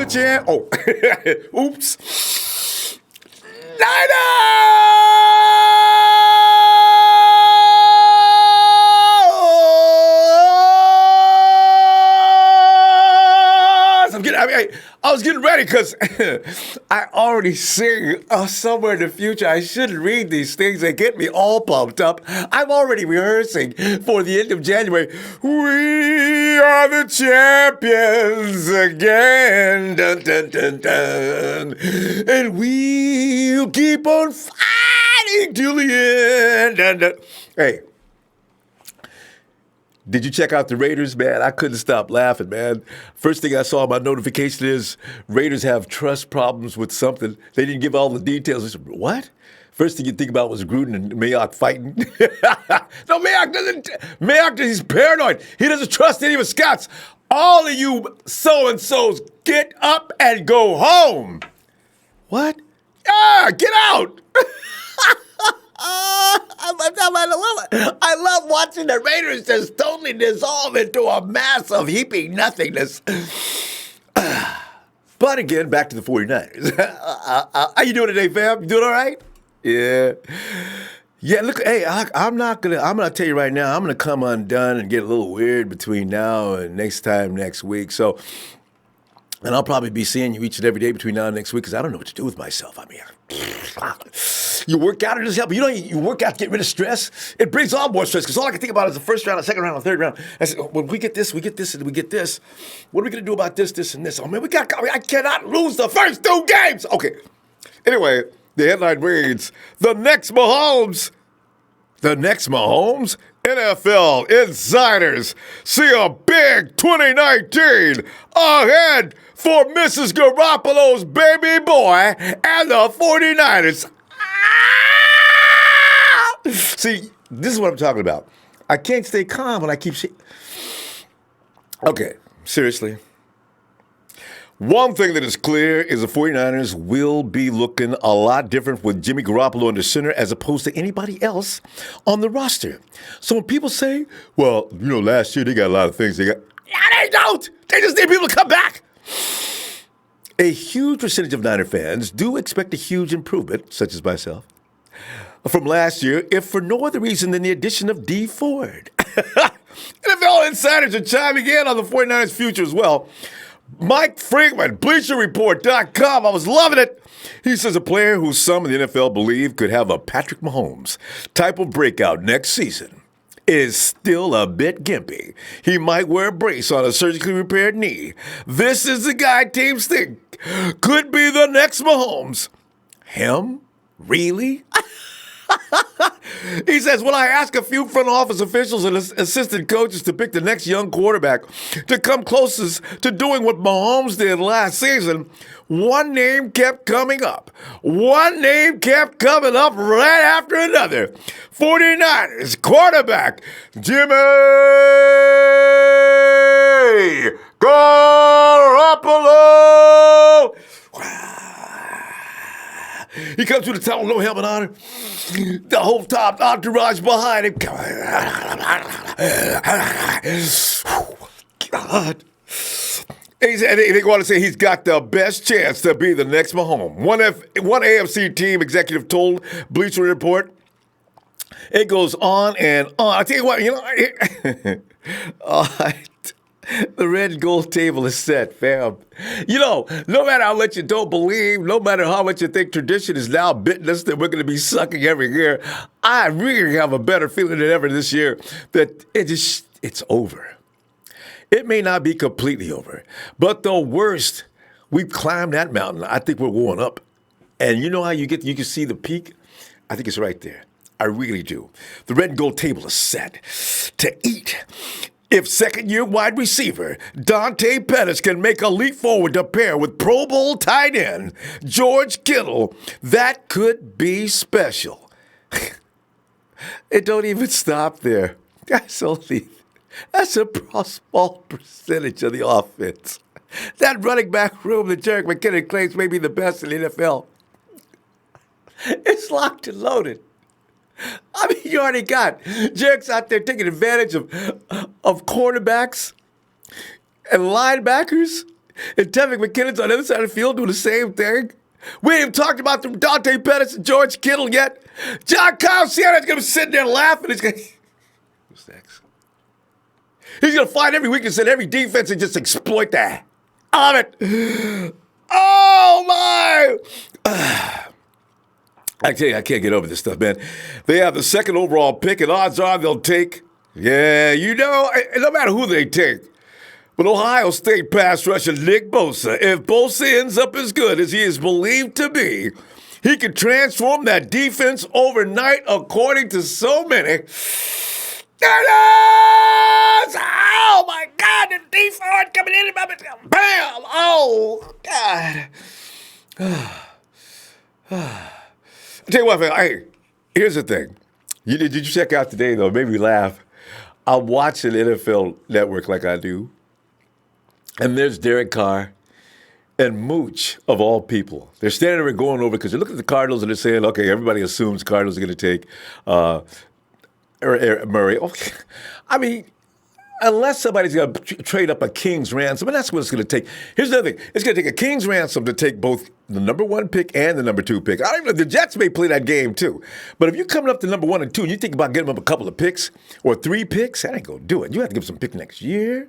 chance. Oh, oops. Niners! I was getting ready because I already sing somewhere in the future. I shouldn't read these things. They get me all pumped up. I'm already rehearsing for the end of January. We are the champions again. Dun, dun, dun, dun. And we'll keep on fighting till the end. Dun, dun. Hey. Did you check out the Raiders, man? I couldn't stop laughing, man. First thing I saw on my notification is Raiders have trust problems with something. They didn't give all the details. I said, what? First thing you think about was Gruden and Mayock fighting. No, Mayock doesn't. Mayock, he's paranoid. He doesn't trust any of his scouts. All of you so-and-sos, get up and go home. What? Ah, get out. I love watching the Raiders just totally dissolve into a mass of heaping nothingness. But again, back to the 49ers. How you doing today, fam? You doing all right? Yeah. Yeah, look, hey, I'm gonna tell you right now, I'm gonna come undone and get a little weird between now and next week. So, and I'll probably be seeing you each and every day between now and next week because I don't know what to do with myself. I mean, you work out, it doesn't help. You work out to get rid of stress. It brings on more stress because all I can think about is the first round, the second round, the third round. I said, when we get this, and we get this. What are we going to do about this, and this? Oh, man, I cannot lose the first 2 games. Okay. Anyway, the headline reads, The next Mahomes, NFL insiders see a big 2019 ahead for Mrs. Garoppolo's baby boy and the 49ers. See, this is what I'm talking about. I can't stay calm when I keep Okay, seriously. One thing that is clear is the 49ers will be looking a lot different with Jimmy Garoppolo under center as opposed to anybody else on the roster. So when people say, well, last year they got a lot of things they got. Yeah, they don't. They just need people to come back. A huge percentage of Niner fans do expect a huge improvement, such as myself, from last year, if for no other reason than the addition of Dee Ford. NFL insiders are chiming in on the 49ers' future as well. Mike Freeman, BleacherReport.com. I was loving it. He says a player who some in the NFL believe could have a Patrick Mahomes type of breakout next season is still a bit gimpy. He might wear a brace on a surgically repaired knee. This is the guy teams think could be the next Mahomes. Him? Really? He says, when I ask a few front office officials and assistant coaches to pick the next young quarterback to come closest to doing what Mahomes did last season, one name kept coming up. One name kept coming up right after another. 49ers quarterback, Jimmy Garoppolo. He comes to the top with no helmet on him. The whole top entourage behind him. God. They want to say he's got the best chance to be the next Mahomes. One AFC team executive told Bleacher Report, it goes on and on. I tell you what, the red and gold table is set, fam. No matter how much you don't believe, no matter how much you think tradition is now bitten us that we're going to be sucking every year, I really have a better feeling than ever this year that it's over. It may not be completely over, but the worst, we've climbed that mountain. I think we're going up. And you know how you can see the peak? I think it's right there. I really do. The red and gold table is set to eat. If second-year wide receiver Dante Pettis can make a leap forward to pair with Pro Bowl tight end George Kittle, that could be special. It don't even stop there. That's a small percentage of the offense. That running back room that Jerick McKinnon claims may be the best in the NFL, it's locked and loaded. I mean, you already got Jerick's out there taking advantage of cornerbacks and linebackers. And Tevin McKinnon's on the other side of the field doing the same thing. We ain't even talked about the Dante Pettis and George Kittle yet. John Kyle Shannon's going to be sitting there laughing. He's going to... What's next? He's going to find every weakness in every defense and just exploit that. On it. Oh, my. I tell you, I can't get over this stuff, man. They have the second overall pick, and odds are they'll take, no matter who they take. But Ohio State pass rusher Nick Bosa, if Bosa ends up as good as he is believed to be, he could transform that defense overnight, according to so many. There it is! Oh, my God, the Dee Ford coming in. Bam! Oh, God. I'll tell you what, man, hey, here's the thing. Did you check out today, though? It made me laugh. I'm watching NFL Network like I do, and there's Derek Carr and Mooch, of all people. They're standing there going over, because they look at the Cardinals and they're saying, okay, everybody assumes Cardinals are going to take Murray. Okay. I mean, unless somebody's going to trade up a king's ransom, and that's what it's going to take. Here's the other thing. It's going to take a king's ransom to take both the number 1 pick and the number 2 pick. I don't even know. The Jets may play that game, too. But if you're coming up to number 1 and 2, and you think about getting them a couple of picks or 3 picks, that ain't going to do it. You have to give them some pick next year.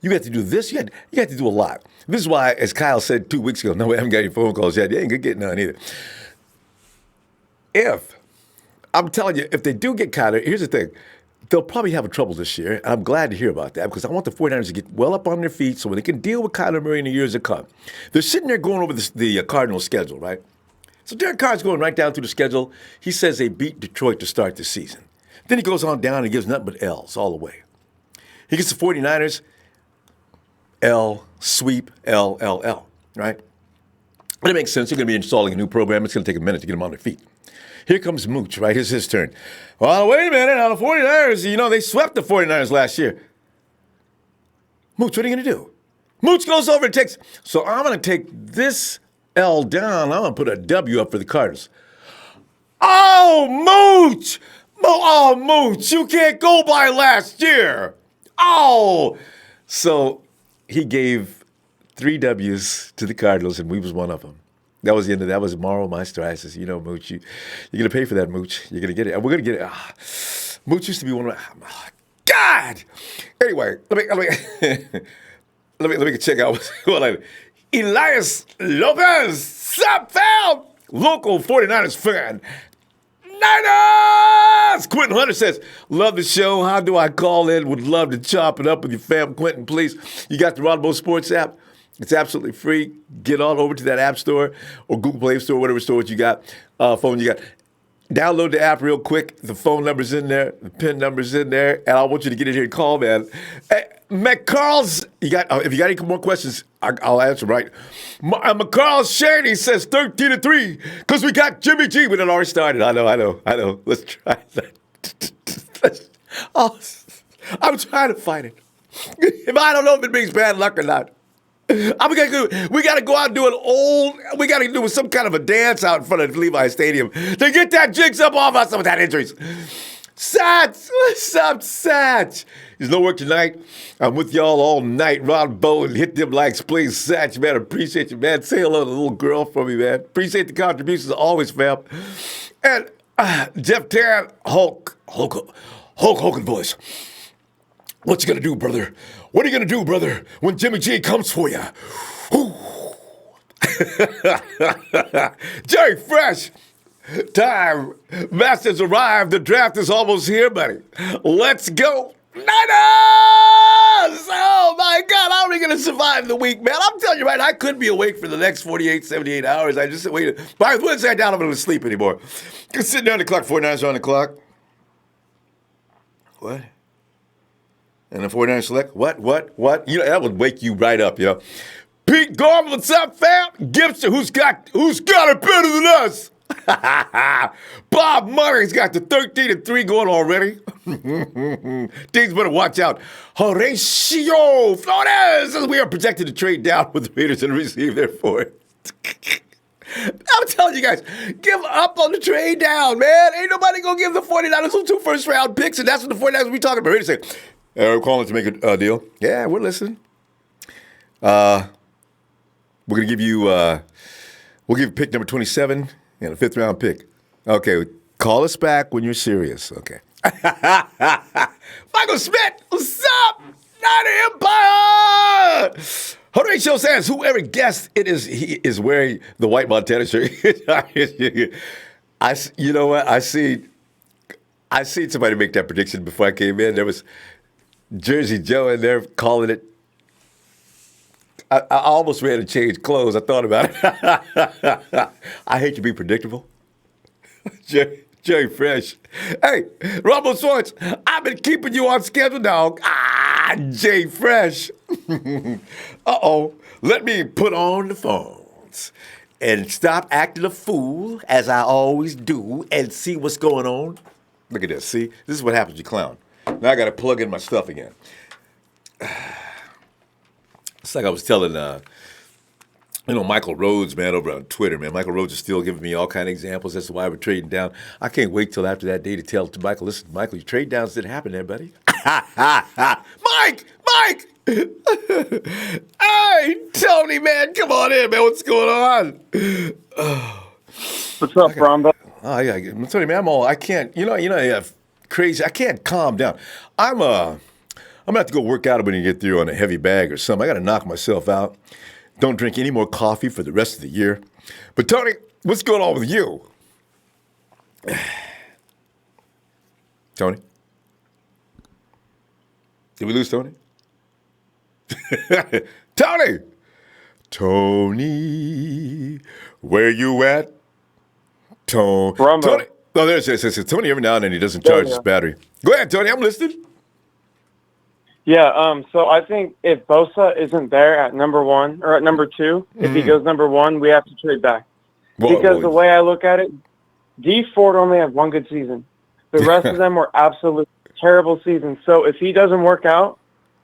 You have to do this. You have to do a lot. This is why, as Kyle said 2 weeks ago, no, we haven't got any phone calls yet. You ain't going to get none either. I'm telling you, if they do get Kyler, here's the thing. They'll probably have trouble this year, and I'm glad to hear about that, because I want the 49ers to get well up on their feet so they can deal with Kyler Murray in the years to come. They're sitting there going over the Cardinals' schedule, right? So Derek Carr's going right down through the schedule. He says they beat Detroit to start the season. Then he goes on down and gives nothing but L's all the way. He gets the 49ers, L, sweep, L, L, L, right? And it makes sense. They're going to be installing a new program. It's going to take a minute to get them on their feet. Here comes Mooch, right? It's his turn. Well, wait a minute. Now, the 49ers, they swept the 49ers last year. Mooch, what are you going to do? Mooch goes over and takes. So I'm going to take this L down. I'm going to put a W up for the Cardinals. Oh, Mooch! Oh, Mooch, you can't go by last year. Oh! So he gave 3 W's to the Cardinals, and we was one of them. That was the end of that. Was moral Meister. I says, Mooch, you're going to pay for that, Mooch. You're going to get it. And we're going to get it. Mooch used to be one of my, God! Anyway, let me check out what's going on. Elias Lopez, sup, fam? Local 49ers fan. Niners! Quentin Hunter says, love the show. How do I call in? Would love to chop it up with your fam. Quentin, please. You got the Ronbo Sports app? It's absolutely free. Get on over to that app store or Google Play Store, whatever store you got, phone you got. Download the app real quick. The phone number's in there. The PIN number's in there. And I want you to get in here and call, man. Hey, McCarl's, if you got any more questions, I'll answer, right? McCarl's Shady says 13-3 because we got Jimmy G, but it already started. I know. Let's try that. I'm trying to fight it. If I don't know if it means bad luck or not. We got to go out and do we got to do some kind of a dance out in front of Levi Stadium to get that jinx up off us with that injuries. Satch, what's up, Satch? There's no work tonight. I'm with y'all all night. Ronbo, and hit them likes, please. Satch, man, appreciate you, man. Say hello to the little girl for me, man. Appreciate the contributions always, fam. And Jeff Tan, Hulk Hogan voice. What you gonna do, brother? What are you gonna do, brother, when Jimmy G comes for you? Jerry Fresh, time. Masters arrived. The draft is almost here, buddy. Let's go. Niners! Oh, my God. How are we going to survive the week, man? I'm telling you, right, I couldn't be awake for the next 48, 78 hours. I just waited. By Wednesday, I doubt I'm going to sleep anymore. Just sitting there on the clock, 49ers are on the clock. What? And the 49ers select, what? That would wake you right up, Pete Gorman, what's up, fam? Gibson, who's got it better than us? Bob Murray's got the 13-3 going already. Teams better watch out. Horatio Flores says we are projected to trade down with the Raiders and receive their fourth. I'm telling you guys, give up on the trade down, man. Ain't nobody going to give the 49ers those 2 first-round picks, and that's what the 49ers will be talking about. Raiders say, we're calling to make a deal. Yeah, we're listening. We're gonna give you we'll give you pick number 27 and a 5th round pick. Okay, call us back when you're serious. Okay. Michael Smith, what's up? Not Empire. Jose Show says whoever guessed it is he is wearing the white Montana shirt. You know what? I seen somebody make that prediction before I came in. There was Jersey Joe in there calling it. I almost ran to change clothes. I thought about it. I hate to be predictable. Jerry Fresh. Hey, Ronbo Swords, I've been keeping you on schedule, dog. Jay Fresh. Uh-oh. Let me put on the phones and stop acting a fool, as I always do, and see what's going on. Look at this. See? This is what happens, you clown. Now I got to plug in my stuff again. It's like I was telling, Michael Rhodes, man, over on Twitter, man. Michael Rhodes is still giving me all kind of examples as to why we're trading down. I can't wait till after that day to tell to Michael, listen, Michael, your trade downs didn't happen there, buddy. Mike! Hey, Tony, man, come on in, man. What's going on? What's up, Ronbo? I'm telling you, man, I can't, crazy. I can't calm down. I'm going to have to go work out when you get through on a heavy bag or something. I got to knock myself out. Don't drink any more coffee for the rest of the year. But, Tony, what's going on with you? Tony? Did we lose Tony? Tony, where you at? Tony. Ronbo. Oh, there's Tony. Every now and then he doesn't charge his battery. Go ahead, Tony. I'm listening. Yeah, so I think if Bosa isn't there at number 1 or at number 2, if he goes number 1, we have to trade back. Because the way I look at it, Dee Ford only had one good season. The rest of them were absolute terrible seasons. So if he doesn't work out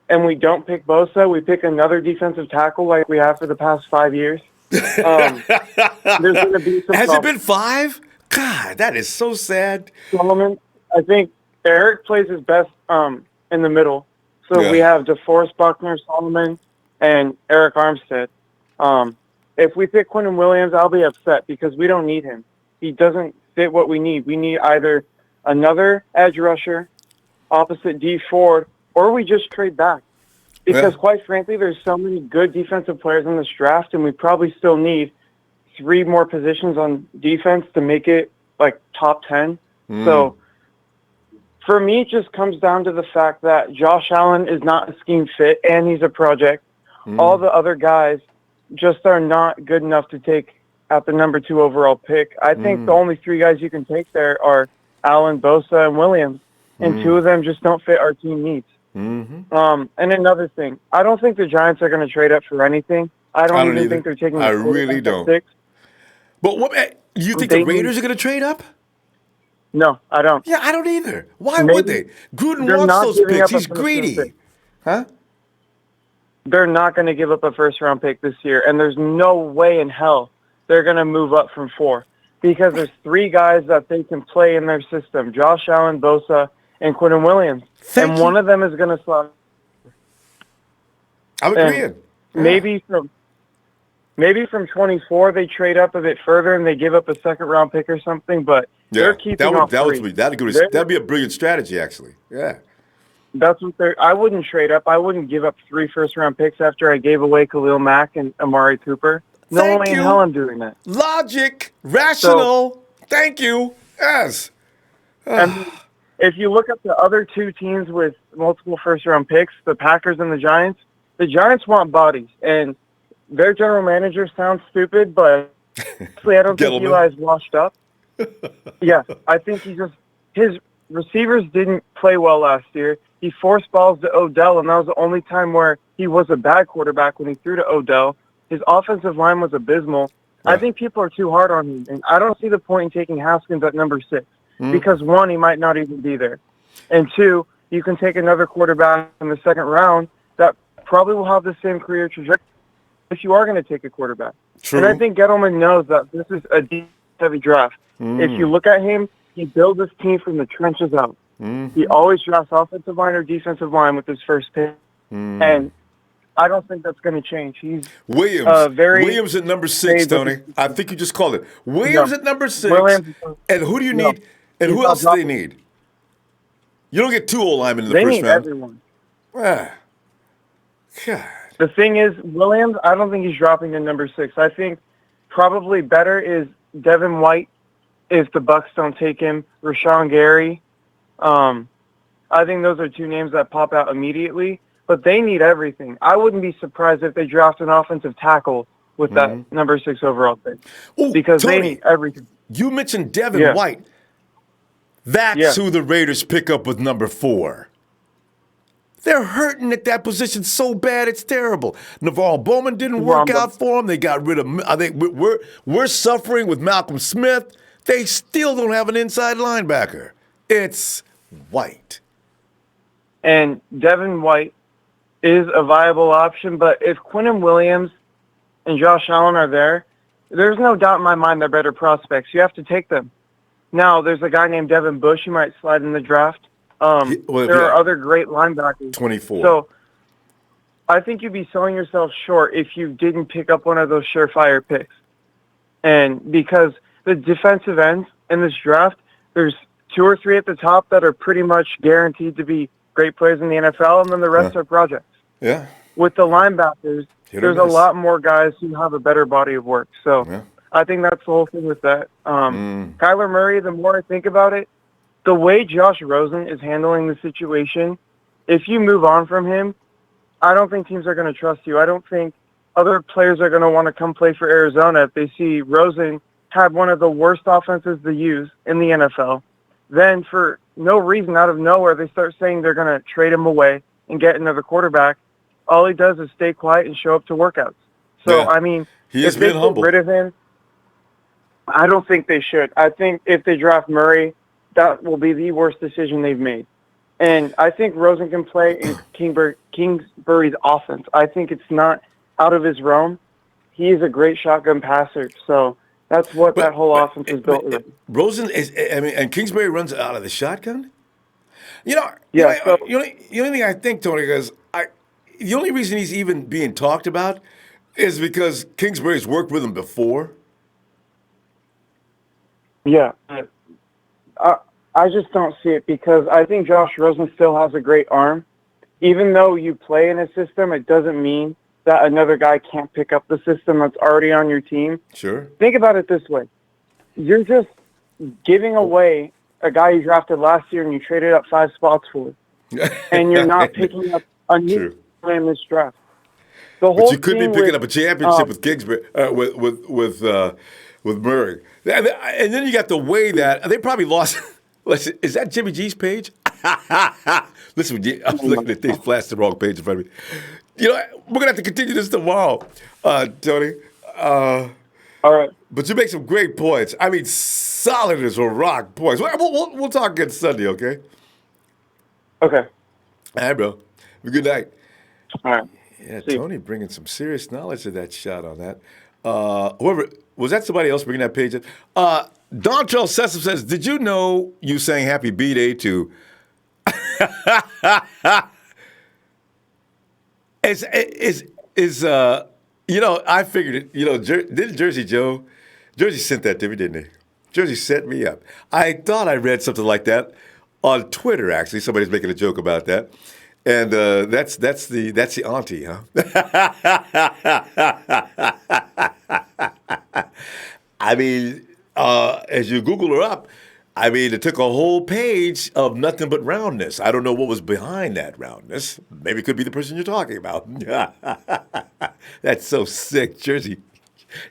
and we don't pick Bosa, we pick another defensive tackle like we have for the past 5 years. There's going to be some Has it been 5? God, that is so sad. Solomon, I think Arik plays his best in the middle. So we have DeForest Buckner, Solomon, and Arik Armstead. If we pick Quentin Williams, I'll be upset because we don't need him. He doesn't fit what we need. We need either another edge rusher opposite Dee Ford, or we just trade back. Because quite frankly, there's so many good defensive players in this draft, and we probably still need 3 more positions on defense to make it like top 10. So for me, it just comes down to the fact that Josh Allen is not a scheme fit, and he's a project. All the other guys just are not good enough to take at the number 2 overall pick. I think the only 3 guys you can take there are Allen, Bosa, and Williams, and 2 of them just don't fit our team needs. And another thing, I don't think the Giants are going to trade up for anything. I don't even think they're taking. I really don't. 6. But what? You think the Raiders are going to trade up? No, I don't. Yeah, I don't either. Why would they? Gruden wants those picks. He's greedy. Huh? They're not going to give up a first-round pick this year, and there's no way in hell they're going to move up from 4 because there's 3 guys that they can play in their system: Josh Allen, Bosa, and Quentin Williams. One of them is going to slot. I'm agreeing. Maybe from 24 they trade up a bit further and they give up a second-round pick or something, but they're keeping off 3. That'd be a brilliant strategy, actually. Yeah. That's what I wouldn't trade up. I wouldn't give up 3 first-round picks after I gave away Khalil Mack and Amari Cooper. No way in hell I'm doing that. Logic, rational. Thank you. Yes. And if you look at the other 2 teams with multiple first-round picks, the Packers and the Giants want bodies. And their general manager sounds stupid, but honestly, I don't think Eli's washed up. Yeah, I think his receivers didn't play well last year. He forced balls to Odell, and that was the only time where he was a bad quarterback when he threw to Odell. His offensive line was abysmal. I think people are too hard on him, and I don't see the point in taking Haskins at number 6 because, 1, he might not even be there, and 2, you can take another quarterback in the second round that probably will have the same career trajectory if you are going to take a quarterback. True. And I think Gettleman knows that this is a heavy draft. If you look at him, he builds his team from the trenches out. He always drafts offensive line or defensive line with his first pick. And I don't think that's going to change. He's Williams. very Williams at number 6, Tony. I think you just called it. Williams at number 6. Williams, and who do you need? And who else do they need? You don't get 2 old linemen in the they first need round. everyone. Ah, God. The thing is, Williams, I don't think he's dropping to number 6. I think probably better is Devin White if the Bucs don't take him. Rashawn Gary. I think those are 2 names that pop out immediately. But they need everything. I wouldn't be surprised if they draft an offensive tackle with that number 6 overall pick. Because Tony, they need everything. You mentioned Devin White. That's who the Raiders pick up with number 4. They're hurting at that position so bad, it's terrible. Navarro Bowman didn't work out for them. They got rid of. I think we're suffering with Malcolm Smith. They still don't have an inside linebacker. It's White. And Devin White is a viable option, but if Quinnen Williams and Josh Allen are there, there's no doubt in my mind they're better prospects. You have to take them. Now, there's a guy named Devin Bush who might slide in the draft. There are other great linebackers. 24. So I think you'd be selling yourself short if you didn't pick up one of those surefire picks. And because the defensive ends in this draft, there's 2 or 3 at the top that are pretty much guaranteed to be great players in the NFL, and then the rest are projects. Yeah. With the linebackers, there's a lot more guys who have a better body of work. So I think that's the whole thing with that. Kyler Murray, the more I think about it, the way Josh Rosen is handling the situation, if you move on from him, I don't think teams are going to trust you. I don't think other players are going to want to come play for Arizona if they see Rosen had one of the worst offenses to use in the NFL. Then for no reason, out of nowhere, they start saying they're going to trade him away and get another quarterback. All he does is stay quiet and show up to workouts. So, I mean, he has if they been humble. get rid of him, I don't think they should. I think if they draft Murray, that will be the worst decision they've made. And I think Rosen can play in Kingsbury's offense. I think it's not out of his realm. He is a great shotgun passer. So that's what that whole offense is built with. Rosen is, and Kingsbury runs out of the shotgun? The only thing I think, Tony, is the only reason he's even being talked about is because Kingsbury's worked with him before. Yeah. I just don't see it because I think Josh Rosen still has a great arm. Even though you play in a system, it doesn't mean that another guy can't pick up the system that's already on your team. Sure. Think about it this way. You're just giving away a guy you drafted last year and you traded up 5 spots for. And you're not picking up a new player in this draft. But you could be picking up a championship with Kingsbury, with Murray. And then you got the way that they probably lost. Listen, is that Jimmy G's page? Listen, I'm looking at things flashed the wrong page in front of me. We're going to have to continue this tomorrow, Tony. All right. But you make some great points. I mean, solid as a rock points. We'll talk again Sunday, okay? Okay. All right, bro. Have a good night. All right. Yeah, Tony bringing some serious knowledge to that shot on that. Whoever, was that somebody else bringing that page in? Dontrell Sessom says, did you know you sang Happy B-Day to... I figured it, didn't Jersey sent that to me, didn't he? Jersey set me up. I thought I read something like that on Twitter, actually. Somebody's making a joke about that. And that's the auntie, huh? I mean, as you Google her up, I mean, it took a whole page of nothing but roundness. I don't know what was behind that roundness. Maybe it could be the person you're talking about. That's so sick, Jersey.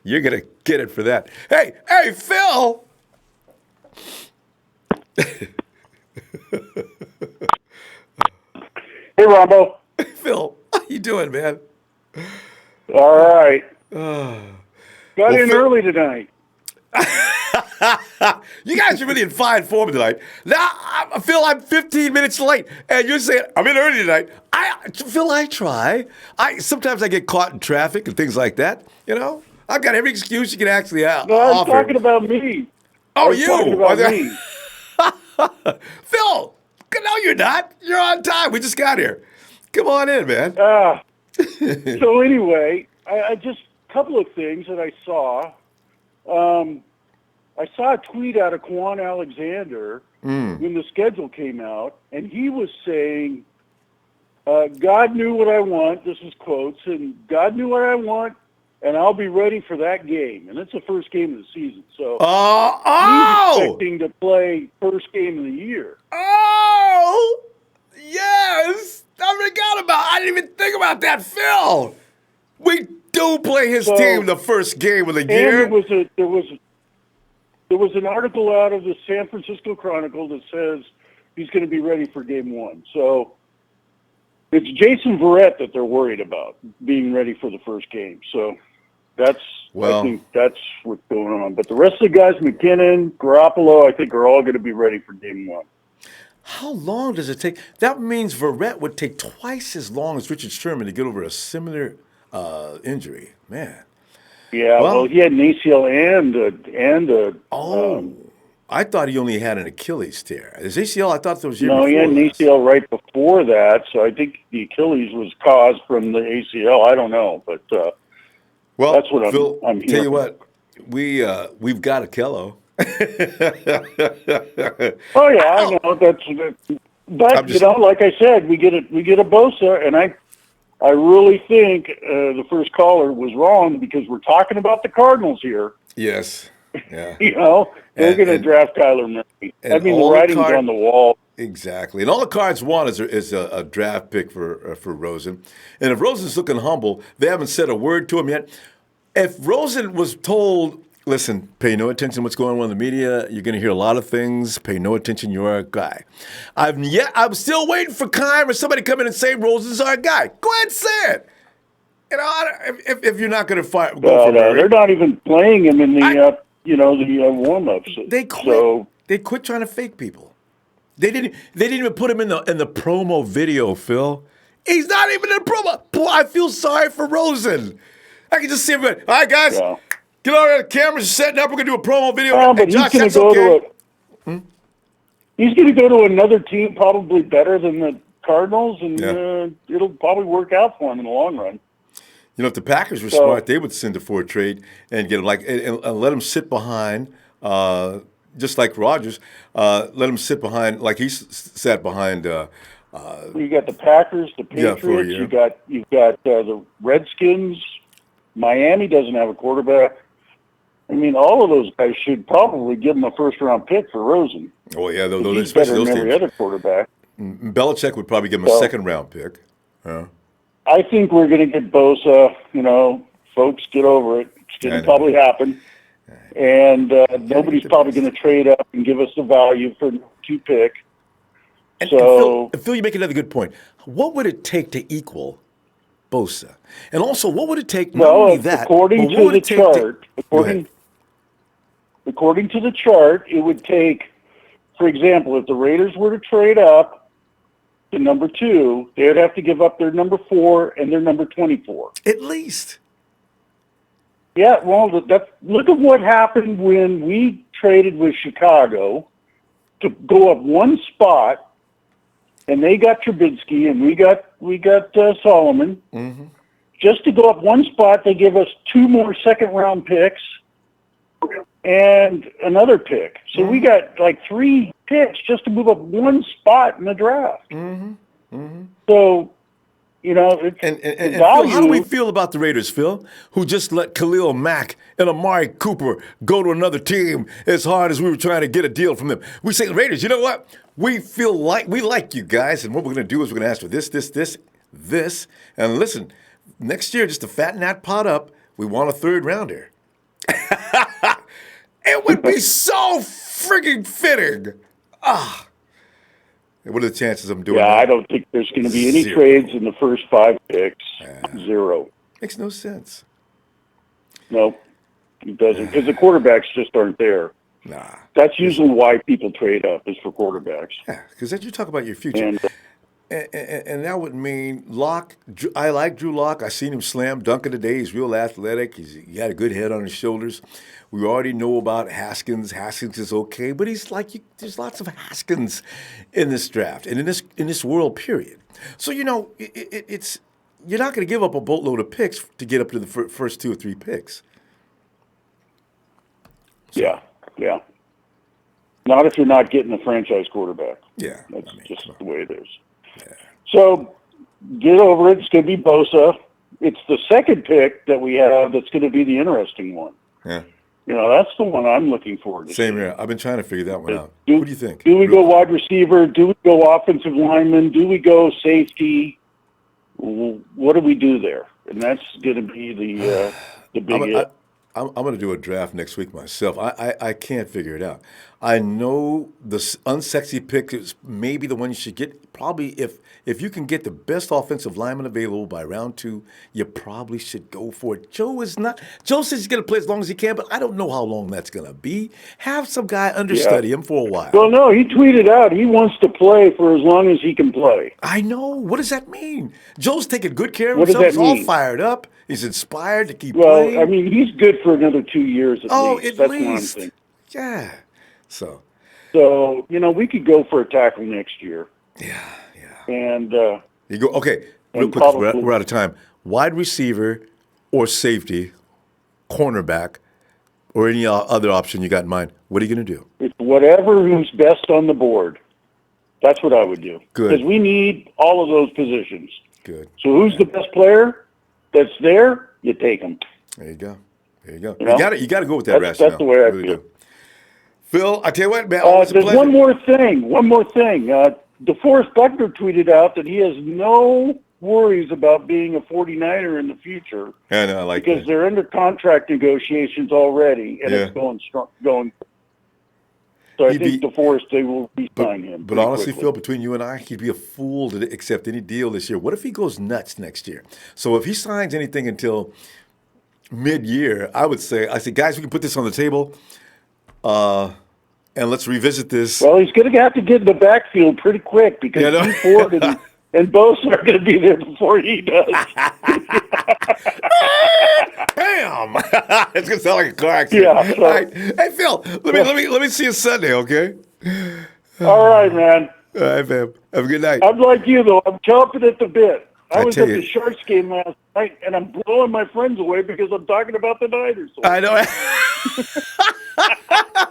You're going to get it for that. Hey, Phil! Hey, Ronbo. Phil, how you doing, man? All right. Got in Phil, early tonight. You guys are really in fine form tonight. Now, Phil, I'm 15 minutes late, and you're saying, I'm in early tonight. Phil, I try. Sometimes I get caught in traffic and things like that, I've got every excuse you can actually offer. No, I was talking about me. Oh, you? Talking about me. Phil, no, you're not. You're on time. We just got here. Come on in, man. So anyway, I just a couple of things that I saw. I saw a tweet out of Quan Alexander when the schedule came out, and he was saying, God knew what I want. This is quotes, and God knew what I want, and I'll be ready for that game. And it's the first game of the season. So he's expecting to play first game of the year. Oh, yes. I didn't even think about that, Phil. We do play his team the first game of the year. And there was an article out of the San Francisco Chronicle that says he's going to be ready for game one. So it's Jason Verrett that they're worried about being ready for the first game. So I think that's what's going on. But the rest of the guys, McKinnon, Garoppolo, I think are all going to be ready for game one. How long does it take? That means Verrett would take twice as long as Richard Sherman to get over a similar injury. Man. Yeah, well, he had an ACL I thought he only had an Achilles tear. His ACL, I thought there was he had an ACL right before that, so I think the Achilles was caused from the ACL. I don't know, but that's what Phil, I'm hearing. Tell you what, we've got a Kello. Oh yeah, I know but like I said, we get a Bosa, and I really think the first caller was wrong because we're talking about the Cardinals here. Yes. Yeah. They're going to draft Kyler Murray. I mean, the writing's on the wall. Exactly. And all the Cards want is a draft pick for Rosen. And if Rosen's looking humble, they haven't said a word to him yet. If Rosen was told, listen, pay no attention to what's going on in the media. You're going to hear a lot of things. Pay no attention. You're our guy. I'm still waiting for Kime or somebody to come in and say Rosen's our guy. Go ahead and say it. If you're not going to go for Murray. They're not even playing him in the the warm-ups. They quit. They quit trying to fake people. They didn't even put him in the promo video, Phil. He's not even in the promo. Boy, I feel sorry for Rosen. I can just see him. All right, guys, get over there. The cameras are setting up. We're gonna do a promo video. But Josh, he's going to go He's going to go to another team, probably better than the Cardinals, and it'll probably work out for him in the long run. If the Packers were smart, they would send him for a trade and get him and let him sit behind, just like Rodgers. Let him sit behind like he sat behind. You got the Packers, the Patriots. You've got the Redskins. Miami doesn't have a quarterback. I mean, all of those guys should probably give him a first-round pick for Rosen. Oh yeah, he's better than every other quarterback. Belichick would probably give him a second-round pick. I think we're going to get Bosa. Folks, get over it. It's going to probably happen. And nobody's probably going to trade up and give us the value for 2 pick. And Phil, you make another good point. What would it take to equal Bosa? And also, what would it take? Not only that, according to the chart, according to the chart, it would take, for example, if the Raiders were to trade up to number 2, they would have to give up their number 4 and their number 24. At least. Yeah, well, look at what happened when we traded with Chicago to go up one spot, and they got Trubisky and we got Solomon. Mm-hmm. Just to go up one spot, they give us 2 more second-round picks and another pick. So we got like 3 picks just to move up one spot in the draft. Mm-hmm. Mm-hmm. So, it's and Phil, how do we feel about the Raiders, Phil, who just let Khalil Mack and Amari Cooper go to another team as hard as we were trying to get a deal from them? We say, Raiders, you know what? We feel like we like you guys, and what we're going to do is we're going to ask for this. And listen, next year, just to fatten that pot up, we want a 3rd rounder. It would be so frigging fitting. What are the chances of doing that? I don't think there's going to be any trades in the first 5 picks. 0. Makes no sense. No, it doesn't, because the quarterbacks just aren't there. Nah. That's usually why people trade up, is for quarterbacks. Yeah, because then you talk about your future. And that would mean Locke. I like Drew Locke. I seen him slam dunking today. He's real athletic. He had a good head on his shoulders. We already know about Haskins. Haskins is okay, but he's like there's lots of Haskins in this draft and in this world period. So it's you're not going to give up a boatload of picks to get up to the first 2 or 3 picks. So. Yeah. Not if you're not getting a franchise quarterback. Yeah. That's just the way it is. Yeah. So get over it. It's going to be Bosa. It's the second pick that we have that's going to be the interesting one. Yeah. That's the one I'm looking forward to. Same here. I've been trying to figure that one out. What do you think? Do we go wide receiver? Do we go offensive lineman? Do we go safety? What do we do there? And that's going to be the big hit. I'm going to do a draft next week myself. I can't figure it out. I know the unsexy pick is maybe the one you should get. Probably if you can get the best offensive lineman available by round 2, you probably should go for it. Joe says he's going to play as long as he can, but I don't know how long that's going to be. Have some guy understudy him for a while. Well, no, he tweeted out he wants to play for as long as he can play. I know. What does that mean? Joe's taking good care of What himself. does that He's all mean? fired up. He's inspired to keep playing. Well, I mean, he's good for another 2 years at least. That's what I'm thinking. Yeah. So, we could go for a tackle next year. Yeah. And you go. Okay, real quick, 'cause we're out of time. Wide receiver or safety, cornerback, or any other option you got in mind. What are you going to do? It's whatever who's best on the board. That's what I would do. Good. Because we need all of those positions. Good. So who's the best player that's there? You take him. There you go. You know? got to go with that rationale. That's the way I really feel. do. Phil, I tell you what, man. Always a There's pleasure. one more thing. DeForest Buckner tweeted out that he has no worries about being a 49er in the future. I know, I like because that. they're under contract negotiations already, and it's going strong. So I think DeForest, they will re-sign him. But honestly, quickly. Phil, between you and I, he'd be a fool to accept any deal this year. What if he goes nuts next year? So if he signs anything until mid-year, I said, guys, we can put this on the table, and let's revisit this. Well, he's going to have to get in the backfield pretty quick because Dee Ford and Bosa are going to be there before he does. Bam! It's going to sound like a car accident. Yeah. So, all right. Hey, Phil, let me see you Sunday, okay? All right, man. All right, fam. Have a good night. I'm like you, though. I'm chomping at the bit. I was at you. the Sharks game last night, and I'm blowing my friends away because I'm talking about the Niners. I know.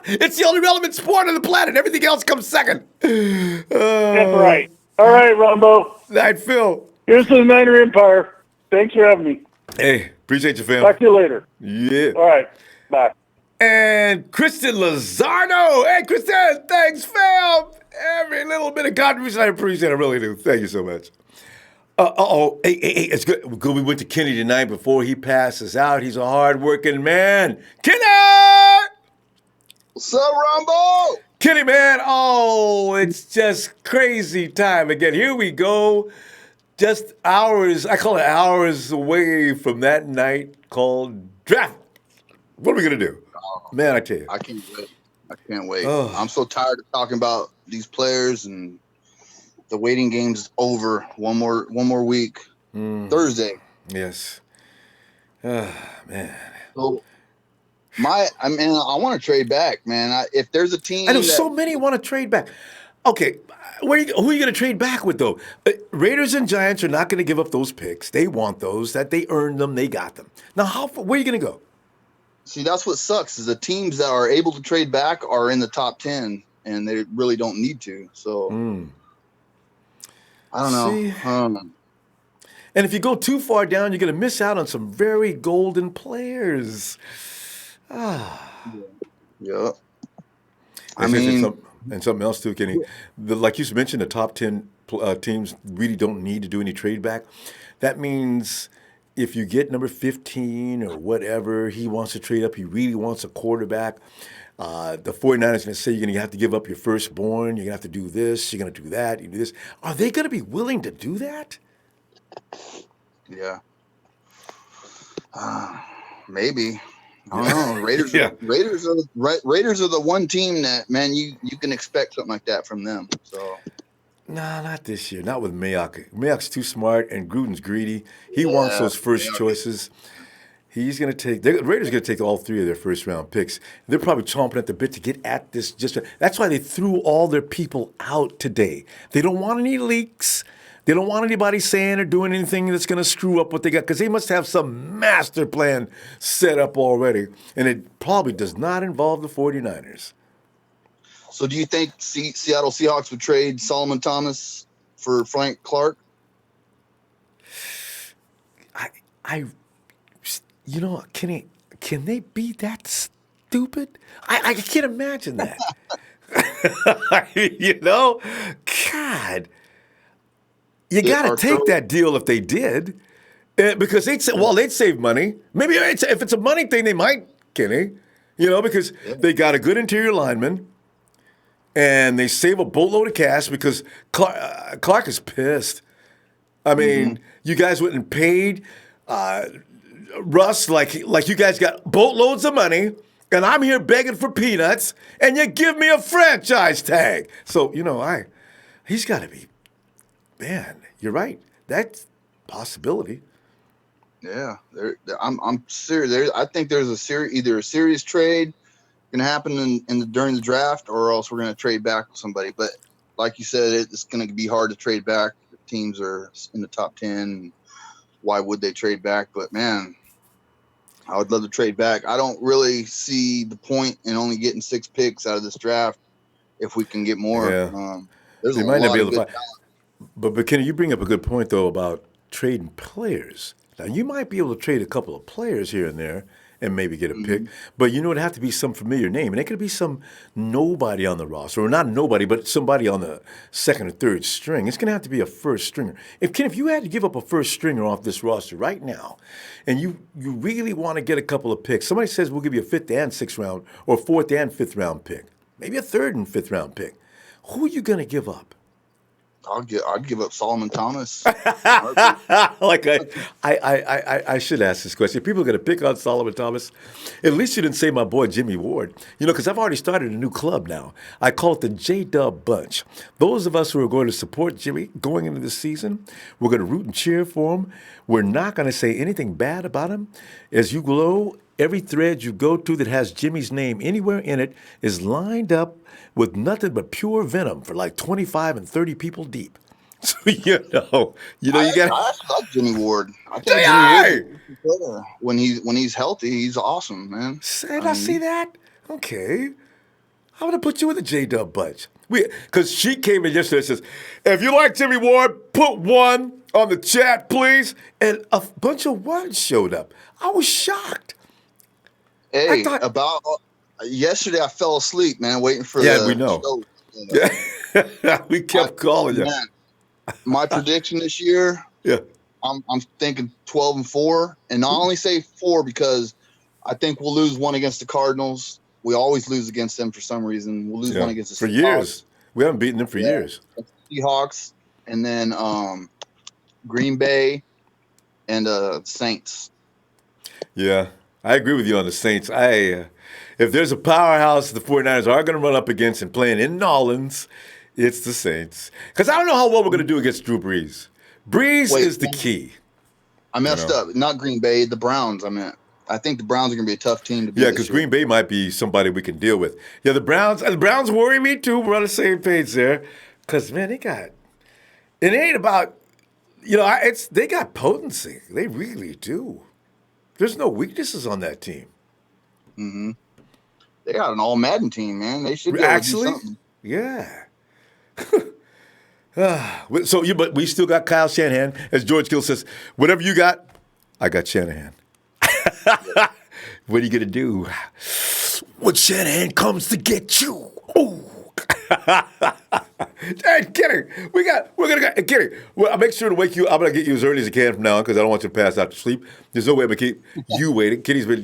It's the only relevant sport on the planet. Everything else comes second. That's right. All right, Ronbo. Night, Phil. Here's to the Niner Empire. Thanks for having me. Hey, appreciate you, fam. Talk to you later. Yeah. All right. Bye. And Kristen Lozardo. Hey, Kristen, thanks, fam. Every little bit of contribution I appreciate. I really do. Thank you so much. Hey, it's good. We went to Kenny tonight before he passes out. He's a hard-working man. Kenny! What's up, Ronbo? Kenny, man. Oh, it's just crazy time again. Here we go. Just hours, I call it hours away from that night called draft. What are we going to do? Man, I tell you. I can't wait. I'm so tired of talking about these players, and the waiting game's over. One more week. Thursday. Yes. Man. So I want to trade back, man. If there's a team, I know so many want to trade back. Okay, who are you going to trade back with, though? Raiders and Giants are not going to give up those picks. They want those. That they earned them. They got them. Now, where are you going to go? See, that's what sucks is the teams that are able to trade back are in the top 10, and they really don't need to. So I don't know. And if you go too far down, you're going to miss out on some very golden players. Yeah. And something else too, Kenny. Like you mentioned, the top 10 teams really don't need to do any trade back. That means if you get number 15 or whatever, he wants to trade up, he really wants a quarterback. The 49ers are going to say you're going to have to give up your firstborn. You're going to have to do this. You're going to do that. You do this. Are they going to be willing to do that? Yeah. Maybe. I don't know. Raiders. Raiders are the one team that, man, you can expect something like that from them. So. Nah, not this year. Not with Mayock. Mayock's too smart, and Gruden's greedy. He wants those first choices. He's going to take. The Raiders are going to take all 3 of their first-round picks. They're probably chomping at the bit to get at this. That's why they threw all their people out today. They don't want any leaks. They don't want anybody saying or doing anything that's going to screw up what they got because they must have some master plan set up already. And it probably does not involve the 49ers. So do you think Seattle Seahawks would trade Solomon Thomas for Frank Clark? Can they be that stupid? I can't imagine that. God. You got to take that deal if they did, because they'd save money. Maybe if it's a money thing, they might, Kenny. Because they got a good interior lineman, and they save a boatload of cash because Clark is pissed. I mean, you guys went and paid Russ like you guys got boatloads of money, and I'm here begging for peanuts, and you give me a franchise tag. So he's got to be. Man, you're right. That's a possibility. Yeah, I'm serious. I think there's either a serious trade going to happen during the draft, or else we're going to trade back with somebody. But like you said, it's going to be hard to trade back. The teams are in the top 10. Why would they trade back? But man, I would love to trade back. I don't really see the point in only getting 6 picks out of this draft if we can get more. Yeah. There's a lot of good talent. But Kenny, you bring up a good point, though, about trading players. Now, you might be able to trade a couple of players here and there and maybe get a pick, but it'd have to be some familiar name. And it could be some nobody on the roster, or not nobody, but somebody on the second or third string. It's going to have to be a first stringer. If you had to give up a first stringer off this roster right now, and you really want to get a couple of picks, somebody says we'll give you a 5th and 6th round, or 4th and 5th round pick, maybe a 3rd and 5th round pick, who are you going to give up? I'd give up Solomon Thomas. I should ask this question. If people are going to pick on Solomon Thomas, at least you didn't say my boy Jimmie Ward. Because I've already started a new club now. I call it the J-Dub Bunch. Those of us who are going to support Jimmy going into the season, we're going to root and cheer for him. We're not going to say anything bad about him. As you glow, every thread you go to that has Jimmy's name anywhere in it is lined up with nothing but pure venom for like 25 and 30 people deep. So, you got I love Jimmie Ward. I think Jimmie Ward, when he's healthy, he's awesome, man. I see that? Okay. I'm going to put you in the J-Dub Bunch. Because she came in yesterday and says, if you like Jimmie Ward, put 1 on the chat, please. And a bunch of 1s showed up. I was shocked. Hey, yesterday I fell asleep, man, waiting for the we know. show. Yeah. We kept calling you. Man, my prediction this year, I'm thinking 12-4, and I only say 4 because I think we'll lose 1 against the Cardinals. We always lose against them for some reason. We'll lose 1 against the Seahawks. For years. We haven't beaten them for years. Seahawks, and then Green Bay and Saints. Yeah. I agree with you on the Saints. If there's a powerhouse the 49ers are going to run up against and playing in Nolans, it's the Saints. Because I don't know how well we're going to do against Drew Brees. Brees is the key. I messed up. Not Green Bay, the Browns, I meant. I think the Browns are going to be a tough team to beat. Yeah, because Green Bay might be somebody we can deal with. Yeah, the Browns worry me too. We're on the same page there. Because, man, it ain't about, they got potency. They really do. There's no weaknesses on that team. Mm-hmm. They got an all-Madden team, man. They should be able to do something. Yeah. But we still got Kyle Shanahan. As George Gill says, whatever you got, I got Shanahan. What are you going to do when Shanahan comes to get you? Oh. Hey, Kenny, Kenny, I'll make sure to wake you. I'm going to get you as early as I can from now on because I don't want you to pass out to sleep. There's no way I'm going to keep you waiting. Kenny's been,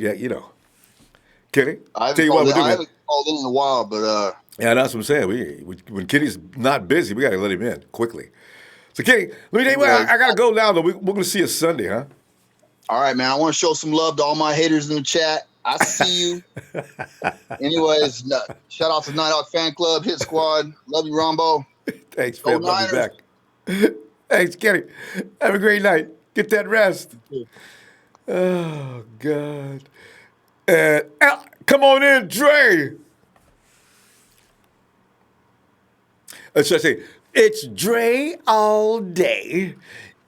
Kenny, I haven't called in a while, but yeah, that's what I'm saying. When Kenny's not busy, we got to let him in quickly. So, Kenny, let me tell you what, I got to go now, though. We're going to see you Sunday, huh? All right, man. I want to show some love to all my haters in the chat. I see you. Anyways, shout out to Night Out Fan Club, Hit Squad. Love you, Ronbo. Thanks, man. Love you back. Thanks, Kenny. Have a great night. Get that rest. Oh, God. Come on in, Dre. Should I say, It's Dre all day.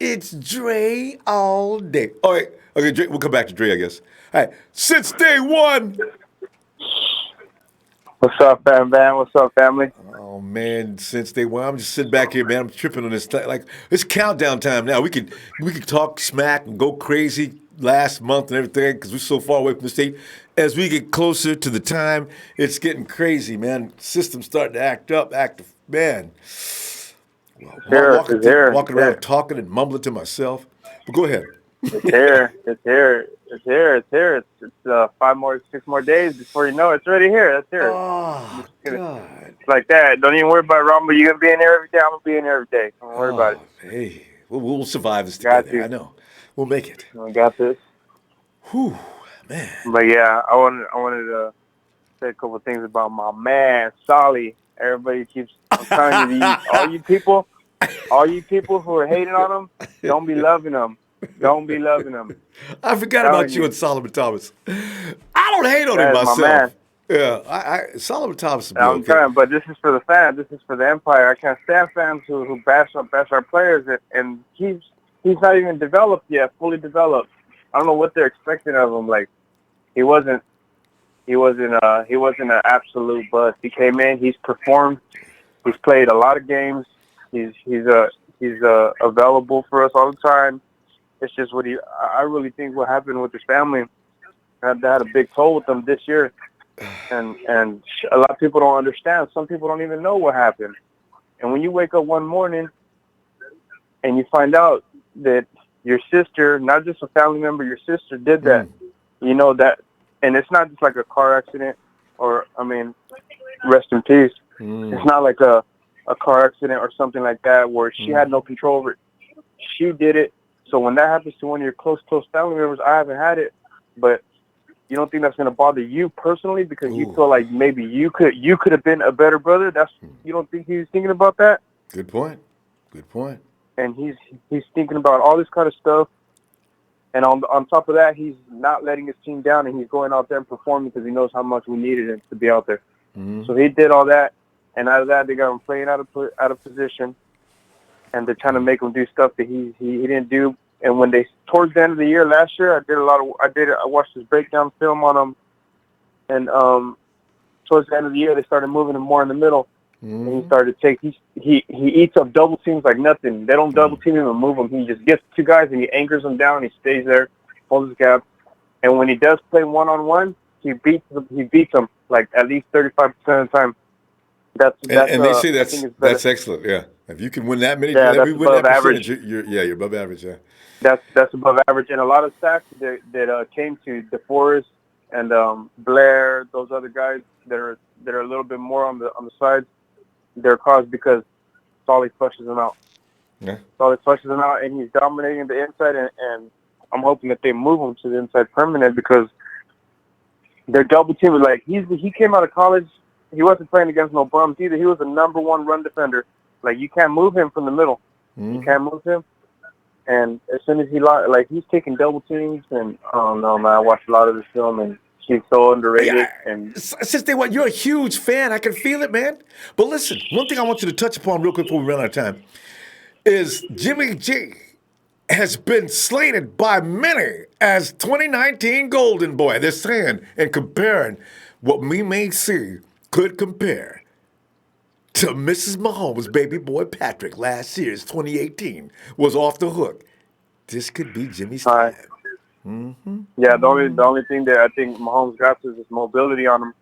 It's Dre all day. All right. Okay, Dre, we'll come back to Dre, I guess. All right. Since day one. What's up, fam, man? What's up, family? Oh man, since day one, I'm just sitting back here, man. I'm tripping on this. Like it's countdown time now. We could talk smack and go crazy last month and everything because we're so far away from the state. As we get closer to the time, it's getting crazy, man. System's starting to act up, man. Walking around talking and mumbling to myself. But go ahead. It's here. It's here. It's here. It's here. It's 6 more days before you know it. It's already here. It's here. Oh, God. It's like that. Don't even worry about it, Ronbo. You're going to be in here every day. I'm going to be in here every day. Don't worry about it. Hey, we'll survive this together. I know. We'll make it. We got this. Whew, man. But yeah, I wanted to say a couple of things about my man, Solly. Everybody keeps I'm telling you, all you people who are hating on him, don't be loving him. Don't be loving him. I forgot about you and Solomon Thomas. I don't hate on him myself. My man. Yeah, Solomon Thomas is I'm telling you, but this is for the fans. This is for the empire. I can't stand fans who bash our players, and he's not even developed yet, fully developed. I don't know what they're expecting of him. Like he wasn't an absolute bust. He came in, he's performed, he's played a lot of games. He's available for us all the time. It's just I really think what happened with his family had a big toll with them this year. And a lot of people don't understand. Some people don't even know what happened. And when you wake up one morning and you find out that your sister, not just a family member, your sister did that, you know that, and it's not just like a car accident rest in peace. It's not like a car accident or something like that where she had no control over it. She did it. So when that happens to one of your close family members, I haven't had it, but you don't think that's going to bother you personally because you feel like maybe you could have been a better brother? You don't think he was thinking about that? Good point. And he's thinking about all this kind of stuff. And on top of that, he's not letting his team down, and he's going out there and performing because he knows how much we needed him to be out there. So he did all that, and out of that, they got him playing out of position, and they're trying to make him do stuff that he didn't do. And when towards the end of the year last year, I watched this breakdown film on him, and towards the end of the year, they started moving him more in the middle, and he started to he eats up double teams like nothing. They don't double team him and move him. He just gets two guys and he anchors them down. He stays there, holds his gap, and when he does play one-on-one, he beats them like at least 35% of the time. And they say that's excellent. Yeah, if you can win that many, that's above average. You're above average. Yeah, that's above average. And a lot of sacks that came to DeForest and Blair, those other guys that are a little bit more on the sides, they're caused because Solly flushes them out. Yeah, Solly flushes them out, and he's dominating the inside. And I'm hoping that they move him to the inside permanent because they're double teaming. Like he came out of college. He wasn't playing against no bums either. He was the number one run defender. Like, you can't move him from the middle. You can't move him. And as soon as he's taking double teams. And I don't know, man. I watched a lot of this film, and he's so underrated. Yeah, and since day one, you're a huge fan. I can feel it, man. But listen, one thing I want you to touch upon real quick before we run out of time is Jimmy G has been slated by many as 2019 Golden Boy. They're saying and comparing what we may see could compare to Mrs. Mahomes' baby boy Patrick last year's 2018 was off the hook. This could be Jimmy's time. Yeah, the only thing that I think Mahomes got is his mobility on him.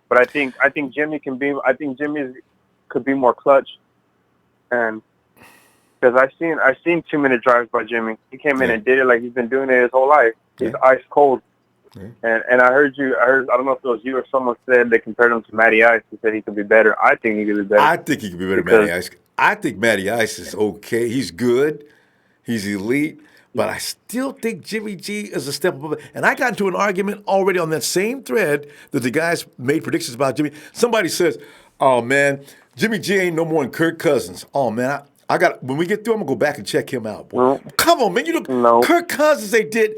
But I think Jimmy could be more clutch. And because I've seen 2-minute drives by Jimmy. He came in and did it like he's been doing it his whole life. He's ice cold. And I heard I don't know if it was you or someone said they compared him to Matty Ice. He said he could be better. I think he could be better. I think he could be better than Matty Ice. I think Matty Ice is okay. He's good. He's elite. But I still think Jimmy G is a step above it. And I got into an argument already on that same thread that the guys made predictions about Jimmy. Somebody says, oh, man, Jimmy G ain't no more than Kirk Cousins. Oh, man, when we get through, I'm going to go back and check him out. Boy. Come on, man. You look, Kirk Cousins, they did.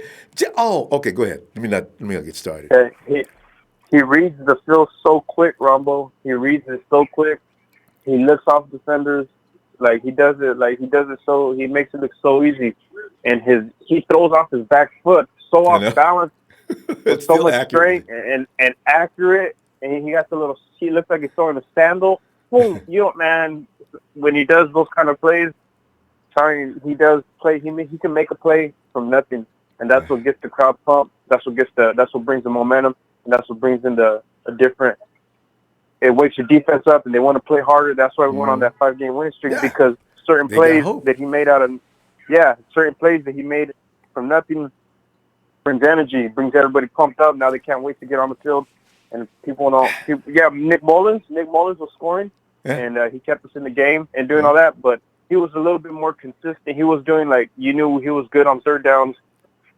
Oh, okay, go ahead. Let me not get started. He reads the field so quick, Ronbo. He reads it so quick. He looks off defenders. Like he does it so he makes it look so easy, and he throws off his back foot so off balance with so much strength and accurate, and he got he looks like he's throwing a sandal. Boom, man, when he does those kind of plays, he can make a play from nothing, and that's what gets the crowd pumped. That's what brings the momentum, and that's what brings in a different. It wakes your defense up, and they want to play harder. That's why we went on that 5-game winning streak because certain plays that he made from nothing brings energy, brings everybody pumped up. Now they can't wait to get on the field, and Nick Mullins was scoring, and he kept us in the game and doing all that, but he was a little bit more consistent. He was doing he knew he was good on third downs.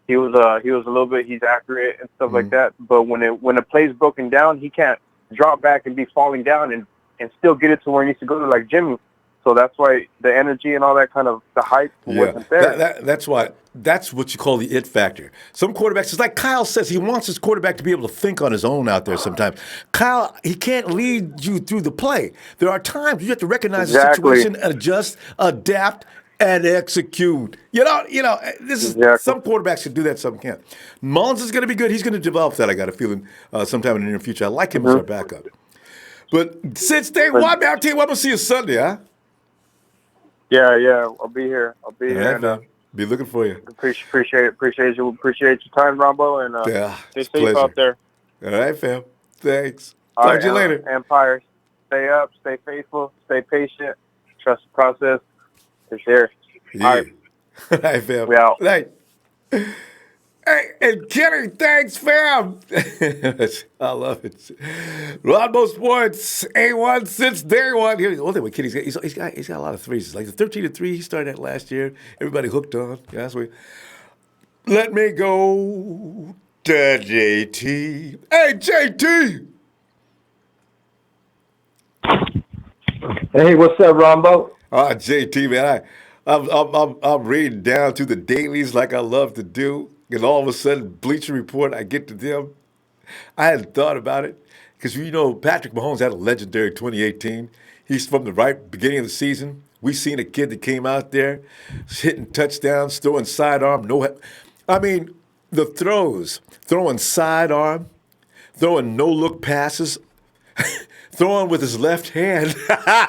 He was a little bit, he's accurate and stuff like that. But when the play's broken down, he can't drop back and be falling down and still get it to where he needs to go to like Jimmy. So that's why the energy and all that kind of the hype wasn't there. That's what you call the it factor. Some quarterbacks, it's like Kyle says, he wants his quarterback to be able to think on his own out there sometimes. Kyle, he can't lead you through the play. There are times you have to recognize the situation, adjust, adapt, and execute. This is some quarterbacks can do that, some can't. Mullins is going to be good. He's going to develop that. I got a feeling sometime in the near future. I like him as our backup. But since day one, man, I'll tell you what, I'm going to see you Sunday, huh? Yeah. I'll be here. And, be looking for you. Appreciate it. Appreciate your time, Ronbo, and stay safe out there. All right, fam. Thanks. Talk to you later. Empire, stay up, stay faithful, stay patient, trust the process. It's there. Yeah. All right. All right, fam. We out. Hey, and Kenny, thanks, fam. I love it. Ronbo Sports, A1 since day one. Kenny's got a lot of threes. Like the 13-3 he started at last year. Everybody hooked on. Yeah, that's what. Let me go to JT. Hey, JT. Hey, what's up, Ronbo? JT, man, I'm reading down to the dailies like I love to do. And all of a sudden, Bleacher Report, I get to them. I hadn't thought about it because, Patrick Mahomes had a legendary 2018. He's from the beginning of the season. We seen a kid that came out there hitting touchdowns, throwing sidearm. The throws, throwing sidearm, throwing no-look passes, throwing with his left hand. I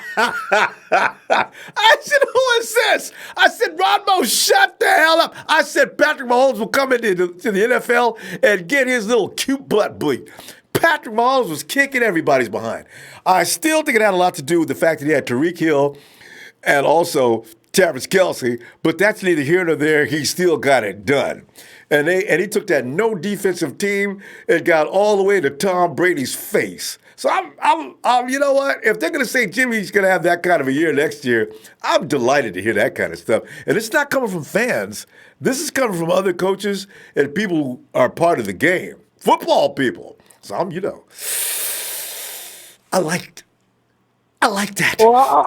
said, who is this? I said, Ronbo, shut the hell up. I said, Patrick Mahomes will come into the NFL and get his little cute butt bleed. Patrick Mahomes was kicking everybody's behind. I still think it had a lot to do with the fact that he had Tyreek Hill and also Travis Kelce, but that's neither here nor there. He still got it done. And he took that no defensive team and got all the way to Tom Brady's face. So I'm you know what? If they're going to say Jimmy's going to have that kind of a year next year, I'm delighted to hear that kind of stuff. And it's not coming from fans. This is coming from other coaches and people who are part of the game, football people. So I like that. Well,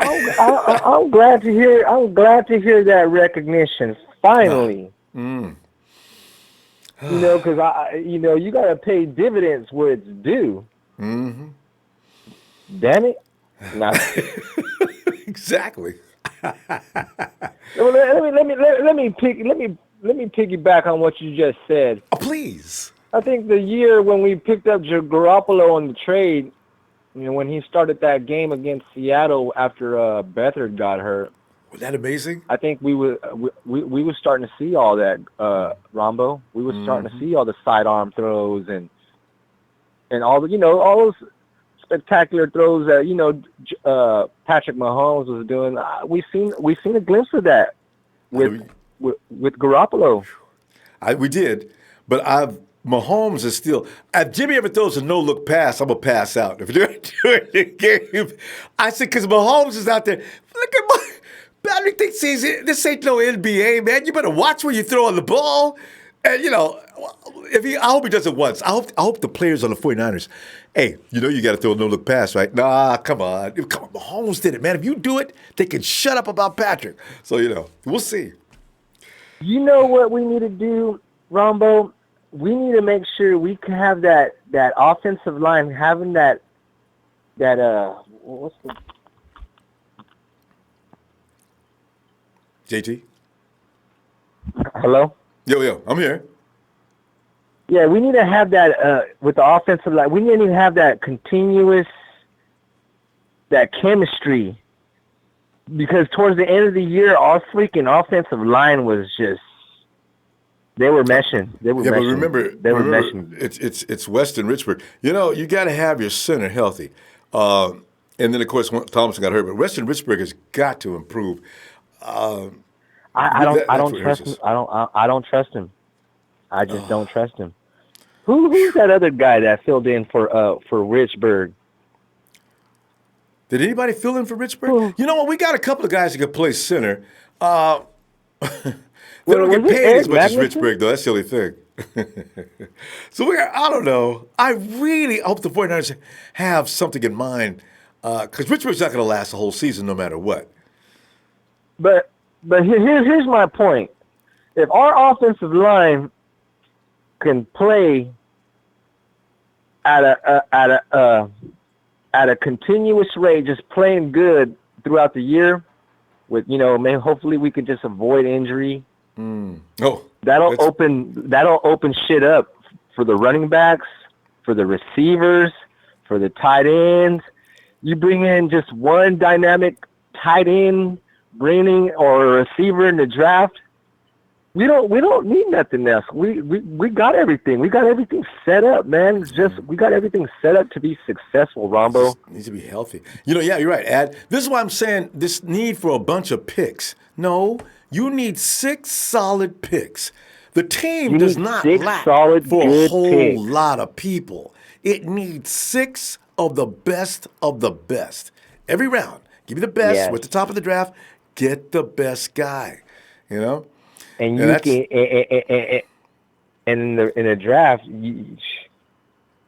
I'm glad to hear. I'm glad to hear that recognition finally. Because you got to pay dividends where it's due. Mm-hmm. Damn it! Exactly. Let me piggyback on what you just said. Oh, please. I think the year when we picked up Garoppolo on the trade, when he started that game against Seattle after Beathard got hurt. Was that amazing? I think we were starting to see all that, Ronbo. We were starting to see all the sidearm throws and all the all those spectacular throws that Patrick Mahomes was doing. We've seen a glimpse of that with Garoppolo. We did, but Mahomes is still. If Jimmy ever throws a no-look pass, I'm gonna pass out. If they're doing the game, I said because Mahomes is out there. Look at Patrick thinks this ain't no NBA, man. You better watch where you throw on the ball. And, I hope he does it once. I hope the players on the 49ers, hey, you got to throw a no-look pass, right? Nah, come on. Mahomes did it, man. If you do it, they can shut up about Patrick. So, we'll see. You know what we need to do, Ronbo? We need to make sure we can have that offensive line having that what's the JT? Hello? Yo, I'm here. Yeah, we need to have that with the offensive line. We need to have that continuous, that chemistry. Because towards the end of the year, our freaking offensive line was just, they were meshing. But remember, meshing. It's Weston Richburg. You know, you got to have your center healthy. And then, of course, Thompson got hurt. But Weston Richburg has got to improve. I don't trust him. I don't trust him. I just don't trust him. Who's that other guy that filled in for Richburg? Did anybody fill in for Richburg? You know what? We got a couple of guys who can play center. They don't get paid as much as Richburg, though. That's the only thing. So I don't know. I really hope the 49ers have something in mind because Richburg's not going to last the whole season no matter what. But here's my point. If our offensive line can play at a continuous rate, just playing good throughout the year, with hopefully we can just avoid injury. That'll open shit up for the running backs, for the receivers, for the tight ends. You bring in just one dynamic tight end, or a receiver in the draft. We don't need nothing else. We got everything. We got everything set up, man. We got everything set up to be successful, Ronbo. Needs to be healthy. Yeah, you're right, Ad. This is why I'm saying this need for a bunch of picks. No, you need 6 solid picks. The team does not lack for a whole lot of people. It needs 6 of the best of the best. Every round, give me the best. We're at the top of the draft. Get the best guy. And in the draft,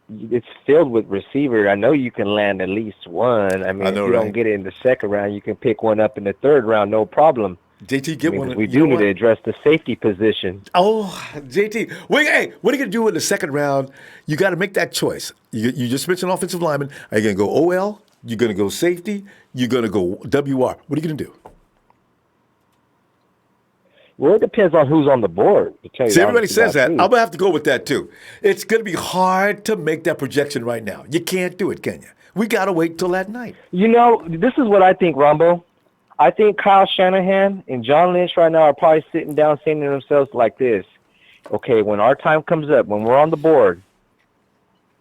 it's filled with receiver. I know you can land at least one. I mean, if you don't get it in the second round, you can pick one up in the third round, no problem. JT, get one. We do need to address the safety position. Oh, JT. What are you going to do in the second round? You got to make that choice. You just mentioned offensive lineman. Are you going to go OL? You're going to go safety? You're going to go WR? What are you going to do? Well, it depends on who's on the board. See, everybody says that. I'm going to have to go with that, too. It's going to be hard to make that projection right now. You can't do it, can you? We got to wait till that night. This is what I think, Ronbo. I think Kyle Shanahan and John Lynch right now are probably sitting down saying to themselves like this, okay, when our time comes up, when we're on the board,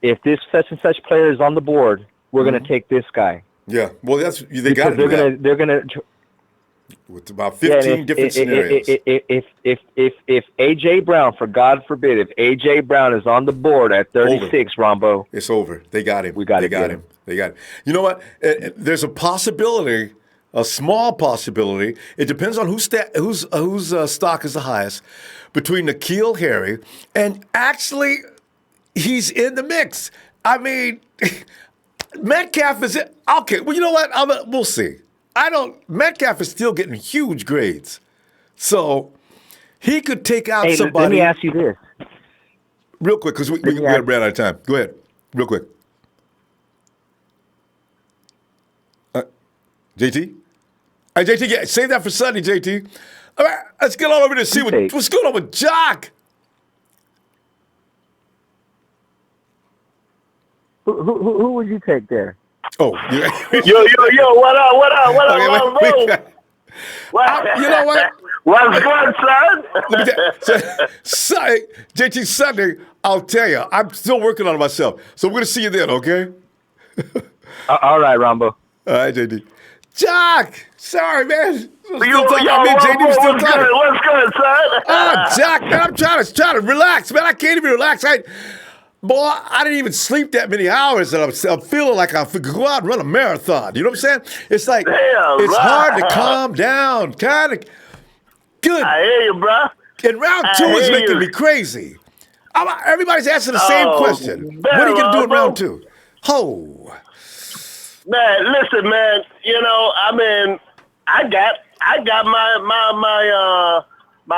if this such and such player is on the board, we're going to take this guy. Yeah, well, they got to do that. They're going to with about 15 different scenarios. If A.J. Brown, for God forbid, if A.J. Brown is on the board at 36, Ronbo. It's over. They got him. They got him. They got him. You know what? There's a possibility, a small possibility. It depends on whose stock is the highest, between N'Keal Harry and actually he's in the mix. I mean, Metcalf is it. Okay, well, you know what? We'll see. Metcalf is still getting huge grades. So he could take out somebody. Let me ask you this. Real quick, because we ran out of time. Go ahead. Real quick. JT? All right, JT, save that for Sunday, JT. All right, let's get all over to see what's going on with Jock. Who would you take there? Oh, yeah. Yo, what up, Okay, you know what? What's good, son? Sorry, JT, Sunday, I'll tell you, I'm still working on it myself. So we're going to see you then, okay? All right, Ronbo. All right, JT. Jock! Sorry, man. What's good, son? Jock, man, I'm trying to relax, man. I can't even relax. I didn't even sleep that many hours, and I'm feeling like I could go out and run a marathon. You know what I'm saying? It's like, hard to calm down. Kind of good. I hear you, bro. And round 2 is making me crazy. Everybody's asking the same question. What are you going to do in round 2? Man, listen, man. I got my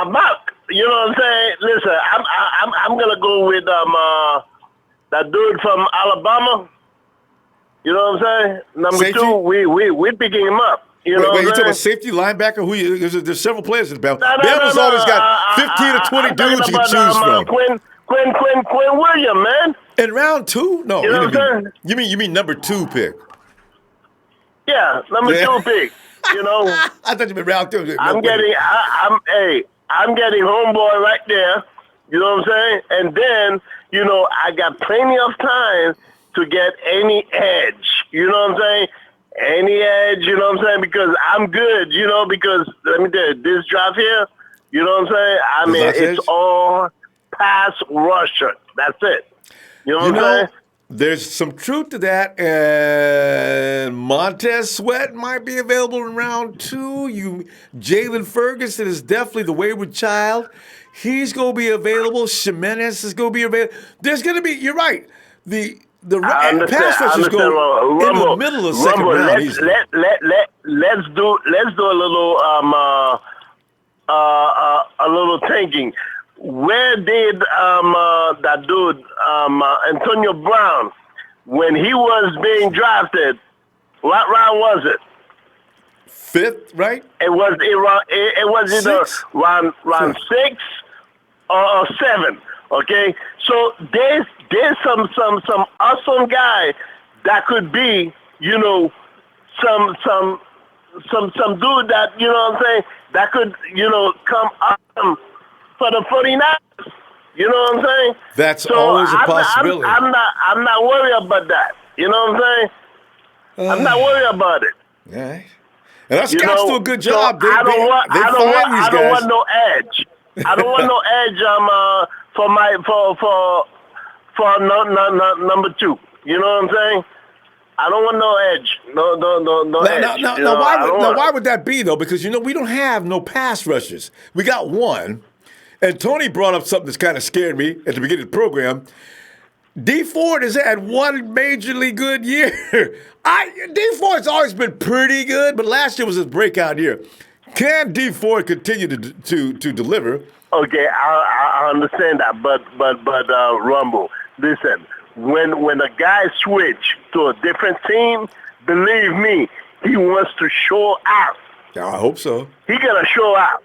mock. You know what I'm saying? Listen, I'm gonna go with that dude from Alabama. You know what I'm saying? Number Safety? 2, we're picking him up. You know Wait, what you I'm talking about saying? safety, linebacker? There's several players in the Bama. No, Bama's always got 15 to 20 I'm dudes talking you can about choose from. Quinn Williams, man. In round 2? No, You know what I'm saying? you mean number 2 pick. Yeah, number 2 pick. You know, I thought you meant round 2. I'm getting homeboy right there. You know what I'm saying? And then, you know, I got plenty of time to get any edge. You know what I'm saying? Any edge, you know what I'm saying? Because I'm good, you know, because let me tell you, this draft here, you know what I'm saying? I mean, it's all pass rusher. That's it. You know what I'm saying? There's some truth to that, and Montez Sweat might be available in round 2. Jalen Ferguson is definitely the wayward child. He's going to be available. Jimenez is going to be available. There's going to be, you're right, the pass rushers go in the middle of the second round. Let's do a little thinking. Where did that dude Antonio Brown, when he was being drafted, what round was it? 5th, right? It was either round 6 or 7. Okay, so there's some awesome guy that could be, you know, some dude that, you know what I'm saying, that could, you know, come up for the 49ers. You know what I'm saying? That's always a possibility. I'm not worried about that. You know what I'm saying? I'm not worried about it. All right. And us scouts do a good job. So I don't want no edge. I don't want no edge for number 2. You know what I'm saying? I don't want no edge. No edge. Now, why would that be, though? Because, you know, we don't have no pass rushers. We got one. And Tony brought up something that's kind of scared me at the beginning of the program. Dee Ford has had one majorly good year. Dee Ford's always been pretty good, but last year was his breakout year. Can Dee Ford continue to deliver? Okay, I understand that, but Rumble, listen, when a guy switch to a different team, believe me, he wants to show out. I hope so. He gonna show out,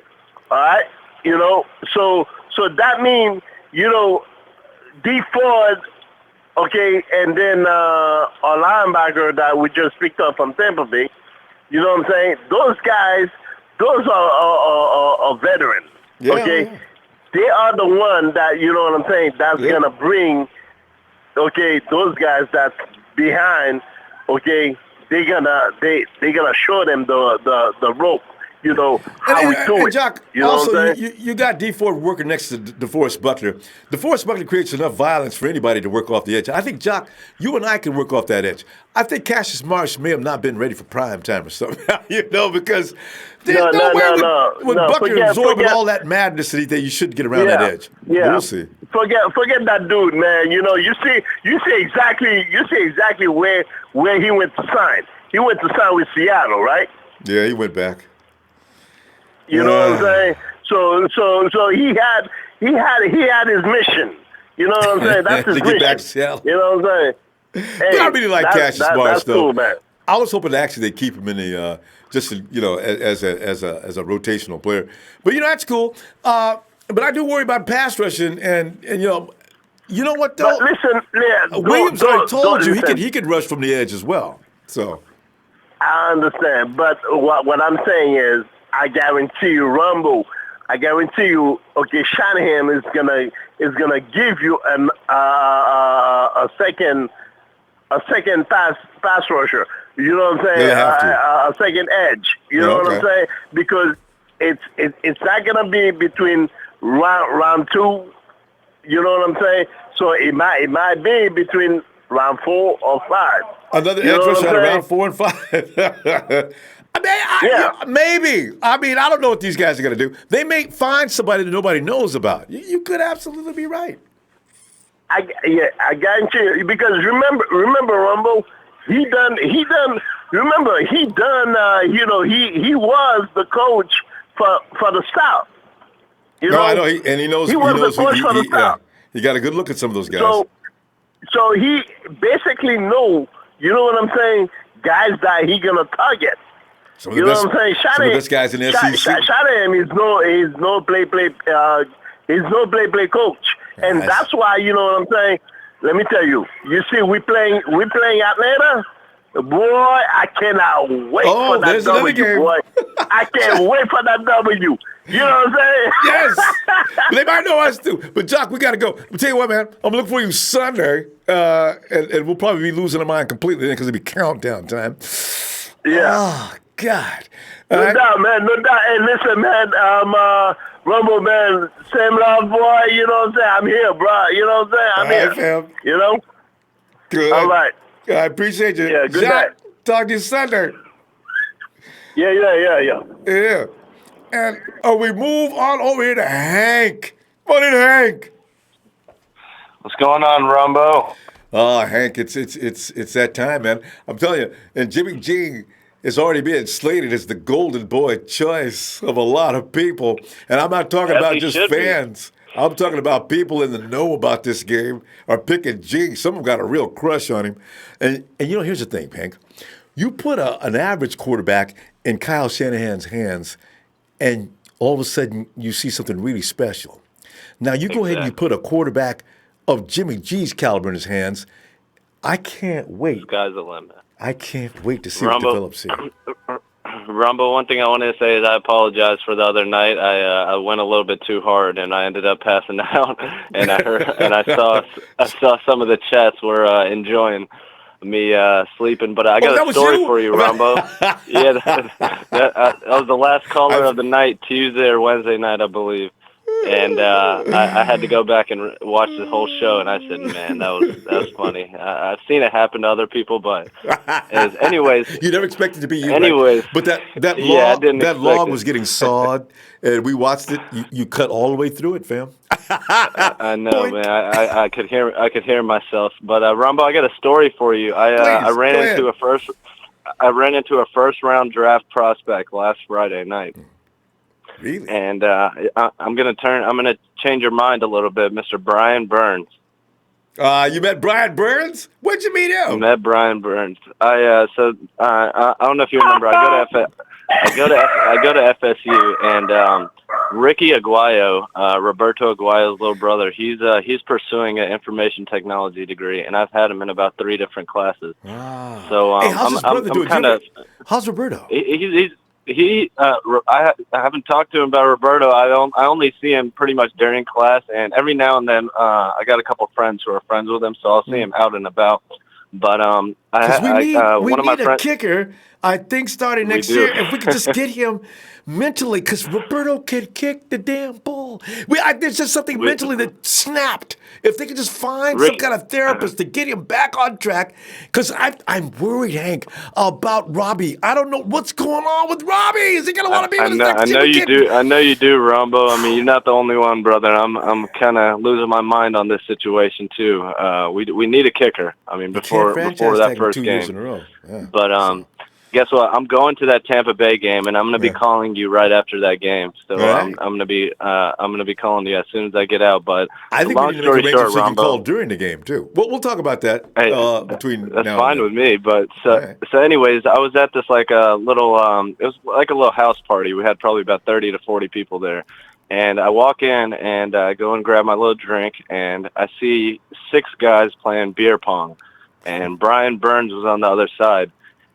all right? You know, so that means, you know, Dee Ford, okay, and then our linebacker that we just picked up from Tampa Bay, you know what I'm saying? Those guys, those are veterans, okay? Yeah. They are the one that, you know what I'm saying, that's going to bring, okay, those guys that's behind, okay, they're gonna show them the rope. You know, how we do it. Jock, you know also, what I'm saying? you got Dee Ford working next to DeForest Buckner. DeForest Buckner creates enough violence for anybody to work off the edge. I think, Jock, you and I can work off that edge. I think Cassius Marsh may have not been ready for prime time or something, you know, because there's no way with Buckner absorbing all that madness that you should get around that edge. Yeah. We'll see. Forget that dude, man. You know, you see exactly where he went to sign. He went to sign with Seattle, right? Yeah, he went back. You know what I'm saying? So he had his mission. You know what I'm saying? That's his to get mission. Back to Seattle. You know what I'm saying? Hey, I really like Cassius Marsh, though. Cool, man. I was hoping actually they keep him in the just you know as a rotational player, but you know that's cool. But I do worry about pass rushing, and you know what though? But listen, Williams already told you he could rush from the edge as well. So I understand, but what I'm saying is, I guarantee you, Ronbo, okay, Shanahan is gonna give you a second pass rusher. You know what I'm saying? A second edge. You know what I'm saying? Because it's not gonna be between round 2. You know what I'm saying? So it might be between round 4 or 5. Another edge rusher at around 4 and 5. Maybe. I mean, I don't know what these guys are going to do. They may find somebody that nobody knows about. You could absolutely be right. I guarantee you, because remember, Rumble, he was the coach for the South. I know, he knows. He was the coach for the South. He got a good look at some of those guys. So he basically know, you know what I'm saying, guys that he gonna target. Some of You the know best, what I'm saying? some of the best guys in the SEC. Shanahan is no play coach, and Nice. that's why, you know what I'm saying. Let me tell you. You see, we playing Atlanta. Boy, I cannot wait for that there's another W, game. boy. I can't wait for that W. You know what I'm saying? Yes. But they might know us too. But, Jock, we got to go. I'll tell you what, man. I'm looking for you Sunday, and we'll probably be losing our mind completely because it'll be countdown time. Yeah. Oh, God. No doubt, man. No doubt. Hey, listen, man. Ronbo, man. Same love, boy. You know what I'm saying? I'm here, bro. You know what I'm saying? I'm here. All right, fam. You know? Good. All right. I appreciate you. Yeah, good Jock, night. talk to you Sunday. Yeah. Yeah. And we move on over here to Hank. Morning, Hank. What's going on, Ronbo? Oh, Hank, it's that time, man. I'm telling you, and Jimmy G is already being slated as the golden boy choice of a lot of people. And I'm not talking about just fans. I'm talking about people in the know about this game are picking G. Some of them got a real crush on him. And you know, here's the thing, Hank. You put an average quarterback in Kyle Shanahan's hands, and all of a sudden you see something really special. Now, you go ahead and you put a quarterback of Jimmy G's caliber in his hands. I can't wait. Sky's the limit. I can't wait to see what develops here. Rumble, one thing I wanted to say is I apologize for the other night. I went a little bit too hard and I ended up passing out. And I saw some of the chats were enjoying me sleeping. But I got a story for you, Rumble. Yeah, that was the last caller of the night, Tuesday or Wednesday night, I believe. And I had to go back and watch the whole show, and I said, "Man, that was funny." I've seen it happen to other people, but anyways, you never expected to be you. Anyways, right? But that log was getting sawed, and we watched it. You cut all the way through it, fam. I know, man. I could hear myself. But Rumbo, I got a story for you. I ran into a first round draft prospect last Friday night. Really? And I'm gonna change your mind a little bit, Mr. Brian Burns. You met Brian Burns? Where'd you meet him? I met Brian Burns. I don't know if you remember. I go to FSU, and Ricky Aguayo, Roberto Aguayo's little brother, he's pursuing an information technology degree, and I've had him in about 3 different classes. Ah. So hey, how's his brother doing? How's Roberto? I haven't talked to him about Roberto. I only see him pretty much during class, and every now and then I got a couple of friends who are friends with him, so I'll see him out and about. But we need a kicker, I think, starting next year. If we could just get him mentally, because Roberto can kick the damn ball. There's just something mentally that snapped. If they could just find some kind of therapist to get him back on track, because I'm worried, Hank, about Robbie. I don't know what's going on with Robbie. Is he going to want to be with us next year? I know you do, Rombo. I mean, you're not the only one, brother. I'm kind of losing my mind on this situation too. We need a kicker. I mean, before that first 2 game. years in a row. Yeah. But guess what? I'm going to that Tampa Bay game, and I'm going to be calling you right after that game. So I'm going to be calling you as soon as I get out. But I think we need to make arrangements so you can call during the game too. We'll talk about that between. That's now fine and with me. But so anyways, I was at this like a little it was like a little house party. We had probably about 30 to 40 people there. And I walk in and I go and grab my little drink, and I see 6 guys playing beer pong, and Brian Burns was on the other side.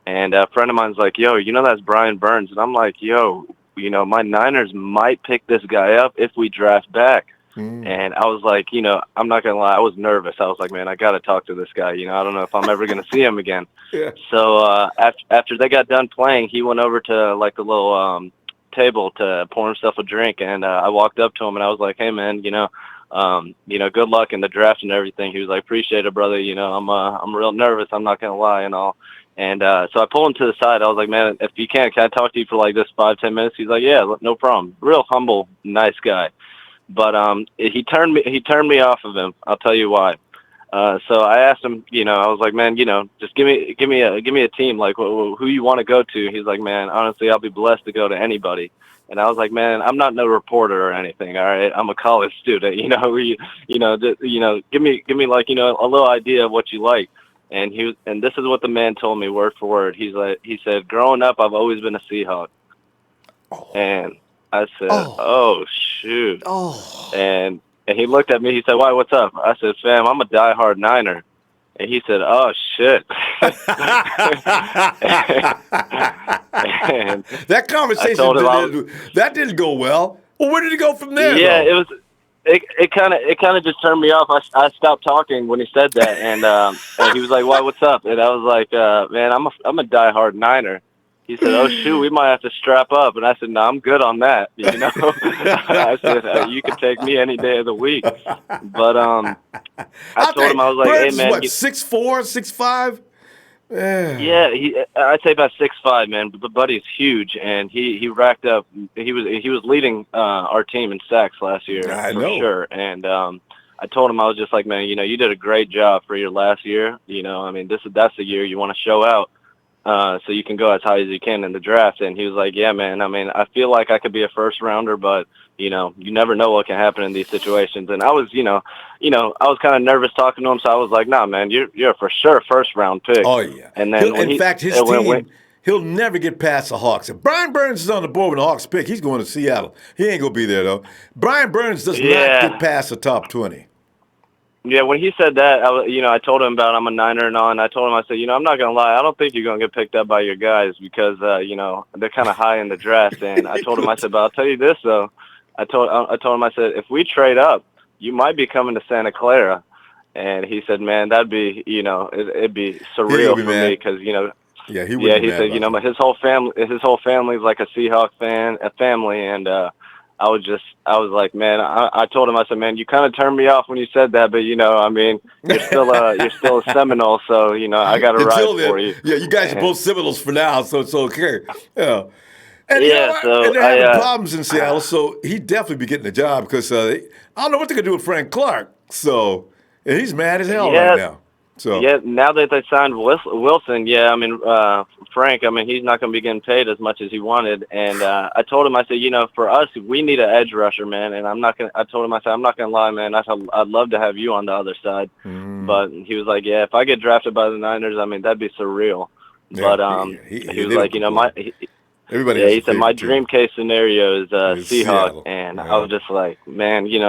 And a friend of mine's like, "Yo, you know that's Brian Burns," and I'm like, "Yo, you know my Niners might pick this guy up if we draft back." And I was like, you know, I'm not gonna lie, I was nervous. I was like, man, I gotta talk to this guy. You know, I don't know if I'm ever gonna see him again. So after they got done playing, he went over to like the little table to pour himself a drink, and I walked up to him and I was like, "Hey, man, you know, good luck in the draft and everything." He was like, "Appreciate it, brother. You know, I'm real nervous. I'm not gonna lie and all." And so I pulled him to the side. I was like, "Man, if you can I talk to you for like this 5-10 minutes?" He's like, "Yeah, no problem." Real humble, nice guy. But he turned me off of him. I'll tell you why. So I asked him, you know, I was like, "Man, you know, just give me a team, like who you want to go to." He's like, "Man, honestly, I'll be blessed to go to anybody." And I was like, "Man, I'm not no reporter or anything. All right, I'm a college student. You know, give me like, you know, a little idea of what you like." And this is what the man told me word for word. He said, growing up, I've always been a Seahawk. And I said, oh shoot. And he looked at me. He said, why? What's up? I said, fam, I'm a diehard Niner. And he said, oh shit. And that conversation that didn't go well. Well, where did it go from there? Yeah, though? It kind of just turned me off. I stopped talking when he said that, and he was like, "Why? What's up?" And I was like, "Man, I'm a diehard Niner." He said, "Oh shoot, we might have to strap up." And I said, "No, I'm good on that." You know, I said, "You can take me any day of the week." But I told him, I was like, Burns "Hey man, what, 6'4", 6'5"? Yeah, I'd say about 6'5", man. But the buddy's huge, and he racked up. He was leading our team in sacks last year for sure. And I told him, I was just like, man, you know, you did a great job for your last year. You know, I mean, that's the year you want to show out, so you can go as high as you can in the draft. And he was like, yeah, man. I mean, I feel like I could be a first rounder, but you know, you never know what can happen in these situations. And I was, I was kind of nervous talking to him, so I was like, nah, man, you're for sure first round pick. Oh yeah. And then in fact, his team, he'll never get past the Hawks. If Brian Burns is on the board when the Hawks pick, he's going to Seattle. He ain't gonna be there though. Brian Burns does not get past the top 20. Yeah, when he said that, I told him about I'm a Niner and all, and I told him, I said, I'm not gonna lie, I don't think you're gonna get picked up by your guys because they're kind of high in the draft. And I told him, I said, but I'll tell you this though. I told him, I said, if we trade up, you might be coming to Santa Clara. And he said, man, that'd be, it'd be surreal for me because, Yeah, he would. He said, but his whole family's like a Seahawks family, and I was like, man, I told him, I said, man, you kind of turned me off when you said that, but I mean, you're still a Seminole, so I got to ride for you. Yeah, you guys are both Seminoles for now, so it's okay. Yeah. And, so and they're having problems in Seattle, so he'd definitely be getting a job because I don't know what they're going to do with Frank Clark. So and he's mad as hell right now. So now that they signed Wilson, I mean, Frank, I mean, he's not going to be getting paid as much as he wanted. And I told him, I said, for us, we need an edge rusher, man. And I told him, I said, I'm not going to lie, man. I'd love to have you on the other side. But he was like, yeah, if I get drafted by the Niners, I mean, that'd be surreal. Yeah, but he was like, everybody. He said my dream case scenario is Seahawks, and I was just like, man, you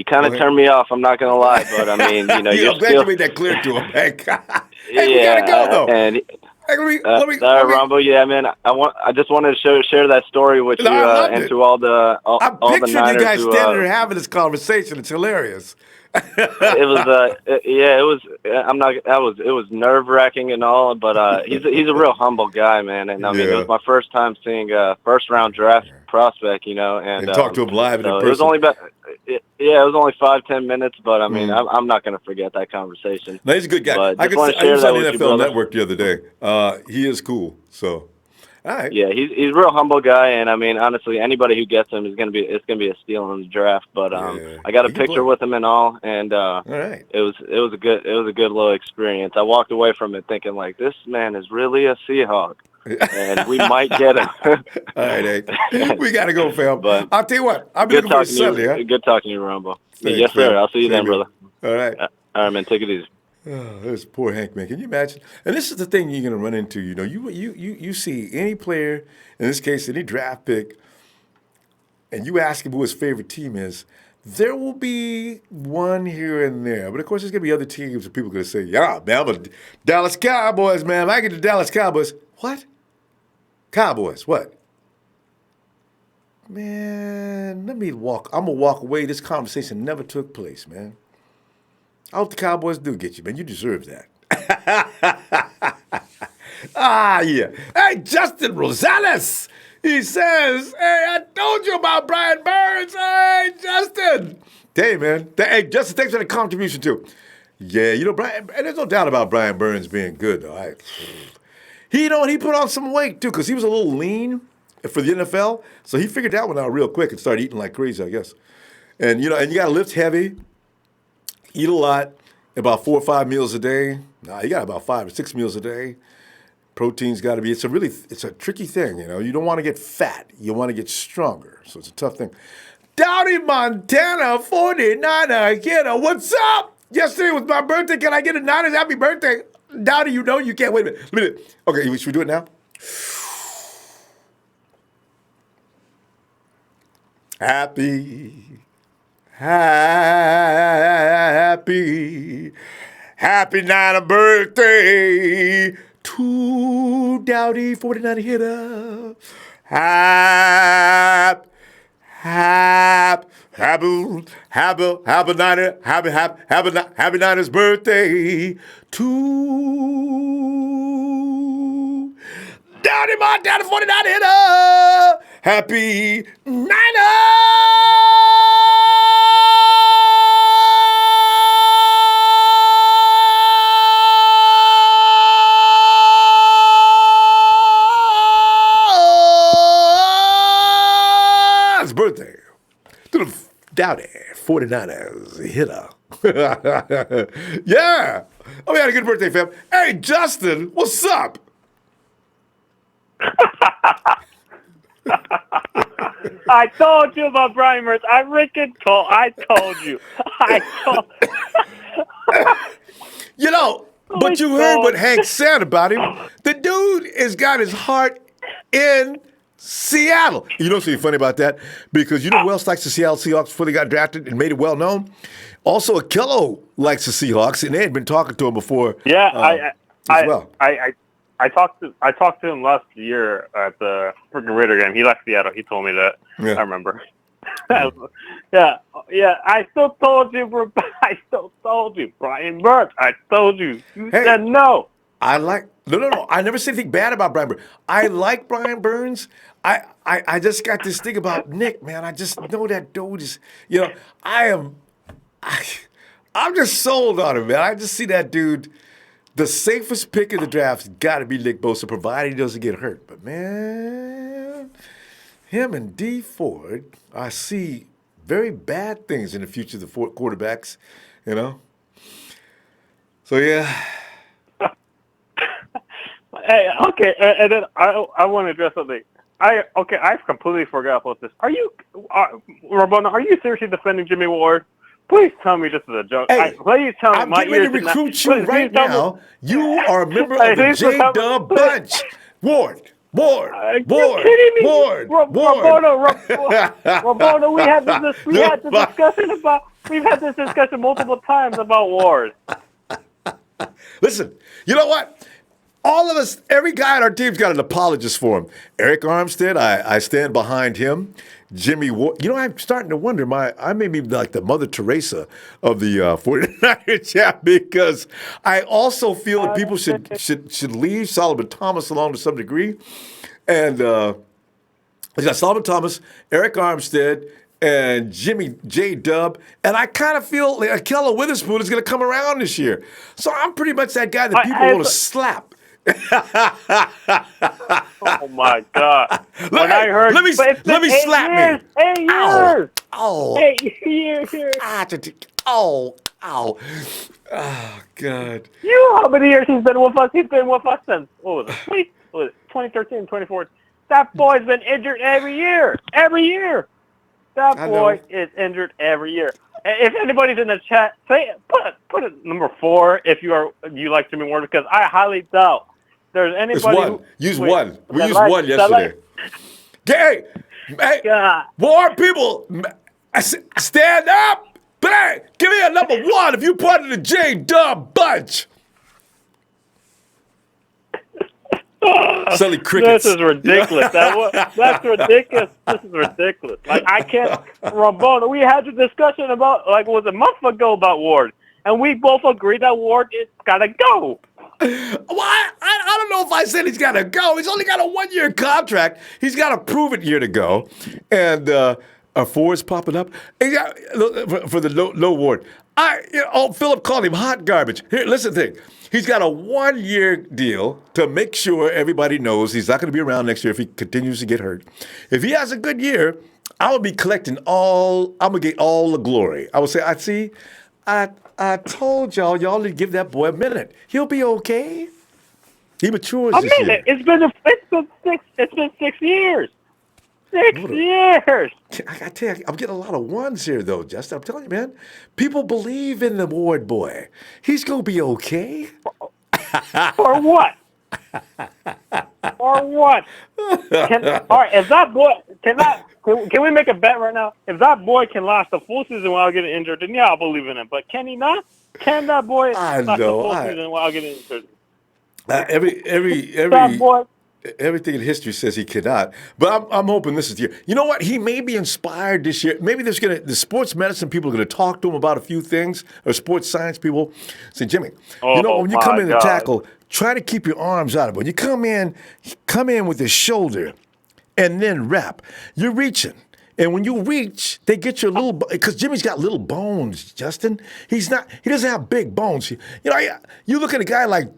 kind of turned me off. I'm not gonna lie, but I mean, you're glad still. You made that clear to him, man. Hey, we gotta go though. And Ronbo, yeah, man. I just wanted to share that story with you and to all the I'm picturing Niners you guys standing there having this conversation. It's hilarious. It was nerve wracking and all, but he's a real humble guy, man. And I mean, it was my first time seeing a first round draft prospect, and talk to him live and in person. It was only it was only 5-10 minutes, but I mean, I'm not going to forget that conversation. No, he's a good guy. But I was on the NFL Network the other day. He is cool. So. All right. Yeah, he's a real humble guy, and I mean, honestly, anybody who gets him it's gonna be a steal in the draft. But I got a picture with him and all, and all right. it was a good little experience. I walked away from it thinking like, this man is really a Seahawk, and we might get him. All right, hey. We gotta go, fam. But I'll tell you what, I'll be looking for Sunday. Huh? Good talking to you, Ronbo. Yes, sir. I'll see you then, brother. All right. All right, man. Take it easy. Oh, this poor Hank, man. Can you imagine? And this is the thing you're going to run into. You see any player, in this case, any draft pick, and you ask him who his favorite team is, there will be one here and there. But, of course, there's going to be other teams that people are going to say, yeah, man, I'm a Dallas Cowboys, man. If I get the Dallas Cowboys. What? Cowboys, what? Man, let me walk. I'm going to walk away. This conversation never took place, man. I hope the Cowboys do get you, man. You deserve that. Yeah. Hey, Justin Rosales. He says, hey, I told you about Brian Burns. Hey, Justin. Hey, man. Hey, Justin, thanks for the contribution, too. Yeah, Brian, and there's no doubt about Brian Burns being good, though. He put on some weight, too, because he was a little lean for the NFL. So he figured that one out real quick and started eating like crazy, I guess. And, and you got to lift heavy. Eat a lot, about 4 or 5 meals a day. You got about 5 or 6 meals a day. Protein's got to be, it's a tricky thing, You don't want to get fat. You want to get stronger. So it's a tough thing. Downey, Montana, 49er, what's up? Yesterday was my birthday. Can I get a Niners happy birthday? Dowdy, you know you can't. Wait a minute. Okay, should we do it now? Happy Niner birthday to Dowdy 49 hitter. Happy Niners birthday to Dowdy Montana 49 hitter. Happy Niners birthday to the Dowdy 49ers hitter. Yeah. Oh, we had a good birthday, fam. Hey, Justin, what's up? I told you about Brian Mertz. I told you. You know, but you heard what Hank said about him. The dude has got his heart in Seattle. You know what's funny about that? Because you know who else likes the Seattle Seahawks before they got drafted and made it well known? Also, Kittle likes the Seahawks, and they had been talking to him before. Yeah, as well. I talked to him last year at the freaking Raider game. He left Seattle. He told me that. Yeah. I remember. Yeah. I still told you, Brian Burns. I told you. You said no. No. I never said anything bad about Brian Burns. I like Brian Burns. I just got this thing about Nick, man. I just know that dude is, I'm just sold on him, man. I just see that dude. The safest pick in the draft's got to be Nick Bosa, provided he doesn't get hurt. But, man, him and Dee Ford, I see very bad things in the future of the quarterbacks, So, yeah. Hey, okay, and then I want to address something. I completely forgot about this. Ramona, are you seriously defending Jimmie Ward? Please tell me this is a joke. Hey, please tell me I'm my getting ready ears to did not- recruit you please right tell now. me- You are a member of the please tell me- J-Dub bunch. Ward. Are you kidding me? Ramona, we've had this discussion multiple times about Ward. Listen, you know what? All of us, every guy on our team's got an apologist for him. Arik Armstead, I stand behind him. Jimmie Ward. I'm starting to wonder, I may be like the Mother Teresa of the 49er chat, because I also feel that people should leave Solomon Thomas alone to some degree. And he's got Solomon Thomas, Arik Armstead, and Jimmy J-Dub. And I kind of feel like Keller Witherspoon is going to come around this year. So I'm pretty much that guy that people want to slap. Oh my God! Let me slap me. 8 years. Ow. 8 years. Oh, God. You know how many years he's been with us? He's been with us since 2013, 2014. That boy's been injured every year. That boy is injured every year. If anybody's in the chat, put it number 4 if you like Jimmie Ward, because I highly doubt there's anybody. Use one. We used one yesterday. Hey, Ward people, stand up. Hey, give me a number 1 if you part of the J-Dub bunch. Silly crickets. This is ridiculous. That's ridiculous. This is ridiculous. Like, I can't. Ramona, we had a discussion about, was a month ago about Ward, and we both agreed that Ward is gotta go. Well, I don't know if I said he's got to go. He's only got a 1-year contract. He's got a prove-it year to go. And a 4 is popping up. For the low Ward. Philip called him hot garbage. Here, listen to the thing. He's got a 1-year deal to make sure everybody knows he's not going to be around next year if he continues to get hurt. If he has a good year, I will be collecting I'm going to get all the glory. I will say, I told y'all need to give that boy a minute. He'll be okay. He matures this year. It's been 6 years. 6 years. I got to tell you, I'm getting a lot of 1s here, though, Justin. I'm telling you, man. People believe in the Ward boy. He's going to be okay. For what? For what? All right, if that boy can we make a bet right now? If that boy can last the full season without getting injured, then yeah, I'll believe in him. But can he not? Can that boy last the full season without getting injured? That boy. Everything in history says he cannot, but I'm hoping this is the year. You know what? He may be inspired this year. Maybe the sports medicine people are going to talk to him about a few things, or sports science people. Say, Jimmy, when you come in and tackle, try to keep your arms out of it. When you come in with your shoulder, and then wrap. You're reaching. And when you reach, they get your little, because Jimmy's got little bones, Justin. He doesn't have big bones. You look at a guy like,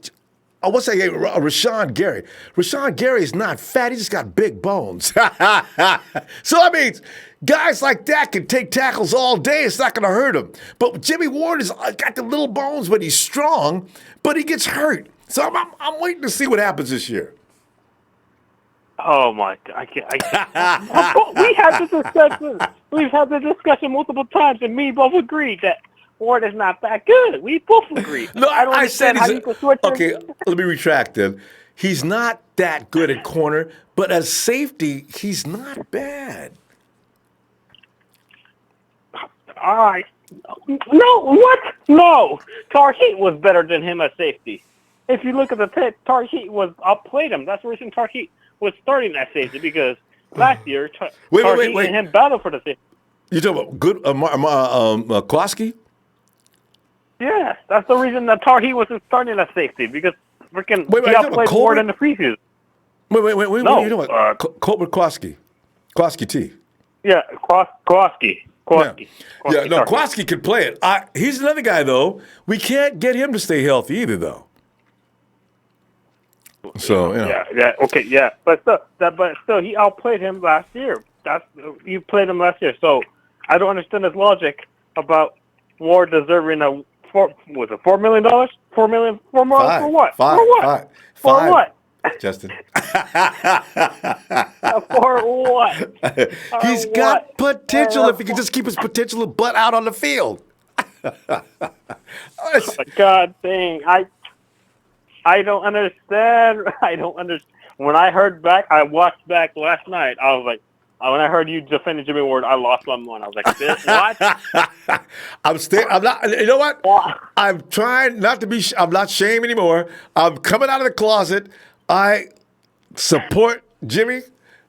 what's that name? Rashawn Gary. Rashawn Gary is not fat. He just got big bones. So that means guys like that can take tackles all day. It's not going to hurt him. But Jimmie Ward has got the little bones, but he's strong, but he gets hurt. So I'm waiting to see what happens this year. Oh my God! I can't. We had this discussion. We've had the discussion multiple times, and me both agreed that Ward is not that good. We both agree. No, I don't understand how you can switch. Okay, let me retract then. He's not that good at corner, but as safety, he's not bad. All right. No, what? No. Tarheat was better than him at safety. If you look at the tape, Tarheat outplayed him. That's the reason Tarheat was starting at safety, because last year Tarheat and him battled for the safety. You talking about good Klosky? Yes, that's the reason that Tarheat was starting at safety, because freaking he outplayed Ward in the previews. Wait. No, you know what? Colbert Klosky. Klosky T. Yeah, Klosky. Yeah, no, Klosky can play it. He's another guy, though. We can't get him to stay healthy either, though. So, but still, he outplayed him last year. You played him last year, so I don't understand his logic about Ward deserving $4 million? $4 million for what? For what? Justin. For what? He's got potential if he can just keep his potential butt out on the field. God dang. I don't understand. When I watched back last night, I was like, when I heard you defending Jimmie Ward, I lost my mind. I was like, this, what? I'm not, you know what? I'm trying not to be, I'm not shame anymore. I'm coming out of the closet. I support Jimmy.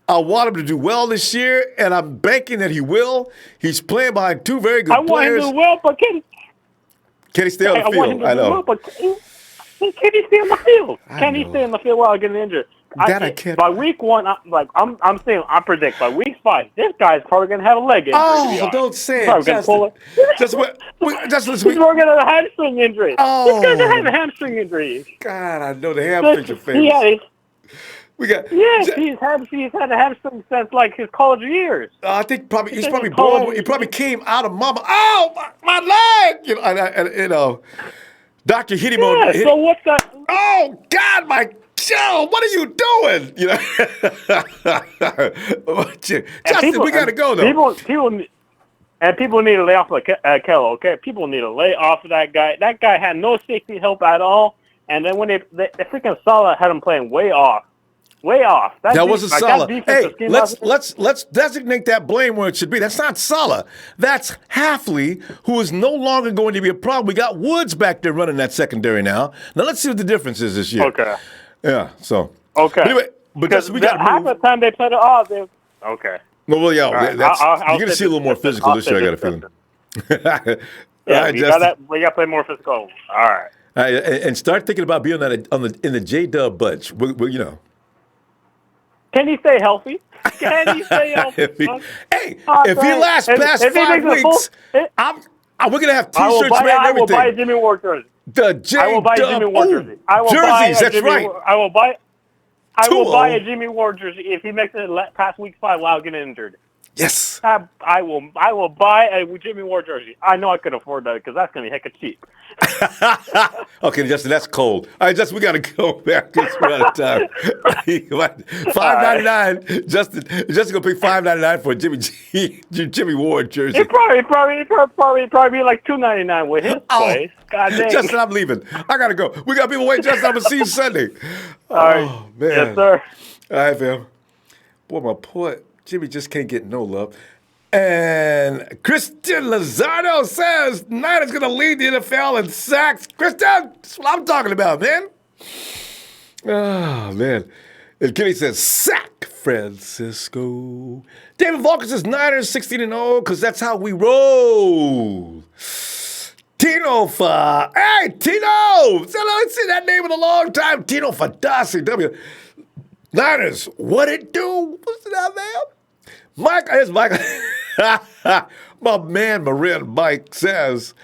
I want him to do well this year, and I'm banking that he will. He's playing behind two very good players. I want him to do well, but can he stay on the field? I want him to do well, but can he stay on the field? Can he stay on the field without getting injured? I can't. By week 1, I predict by week 5, this guy's probably gonna have a leg injury. Oh, don't say it. Just listen. He's working on a hamstring injury. Oh, this guy's gonna have a hamstring injury. God, I know the hamstrings are famous. He's had a hamstring since like his college years. I think he's probably born. He probably came out of mama. Oh, my leg! Doctor hit him on. So what's that? Oh God, my. Joe, what are you doing? Justin, we got to go, though. People need to lay off Kittle, okay? People need to lay off of that guy. That guy had no safety help at all. And then when they freaking Salah had him playing way off. That wasn't Salah. Hey, let's designate that blame where it should be. That's not Salah. That's Halfley, who is no longer going to be a problem. We got Woods back there running that secondary now. Now, let's see what the difference is this year. Okay. Yeah, so. Okay. But anyway, because we got half the time they played it off. Okay. Well, yeah, right. You're going to see a little more physical this year, I got a feeling. We got to play more physical. All right. And start thinking about being in the J-Dub bunch. Can he stay healthy? Can he stay healthy? If he lasts past 5 weeks, we're going to have T-shirts made and everything. I will buy a Jimmie Ward jersey. I will buy a Jimmie Ward jersey. I will buy a Jimmie Ward jersey if he makes it past week 5 without getting injured. Yes. I will buy a Jimmie Ward jersey. I know I could afford that because that's going to be hecka cheap. Okay, Justin, that's cold. All right, Justin, we got to go back. We're out of time. $5.99. Justin gonna pay $5.99 for a Jimmie Ward jersey. It probably be like $2.99 with his place. God dang. Justin, I'm leaving. I gotta go. We got people waiting. Justin, I'm gonna see you Sunday. All right. Man. Yes, sir. All right, fam. Boy, my poor Jimmy just can't get no love. And Christian Lozano says Niners going to lead the NFL in sacks. Christian, that's what I'm talking about, man. Oh, man. And Kenny says, sack Francisco. David Volker says Niners 16-0 because that's how we roll. Tino Hey, Tino! I haven't seen that name in a long time. Tino Fadasi, W. Niners, what it do? What's that, man? Mike, here's Mike. My man, Marin Mike says,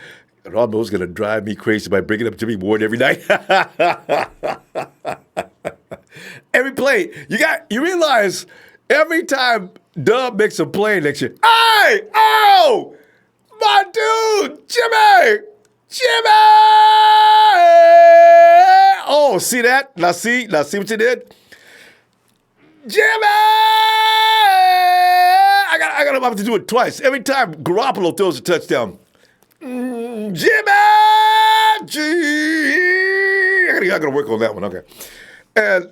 Ronbo's going to drive me crazy by bringing up Jimmie Ward every night. Every play. You realize every time Dub makes a play next year, hey, oh, my dude, Jimmy! Oh, see that? Now see what you did? Jimmy! I got to do it twice. Every time Garoppolo throws a touchdown. Jimmy! I got to work on that one. Okay. And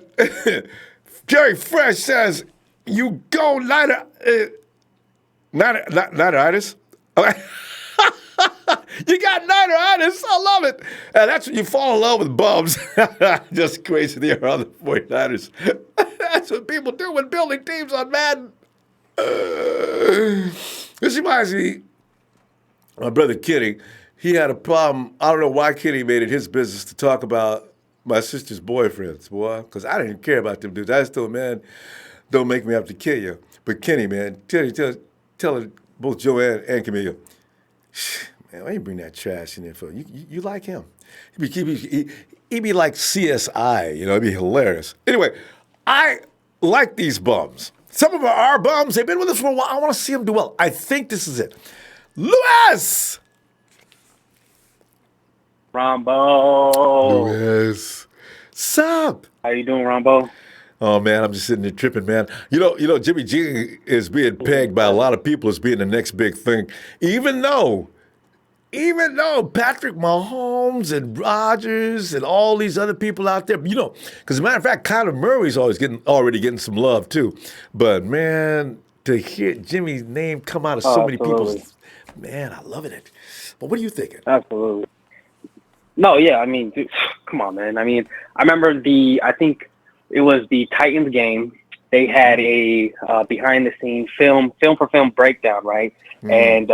Jerry Fresh says, you go Nineritis? Okay. You got Nineritis. I love it. And that's when you fall in love with bums. Just crazy they are on the 49ers. That's what people do when building teams on Madden. This reminds me, my brother Kitty, he had a problem. I don't know why Kitty made it his business to talk about my sister's boyfriends, boy, because I didn't care about them dudes. I just told, man, don't make me have to kill you. But Kenny, man, tell both Joanne and Camilla, man, why you bring that trash in there for? You like him. He'd be like CSI, it'd be hilarious. Anyway, I like these bums. Some of them are bums. They've been with us for a while. I want to see them do well. I think this is it. Louis! Rombo. Louis. Sup? How you doing, Rombo? Oh, man, I'm just sitting there tripping, man. You know, Jimmy G is being pegged by a lot of people as being the next big thing, even though Patrick Mahomes and Rodgers and all these other people out there, because as a matter of fact, Kyler Murray's already getting some love too. But man, to hear Jimmy's name come out of so many people's, man, I love it. But what are you thinking? Absolutely. No, yeah, I mean, dude, come on, man. I mean, I remember I think it was the Titans game. They had a behind-the-scenes film for film breakdown, right? And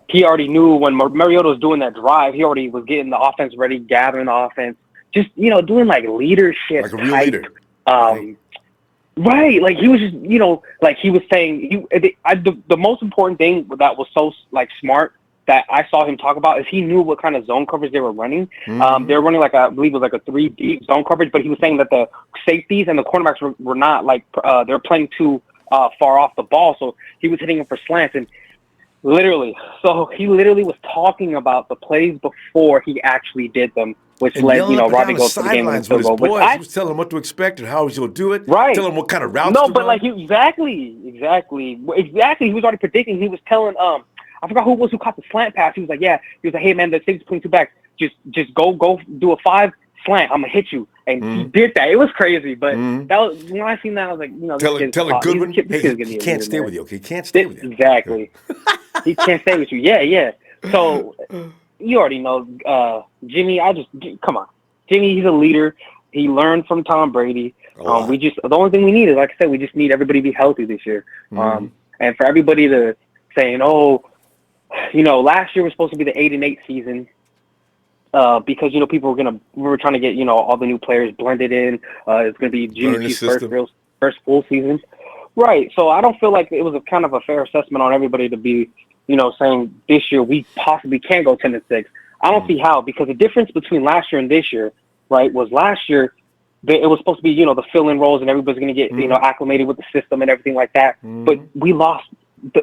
he already knew when Mariota was doing that drive, he already was getting the offense ready, gathering the offense, just, doing like leadership like a real type, leader. Right. Like he was just, like he was saying, the most important thing that was so like smart that I saw him talk about is he knew what kind of zone coverage they were running. They were running I believe it was like a 3 deep zone coverage, but he was saying that the safeties and the cornerbacks were not like, they're playing too far off the ball. So he was hitting them for slants and he literally was talking about the plays before he actually did them, which and led, Robbie goes to the game with his boys. He was telling him what to expect and how he was going to do it. Right. Telling him what kind of routes to run. But like exactly. He was already predicting. He was telling I forgot who caught the slant pass. He was like, hey man, the safety's putting 2 backs. Just go do a 5 slant. I'm gonna hit you. And he did that. It was crazy, but that was when I seen that, I was like, tell a good one. He can't stay with you. Okay, he can't stay with you. Exactly. He can't stay with you. Yeah. So you already know, Jimmy. Come on, Jimmy. He's a leader. He learned from Tom Brady. The only thing we need is, like I said, we just need everybody to be healthy this year. And for everybody to saying, last year was supposed to be the 8-8 season. Because people we were trying to get all the new players blended in. It's going to be Jimmy's first full season, right? So I don't feel like it was a kind of a fair assessment on everybody to be saying this year we possibly can go 10-6. I don't see how, because the difference between last year and this year, right, was last year it was supposed to be the fill-in roles and everybody's going to get acclimated with the system and everything like that. But we lost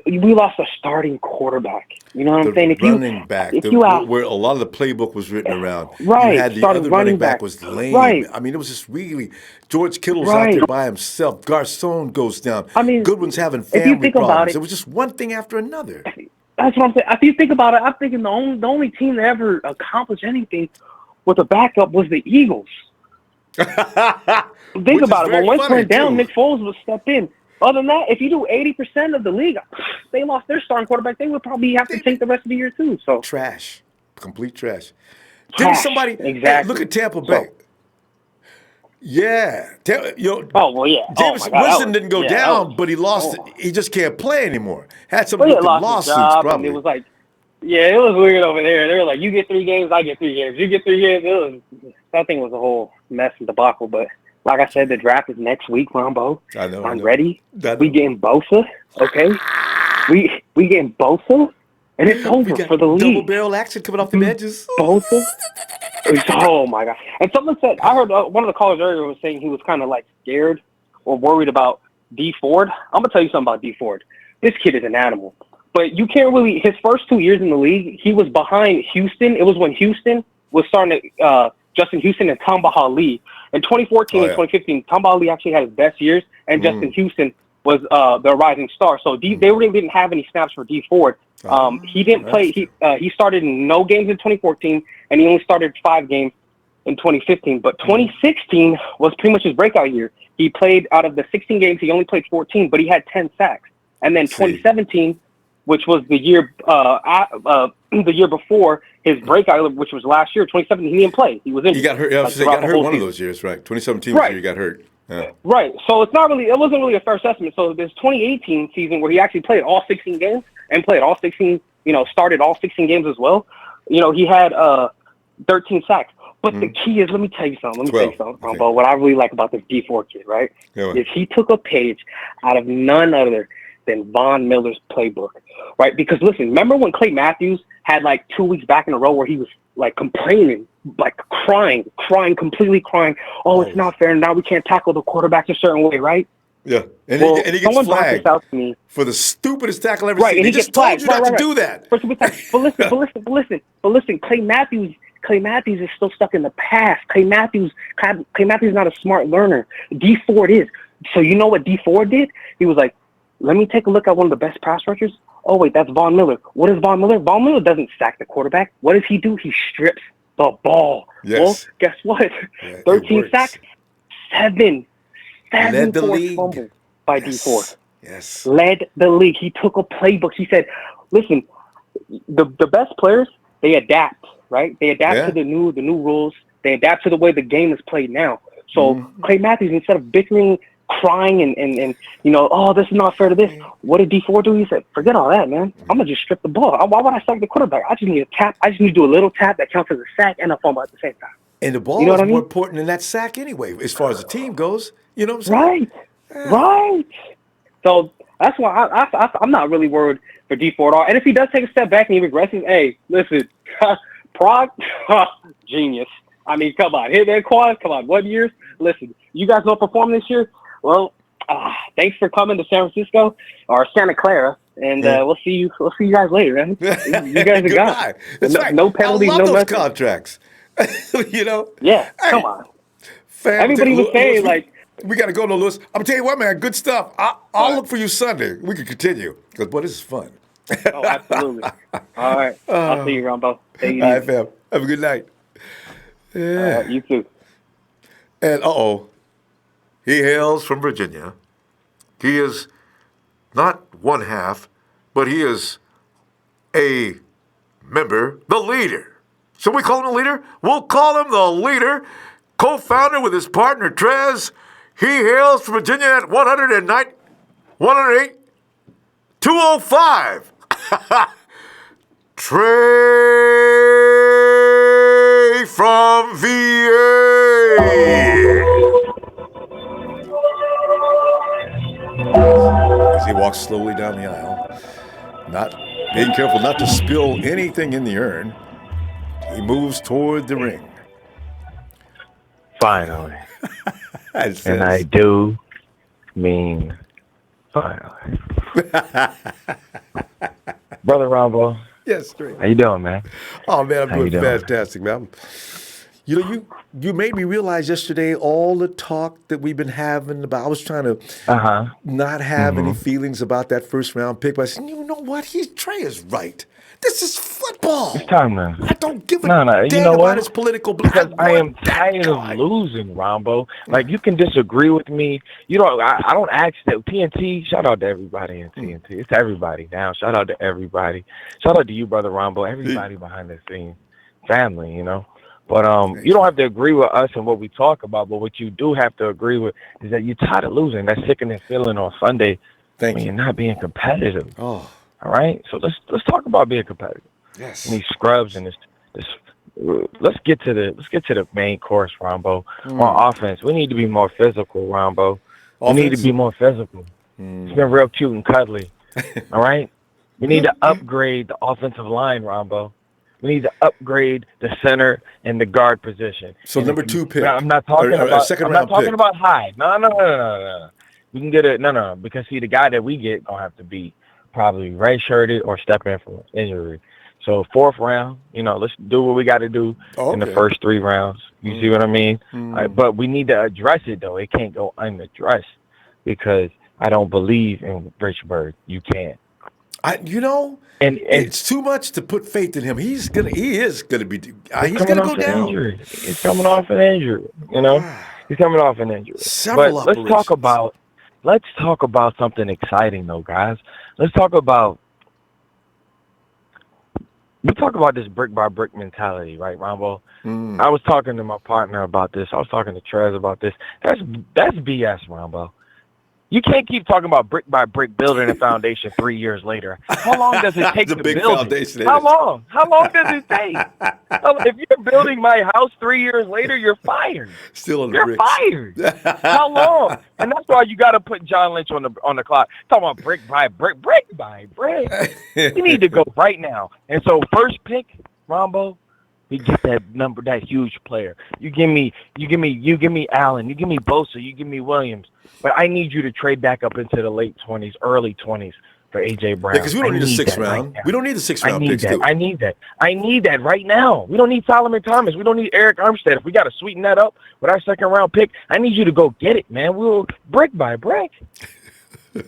we lost a starting quarterback. You know what I'm saying? Running back, where a lot of the playbook was written around. Right. You had the other running back was lame. Right. I mean, it was just really George Kittle's out there by himself. Garcon goes down. I mean, Goodwin's having family problems. It was just one thing after another. That's what I'm saying. If you think about it, I'm thinking the only team that ever accomplished anything with a backup was the Eagles. Think about it. When Wentz went down, Nick Foles would step in. Other than that, if you do 80% of the league, they lost their starting quarterback. They would probably have to take the rest of the year too. So trash, complete trash. Didn't somebody exactly look at Tampa Bay? Yeah. Oh well, yeah. Jameis Winston didn't go down, but he lost. He just can't play anymore. Had something with the lawsuits, probably. It was like, it was weird over there. They were like, you get 3 games, I get 3 games. You get 3 games. That thing was a whole mess and debacle, but. Like I said, the draft is next week, Ronbo. I know. I'm ready. We getting Bosa, okay? We getting Bosa, and it's over for the league. Double barrel action coming off the edges. Bosa. Oh my God! And someone said, I heard one of the callers earlier was saying he was kind of like scared or worried about Dee Ford. I'm gonna tell you something about Dee Ford. This kid is an animal, but you can't really. His first 2 years in the league, he was behind Houston. It was when Houston was starting to. Justin Houston and Tamba Hali. In 2014 and 2015, Tamba Hali actually had his best years, and Justin Houston was the rising star. So they really didn't have any snaps for Dee Ford. He didn't play. He started in no games in 2014, and he only started 5 games in 2015. But 2016 was pretty much his breakout year. He played out of the 16 games, he only played 14, but he had 10 sacks. And then 2017, which was the year before his breakout, which was last year, 2017, he didn't play. He was injured. He got hurt. He got hurt one of those years, right? 2017 was the year he got hurt. Yeah. Right. So it wasn't really a fair assessment. So this 2018 season where he actually played all 16 games and played all 16, started all 16 games as well. He had 13 sacks. But the key is, let me tell you something, Ronbo. What I really like about this Dee Ford kid, right, is he took a page out of none other than Von Miller's playbook, right? Because listen, remember when Clay Matthews had like 2 weeks back in a row where he was like complaining, like crying, completely crying. Oh, it's not fair. Now we can't tackle the quarterbacks a certain way, right? Yeah, and he gets flagged for the stupidest tackle ever seen. He just told you not to do that. But listen, Clay Matthews is still stuck in the past. Clay Matthews is not a smart learner. Dee Ford is. So you know what Dee Ford did? He was like, let me take a look at one of the best pass rushers. Oh, wait, that's Von Miller. What is Von Miller? Von Miller doesn't sack the quarterback. What does he do? He strips the ball. Yes. Well, guess what? Yeah, 13 sacks, 7 led the forced league fumbles by Dee Ford. Yes. Led the league. He took a playbook. He said, listen, the best players, they adapt, right? They adapt to the new rules. They adapt to the way the game is played now. So Clay Matthews, instead of bickering, crying and oh, this is not fair to this. What did Dee Ford do? He said, forget all that, man. I'm going to just strip the ball. Why would I sack the quarterback? I just need a tap. I just need to do a little tap that counts as a sack and a fumble at the same time. And the ball is more important than that sack anyway, as far as the team goes. You know what I'm saying? Right. So that's why I'm not really worried for Dee Ford at all. And if he does take a step back and he regresses, hey, listen, Prague, genius. I mean, come on. Hit that quad. Come on. 1 year. Listen, you guys don't perform this year? Well, thanks for coming to San Francisco or Santa Clara, and we'll see you guys later, man. You guys are gone. No penalties, I love no those contracts. Yeah, come on. Everybody was saying like, we got to go to Lewis. I'm telling you what, man, good stuff. I'll look for you Sunday. We can continue because boy, this is fun. Oh, absolutely. All right, I'll see you, Ronbo. All right, fam. Have a good night. Yeah, you too. And he hails from Virginia. He is not one half, but he is a member, the leader. Should we call him the leader? We'll call him the leader. Co-founder with his partner, Trez. He hails from Virginia at 108, 205. Trey from VA. As he walks slowly down the aisle, not being careful not to spill anything in the urn, he moves toward the ring. Finally. And I do mean finally. Brother Ronbo. Yes, straight. How you doing, man? Oh man, I'm How you doing doing? fantastic, man. You made me realize yesterday all the talk that we've been having about. I was trying to not have any feelings about that first round pick, but I said, you know what? Trey is right. This is football. It's time now. I don't give a you damn know about what? his political beliefs. Because I am tired of losing, Rombo. Like, you can disagree with me. You know, I don't ask that. TNT, shout out to everybody in TNT. It's everybody now. Shout out to everybody. Shout out to you, Brother Rombo. Everybody behind the scenes. Family, you know. But you don't have to agree with us and what we talk about, but what you do have to agree with is that you're tired of losing. That sickening feeling on Sunday when you're not being competitive. Oh. All right? So let's talk about being competitive. Yes. And these scrubs and this let's get to the main course, Rombo. On offense, we need to be more physical, Rombo. We need to be more physical. It's been real cute and cuddly. All right? We need to upgrade the offensive line, Rombo. We need to upgrade the center and the guard position. So number 2 pick. I'm not talking about second I'm round not talking pick. about high. No. We can get it. No. Because see, the guy that we get gonna have to be probably red-shirted or step in for injury. So 4th round, let's do what we got to do in the first 3 rounds. You see what I mean? But we need to address it, though. It can't go unaddressed because I don't believe in Richburg. You can't. And it's too much to put faith in him. He is gonna be. He's gonna go down. Injury. He's coming off an injury. He's coming off an injury. Several but let's talk about something exciting, though, guys. Let's talk about. We talk about this brick by brick mentality, right, Rombo? I was talking to my partner about this. I was talking to Trez about this. That's BS, Rombo. You can't keep talking about brick by brick building a foundation 3 years later. How long does it take to build it? How long? How long does it take? If you're building my house 3 years later, you're fired. Still on the You're fired. How long? And that's why you got to put John Lynch on the clock. Talking about brick by brick, brick by brick. You need to go right now. And so first pick, Rombo, we get that huge player. You give me Allen, you give me Bosa, you give me Williams. But I need you to trade back up into the late 20s, early 20s for A.J. Brown. Yeah, because we don't need a 6th round. We don't need the 6th round picks, I need that. I need that right now. We don't need Solomon Thomas. We don't need Arik Armstead. If we got to sweeten that up with our 2nd round pick, I need you to go get it, man. We'll brick by brick.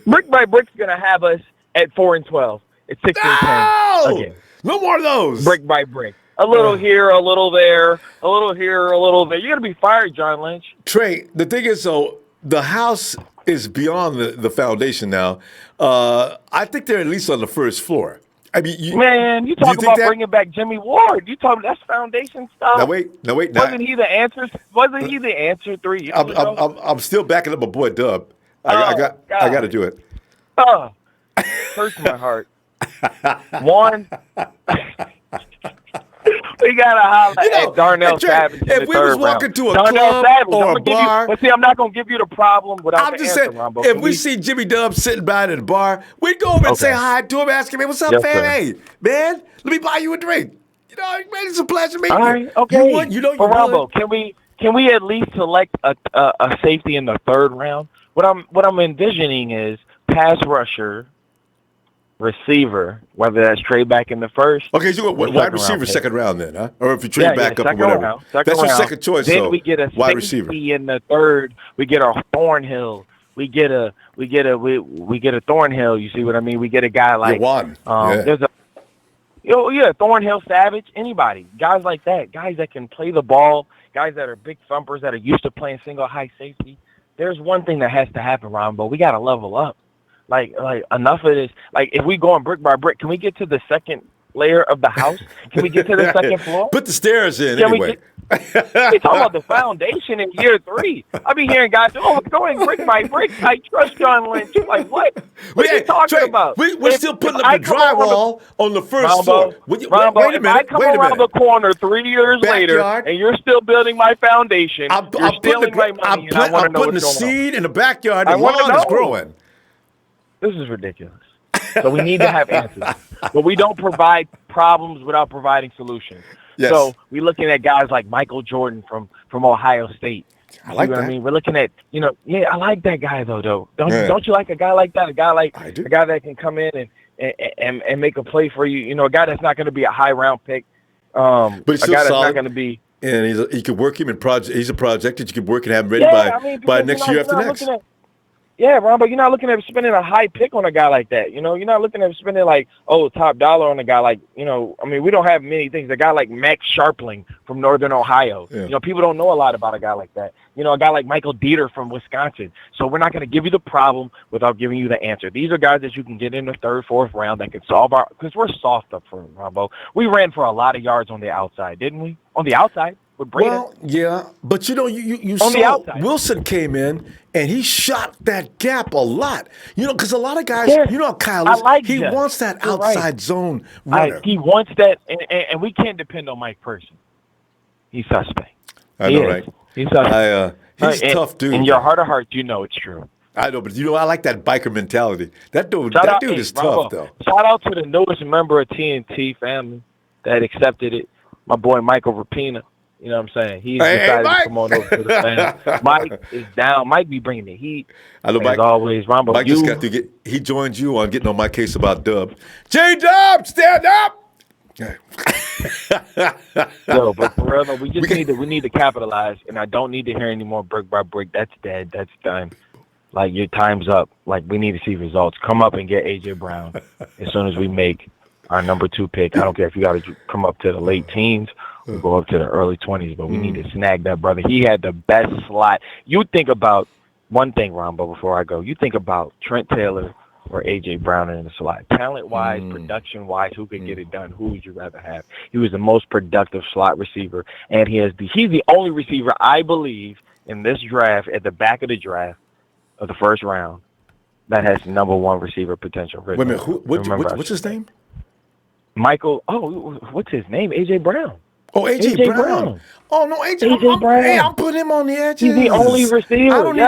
Brick by brick's going to have us at 4-12. It's 16-10 again. No more of those. Brick by brick. A little here, a little there, a little here, a little there. You're going to be fired, John Lynch. Trey, the thing is, the house is beyond the foundation now. I think they're at least on the first floor. I mean, you talk about bringing back Jimmie Ward. You talk that's foundation stuff. Now wait. Wasn't he the answer? Wasn't he the answer 3 years ago? I'm still backing up my boy Dub. I got to do it. Hurts my heart. One. We gotta holler at Darnell Savage. If we was walking to a Darnell club Savage, or a bar, but see, I'm not gonna give you the problem without the answer, Rombo. If we see Jimmy Dub sitting by at a bar, we'd go over and say hi to him, ask him, "Hey, what's up, fam? Sir. Hey, man, let me buy you a drink." Man, it's a pleasure meeting you. All right, okay. Rombo, can we at least select a safety in the 3rd round? What I'm envisioning is pass rusher, receiver, whether that's trade back in the 1st. Okay, so wide receiver 2nd round then, huh? Or if you trade back up or whatever. That's your second choice. Then so we get a wide safety receiver in the 3rd. We get our Thornhill. We get a Thornhill. You see what I mean? We get a guy like there's a Thornhill, Savage, anybody, guys like that, guys that can play the ball, guys that are big thumpers that are used to playing single high safety. There's one thing that has to happen, Ronbo. We got to level up. Like enough of this. Like if we going brick by brick, can we get to the 2nd layer of the house? Can we get to the 2nd floor? Put the stairs in anyway. We talking about the foundation in year 3. I be hearing guys, we're going brick by brick. I trust John Lynch. Like what? What are you talking about? We're still putting up the drywall on the first floor. Wait a minute. I come around the corner 3 years later, and you're still building my foundation. You're stealing my money, and I want to know what's going on. I'm putting the seed in the backyard. The lawn is growing. This is ridiculous. So we need to have answers. But we don't provide problems without providing solutions. Yes. So we're looking at guys like Michael Jordan from Ohio State. I like what that. I mean? We're looking at, I like that guy though. Don't you like a guy like that? A guy like I do. a guy that can come in and make a play for you. A guy that's not going to be a high round pick. But he's a still guy that's solid. not going to be. And you can work him in project. He's a project that you can work and have him ready by next year after next. Yeah, Ron, but you're not looking at spending a high pick on a guy like that. You're not looking at spending top dollar on a guy like, we don't have many things. A guy like Max Sharpling from Northern Ohio. Yeah. People don't know a lot about a guy like that. A guy like Michael Dieter from Wisconsin. So we're not going to give you the problem without giving you the answer. These are guys that you can get in the third, fourth round that can solve because we're soft up front, Rombo. We ran for a lot of yards on the outside, didn't we? On the outside. Well, yeah, but you saw Wilson came in and he shot that gap a lot. Because a lot of guys, how Kyle is, he wants that outside zone runner. He wants that, and we can't depend on Mike Person. He's suspect. I know, right? He's suspect. He's a tough dude. In your heart of hearts, it's true. I know, but I like that biker mentality. That dude is tough, though. Shout out to the newest member of TNT family that accepted it, my boy Michael Rapina. You know what I'm saying? He's decided to come on over to the fans. Mike is down. Mike be bringing the heat. I know, Mike. As always, Ronbo. Mike just got to he joined you on getting on my case about Dub. J-Dub, stand up! Yo, but for real, though, we need to capitalize, and I don't need to hear any more brick by brick. That's dead. That's done. Your time's up. We need to see results. Come up and get A.J. Brown as soon as we make our number 2 pick. I don't care if you got to come up to the late teens. We'll go up to the early 20s, but we need to snag that brother. He had the best slot. You think about one thing, Ronbo, before I go. You think about Trent Taylor or A.J. Brown in the slot. Talent-wise, production-wise, who could get it done? Who would you rather have? He was the most productive slot receiver, and he's the only receiver, I believe, in this draft, at the back of the draft of the first round, that has number 1 receiver potential. Wait a minute. What's his name? Michael. Oh, what's his name? A.J. Brown. Oh, A.J. Brown. Oh, no, A.J. Brown. Hey, I'm putting him on the edges. He's the only receiver. I don't need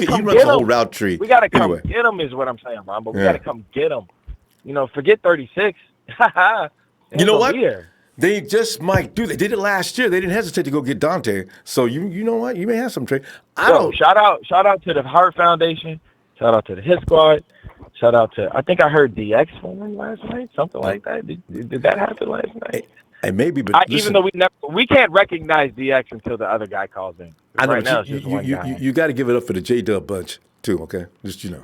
he runs the whole route tree. We got to come get him is what I'm saying, Ronbo. We got to come get him. Forget 36. You know what? They just might do. They did it last year. They didn't hesitate to go get Dante. So you know what? You may have some trade. Shout out to the Heart Foundation. Shout out to the Hit Squad. Shout out to, I think I heard DX from him last night, something like that. Did that happen last night? And maybe, but even though we can't recognize DX until the other guy calls in. I know, right now, it's just one guy. You got to give it up for the J-Dub bunch too, okay? Just Yeah.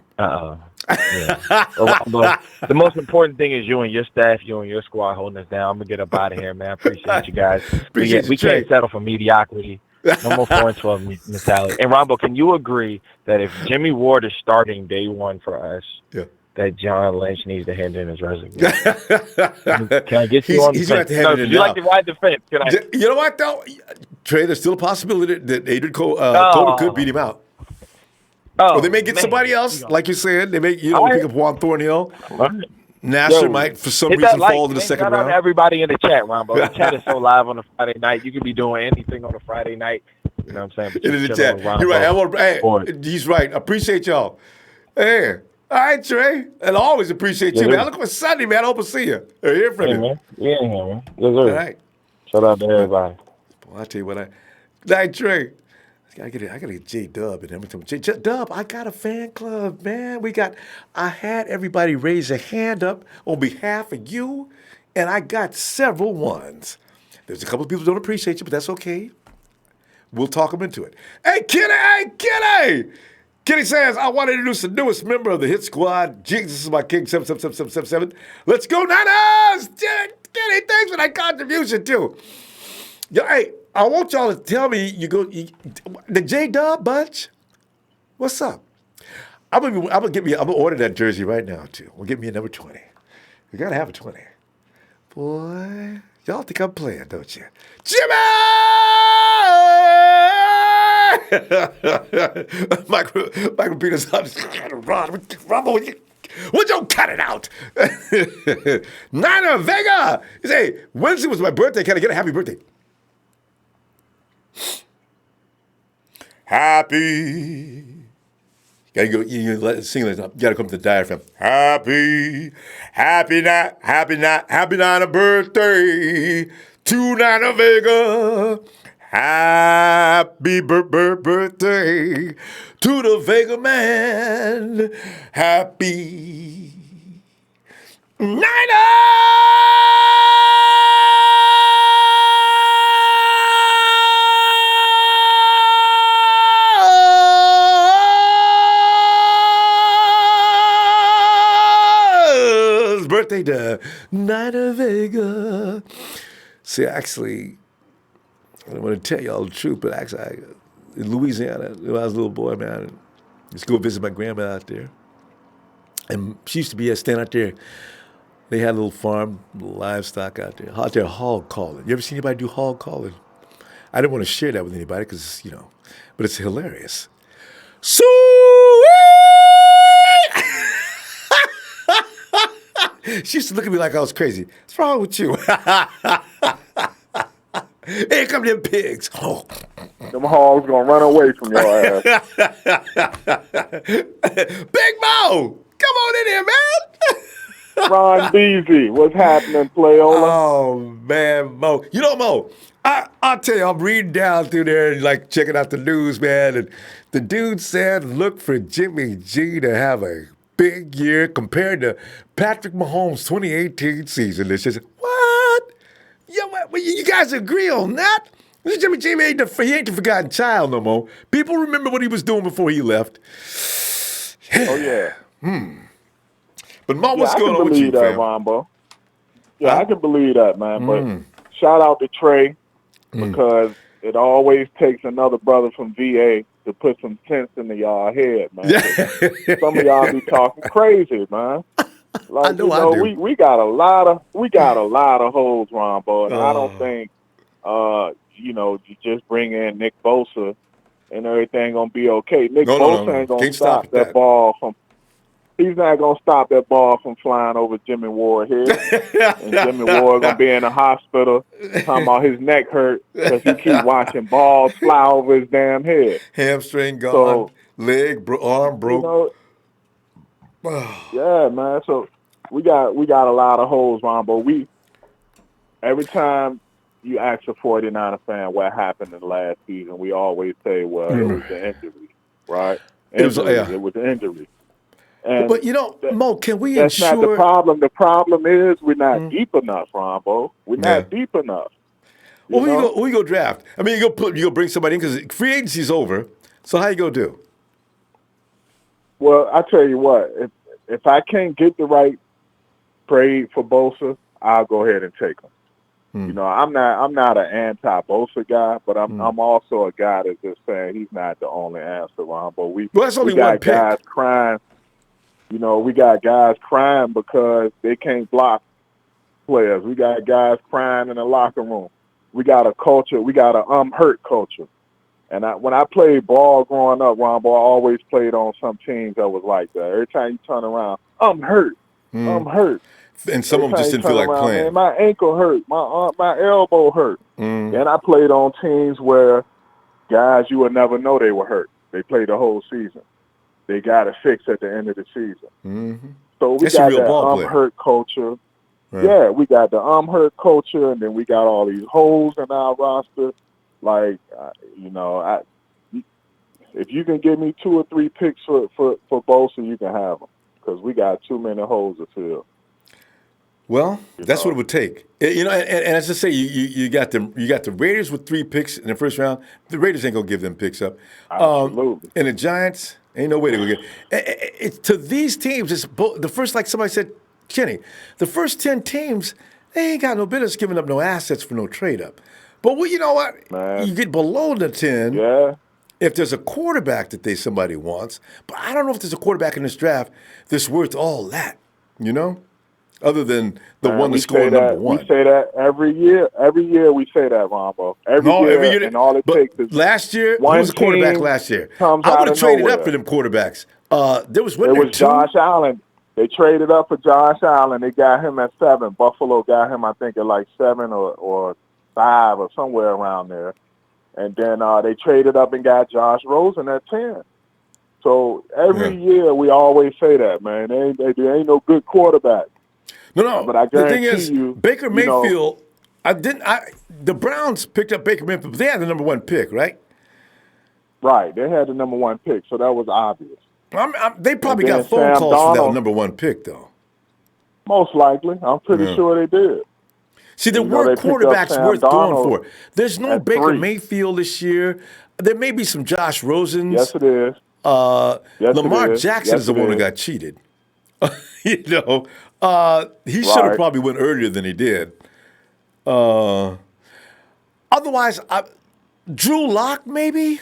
But the most important thing is you and your staff, you and your squad holding us down. I'm gonna get up out of here, man. I appreciate you guys. We can't settle for mediocrity. No more 4-12 mentality. And Ronbo, can you agree that if Jimmie Ward is starting day 1 for us, that John Lynch needs to hand in his resignation? Can I get you on the fence? You like to ride the fence? You know what, though? Trey, there's still a possibility that Adrian Coleman could beat him out. Or they may get somebody else, like you said. They may, pick up Juan Thornhill. Nasser might, for some reason, fall in the second round. Everybody in the chat, Ronbo. The chat is so live on a Friday night. You could be doing anything on a Friday night. You know what I'm saying? In the chat. You're right. He's right. Appreciate y'all. Hey. All right, Trey. And I always appreciate you, man. I look for Sunday, man. I hope to see you or hear from you. Man. Yeah, man. Yes, all right. Shout out to everybody. Boy, I tell you what, Trey. I gotta get J-Dub and everything. J-Dub, I got a fan club, man. I had everybody raise a hand up on behalf of you, and I got several ones. There's a couple of people who don't appreciate you, but that's okay. We'll talk them into it. Hey, Kitty! Kitty says, I want to introduce the newest member of the Hit Squad. Jesus is my king, 77777. Let's go, Niners! Kitty, thanks for that contribution, too. Hey, I want y'all to tell me, the J-Dub bunch, what's up? I'm gonna order that jersey right now, too. We'll get me a number 20. We gotta have a 20. Boy, y'all think I'm playing, don't you? Jimmy! Michael Peters, Ronbo, would you cut it out? Niner Vega! You say, Wednesday was my birthday. Can I get a happy birthday? Happy. Gotta go. You let it sing it up. You gotta come to the diaphragm. Happy Niner birthday to Niner Vega. Happy birthday to the Vega man. Happy Niners! Birthday to Niner Vega. See, actually, I don't want to tell you all the truth, but actually, in Louisiana, when I was a little boy, man, I used to go visit my grandma out there. And she used to be standing out there. They had a little farm, little livestock out there hog calling. You ever seen anybody do hog calling? I didn't want to share that with anybody because, but it's hilarious. Sweet! She used to look at me like I was crazy. What's wrong with you? Here come them pigs. Oh. Them hogs gonna run away from your ass. Big Mo! Come on in here, man! Ron Beasy, what's happening, Playola? Oh, man, Mo. Mo, I'll tell you, I'm reading down through there and, checking out the news, man, and the dude said, look for Jimmy G to have a big year compared to Patrick Mahomes' 2018 season. It's just, what? Yeah, you guys agree on that? Jimmy G ain't the forgotten child no more. People remember what he was doing before he left. Oh, yeah. But, Mo, what's going on with you, fam? Ronbo. Yeah, I can believe that, man. But shout out to Trey because it always takes another brother from VA to put some sense into y'all head, man. Some of y'all be talking crazy, man. I know. We got a lot of holes, Ronbo, and I don't think you just bring in Nick Bosa and everything gonna be okay. Nick Bosa ain't gonna stop that ball from. He's not gonna stop that ball from flying over Jimmie Ward head, and Jimmie Ward gonna be in the hospital talking about his neck hurt because he keep watching balls fly over his damn head. Hamstring gone, leg, arm broke. Yeah, man. So we got a lot of holes, Ron. But every time you ask a 49er fan what happened in the last season, we always say, well, it was the injury, right? It was an injury. And but Mo, can we that's ensure? Not the problem. The problem is we're not deep enough, Rombo. We're not deep enough. Well, who you go draft? I mean, you go bring somebody in because free agency's over. So how you gonna do? Well, I tell you what, if I can't get the right trade for Bosa, I'll go ahead and take him. I'm not an anti-Bosa guy, but I'm also a guy that's just saying he's not the only answer, Rombo. That's only one pick. Guys crying. We got guys crying because they can't block players. We got guys crying in the locker room. We got a culture. We got a hurt culture. And when I played ball growing up, Rombo, I always played on some teams that was like that. Every time you turn around, I'm hurt. I'm hurt. And some of them just didn't feel like playing. Man, my ankle hurt. My elbow hurt. And I played on teams where guys you would never know they were hurt. They played the whole season. They got it fixed at the end of the season. So we got that hurt culture. Right. Yeah, we got the hurt culture, and then we got all these holes in our roster. Like, if you can give me 2 or 3 picks for Bosa, you can have them because we got too many holes to fill. Well, that's what it would take. And as I say, you got the Raiders with 3 picks in the first round. The Raiders ain't gonna give them picks up. Absolutely. And the Giants ain't no way to go get it. To these teams, it's the first, like somebody said, Kenny, the first 10 teams, they ain't got no business giving up no assets for no trade up. But you know what? Man. You get below the 10. Yeah. If there's a quarterback that somebody wants, but I don't know if there's a quarterback in this draft that's worth all that. Other than the one that's going number one. We say that every year. Every year we say that, Rombo. Every year, and all it takes is last year, who was the quarterback last year? I would have traded up for them quarterbacks. There was Josh Allen. They traded up for Josh Allen. They got him at 7. Buffalo got him, I think, at like 7 or 5 or somewhere around there. And then they traded up and got Josh Rosen at 10. So every year we always say that, man. There ain't no good quarterback. No. But I the thing is, you, Baker Mayfield The Browns picked up Baker Mayfield, but they had the number 1 pick, right? Right. They had the number 1 pick, so that was obvious. They probably got phone calls for that number 1 pick, though. Most likely. I'm pretty sure they did. See, there were quarterbacks worth going for. There's no Baker Mayfield this year. There may be some Josh Rosens. Yes, it is. Lamar Jackson is the one who got cheated. He should have probably went earlier than he did. Otherwise, Drew Lock maybe?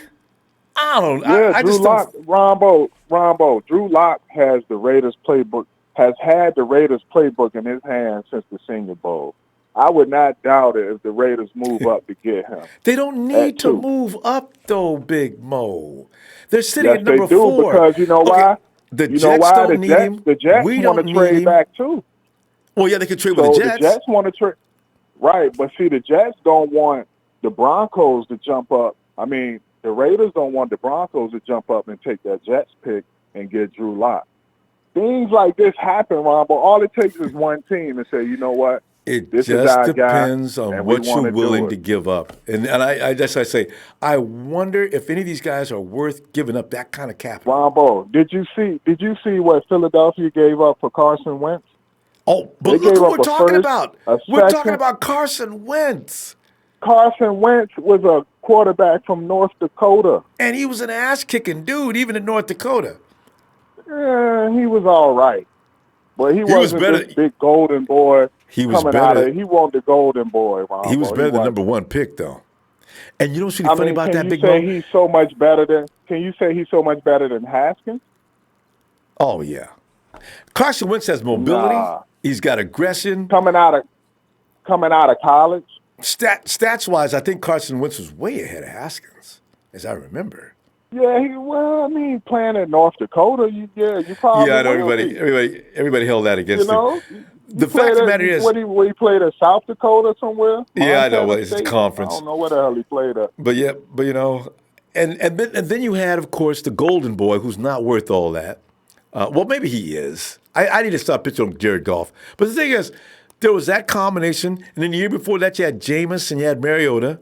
I don't know. Yeah, Drew Lock, Ronbo. Drew Lock has the Raiders playbook, has had the Raiders playbook in his hands since the Senior Bowl. I would not doubt it if the Raiders move up to get him. They don't need to move up, though, Big Mo. They're sitting at number 4. Yes, they do, because you know why? The Jets don't need him. The Jets want to trade back, too. Well, yeah, they can trade with the Jets. The Jets want to trade. Right, but see, the Jets don't want the Broncos to jump up. I mean, the Raiders don't want the Broncos to jump up and take that Jets pick and get Drew Lock. Things like this happen, Ron, but all it takes is one team to say, you know what? This just depends on what you're willing to give up. And I say, I wonder if any of these guys are worth giving up that kind of capital. Ronbo, did you see what Philadelphia gave up for Carson Wentz? Oh, but look what we're talking about. We're talking about Carson Wentz. Carson Wentz was a quarterback from North Dakota. And he was an ass-kicking dude, even in North Dakota. Yeah, he was all right. But he wasn't this big golden boy. He was better. He wasn't the golden boy, Ron. He was better than number 1 pick, though. And you know what's really funny about that, Big Mo? Can you say he's so much better than Haskins? Oh, yeah. Carson Wentz has mobility. Nah. He's got aggression. Coming out of college. Stats-wise, I think Carson Wentz was way ahead of Haskins, as I remember. Yeah, playing in North Dakota, you probably. Yeah, I know everybody held that against him. The fact of the matter is, he played at South Dakota somewhere. Yeah, I know. Well, it's a conference. I don't know where the hell he played at. But and then you had, of course, the golden boy, who's not worth all that. Well, maybe he is. I need to stop pitching on Jared Goff. But the thing is, there was that combination, and then the year before that, you had Jameis and you had Mariota.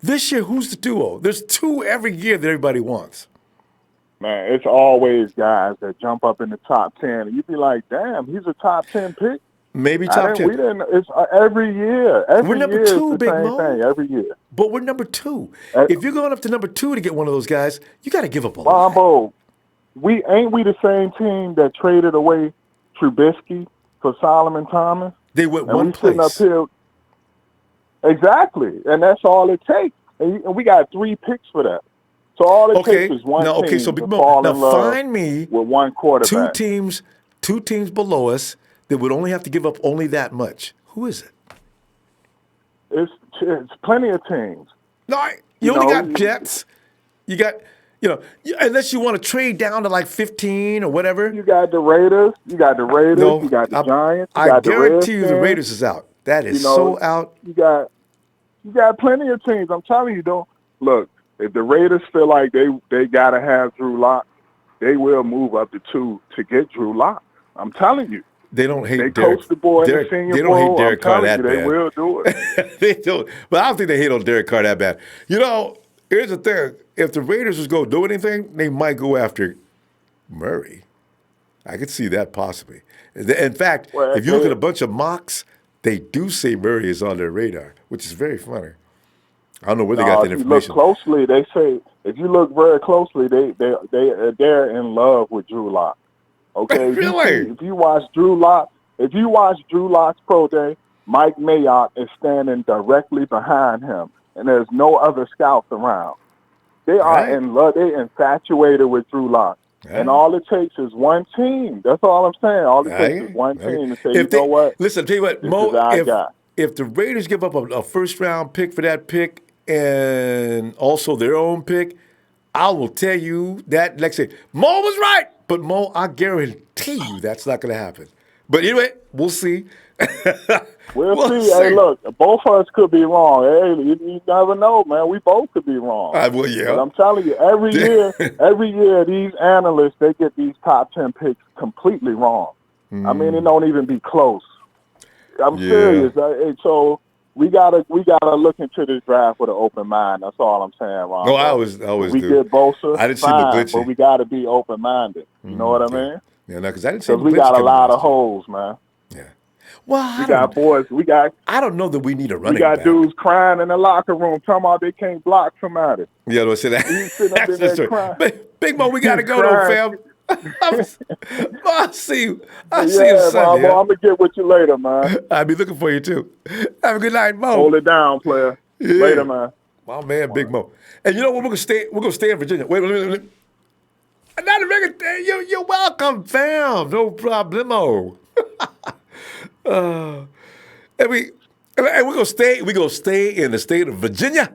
This year, who's the duo? There's 2 every year that everybody wants. Man, it's always guys that jump up in the top 10, and you'd be like, damn, he's a top 10 pick? Maybe top 10. It's every year. We're number 2, Big Mo. Every year. But we're number 2. If you're going up to number 2 to get one of those guys, you got to give up a lot. Ronbo, we the same team that traded away Trubisky for Solomon Thomas? They went one place. Sitting up here. Exactly, and that's all it takes. And we got 3 picks for that. So all it takes is one team so to fall in love find me with one quarterback. 2 teams below us that would only have to give up only that much. Who is it? It's plenty of teams. No, you only got Jets. You got, unless you want to trade down to like 15 or whatever. You got the Raiders. You got the Giants. I guarantee you the Raiders is out. That is so out. You got plenty of teams. I'm telling you, don't look. If the Raiders feel like they gotta have Drew Lock, they will move up to 2 to get Drew Lock. I'm telling you. They don't hate they Derek. Coach the boy in the Senior They don't Bowl. hate Derek Carr that bad. They will do it. They don't. But I don't think they hate on Derek Carr that bad. Here's the thing. If the Raiders was going to do anything, they might go after Murray. I could see that possibly. In fact, if you look at a bunch of mocks, they do say Murray is on their radar, which is very funny. I don't know where they got that information. If you look closely, they say, if you look very closely, they're in love with Drew Lock. Okay? Really? If you watch Drew Lock's pro day, Mike Mayock is standing directly behind him, and there's no other scouts around. They are in love. They're infatuated with Drew Lock. And all it takes is one team. That's all I'm saying. All it takes is one team to say, you know what? Listen, I'll tell you what, Mo, if the Raiders give up a first-round pick for that pick and also their own pick, I will tell you that, like I say, Mo was right. But, Mo, I guarantee you that's not going to happen. But anyway, we'll see. We'll see. Hey, look, both of us could be wrong. Hey, you never know, man. We both could be wrong. But I'm telling you, every year, these analysts, they get these top 10 picks completely wrong. I mean, it don't even be close. I'm serious. So we gotta look into this draft with an open mind. That's all I'm saying, Ron. No, I always we do. get Bosa, I didn't fine, see McGlinchey, but we gotta be open minded. You know what I mean? Yeah, no, because I didn't see McGlinchey. We got a lot of holes, man. Yeah. Well, we got boys. I don't know that we need a running back. We got back. dudes crying in the locker room talking about they can't block somebody. Yeah, don't say that. He's sitting up in there crying. Big Mo, we gotta go though, fam. I'll see you. I'll see you Sunday. I'm gonna get with you later, man. I'll be looking for you too. Have a good night, Mo. Hold it down, player. Yeah. Later, man. My man, Big Mo. And you know what? We're gonna stay in Virginia. Wait. Not a regular thing. You're welcome, fam. No problemo. And we're gonna stay in the state of Virginia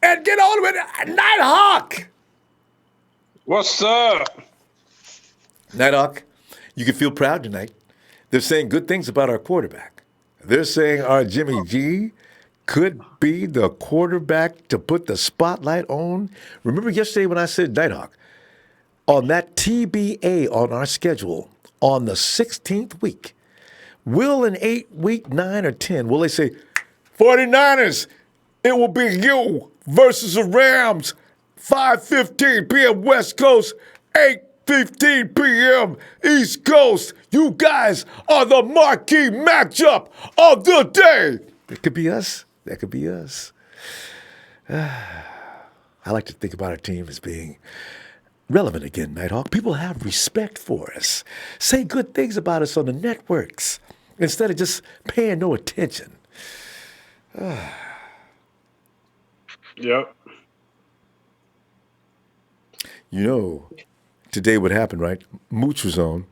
and get on with Nighthawk. What's up? Nighthawk, you can feel proud tonight. They're saying good things about our quarterback. They're saying our Jimmy G could be the quarterback to put the spotlight on. Remember yesterday when I said Nighthawk? On that TBA on our schedule, on the 16th week, will in 8, week 9, or 10, will they say, 49ers, it will be you versus the Rams, 5:15 p.m. West Coast, 8:15 p.m. East Coast. You guys are the marquee matchup of the day. That could be us. That could be us. I like to think about our team as being relevant again, Nighthawk. People have respect for us. Say good things about us on the networks instead of just paying no attention. Yep. You know, today what happened, right? Mooch was on,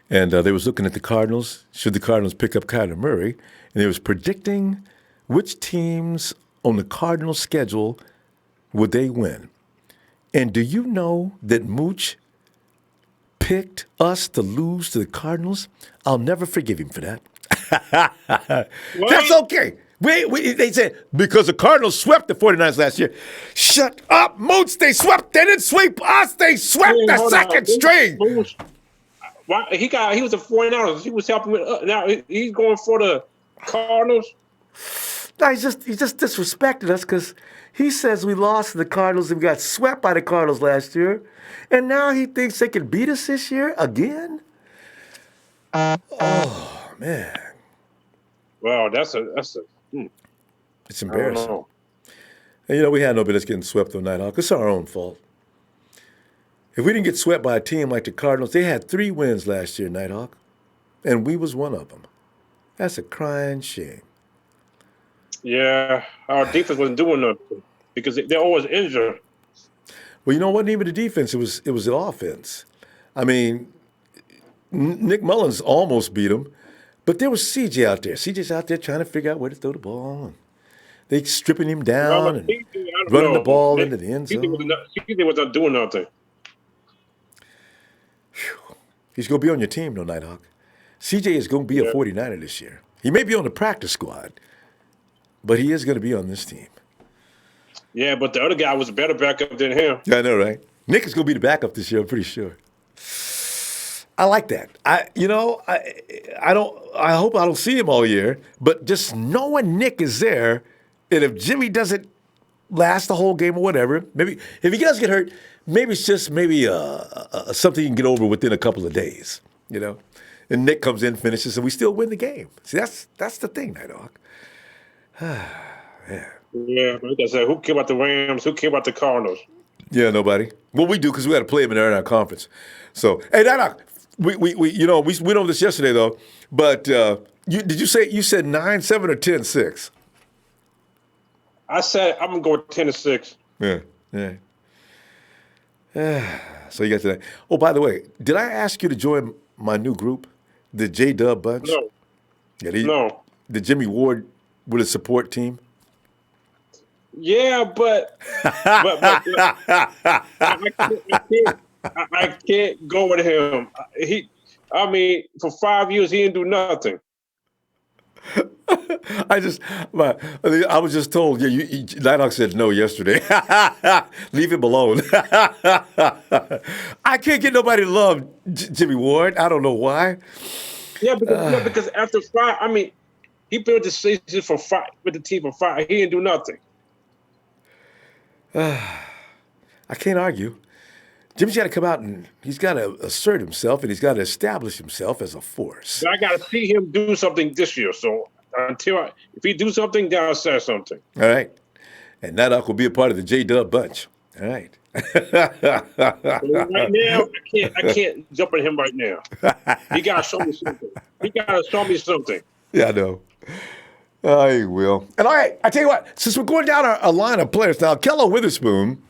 and they was looking at the Cardinals. Should the Cardinals pick up Kyler Murray? And they was predicting which teams on the Cardinals' schedule would they win. And do you know that Mooch picked us to lose to the Cardinals? I'll never forgive him for that. That's okay. They said, because the Cardinals swept the 49ers last year. Shut up, Mooch. They swept. They didn't sweep us. They swept the second string. Why, he was a 49ers. He was helping with now he's going for the Cardinals. No, he just disrespected us because he says we lost to the Cardinals and we got swept by the Cardinals last year. And now he thinks they can beat us this year again? Oh, man. Well, that's a. It's embarrassing. And, you know, we had no business getting swept on Nighthawk. It's our own fault. If we didn't get swept by a team like the Cardinals, they had 3 wins last year, Nighthawk, and we was one of them. That's a crying shame. Yeah, our defense wasn't doing nothing because they're always injured. Well, you know, it wasn't even the defense. It was the offense. I mean, Nick Mullins almost beat him, but there was CJ out there. CJ's out there trying to figure out where to throw the ball. And they stripping him down and running the ball into the end zone. CJ was not doing nothing. Whew. He's going to be on your team, though, Nighthawk. CJ is going to be a 49er this year. He may be on the practice squad, but he is going to be on this team. Yeah, but the other guy was a better backup than him. Yeah, I know, right? Nick is going to be the backup this year, I'm pretty sure. I like that. I hope I don't see him all year, but just knowing Nick is there, and if Jimmy doesn't last the whole game or whatever, maybe if he does get hurt, maybe it's just something you can get over within a couple of days, you know? And Nick comes in, finishes, and we still win the game. See, that's the thing, Nighthawk. Yeah, like I said, who care about the Rams? Who care about the Cardinals? Yeah, nobody. Well, we do because we got to play them in our conference. So, hey, Nighthawk, we went over this yesterday though. But you said 9-7 or 10-6? I said I'm gonna go with 10-6. Yeah. So you got that. Oh, by the way, did I ask you to join my new group, the J-Dub Bunch? No. Yeah, no. The Jimmie Ward with a support team? Yeah, but I can't go with him. For 5 years, he didn't do nothing. I was just told, Nighthawk said no yesterday. Leave him alone. I can't get nobody to love Jimmie Ward. I don't know why. Yeah, because after 5, He built the season for 5 with the team for 5. He didn't do nothing. I can't argue. Jimmy's got to come out and he's got to assert himself and he's got to establish himself as a force. But I got to see him do something this year. So if he do something, then I'll say something. All right. And that will be a part of the J-Dub bunch. All right. Right now, I can't jump at him right now. He got to show me something. Yeah, I know. I will. And all right, I tell you what, since we're going down a line of players now, Kello Witherspoon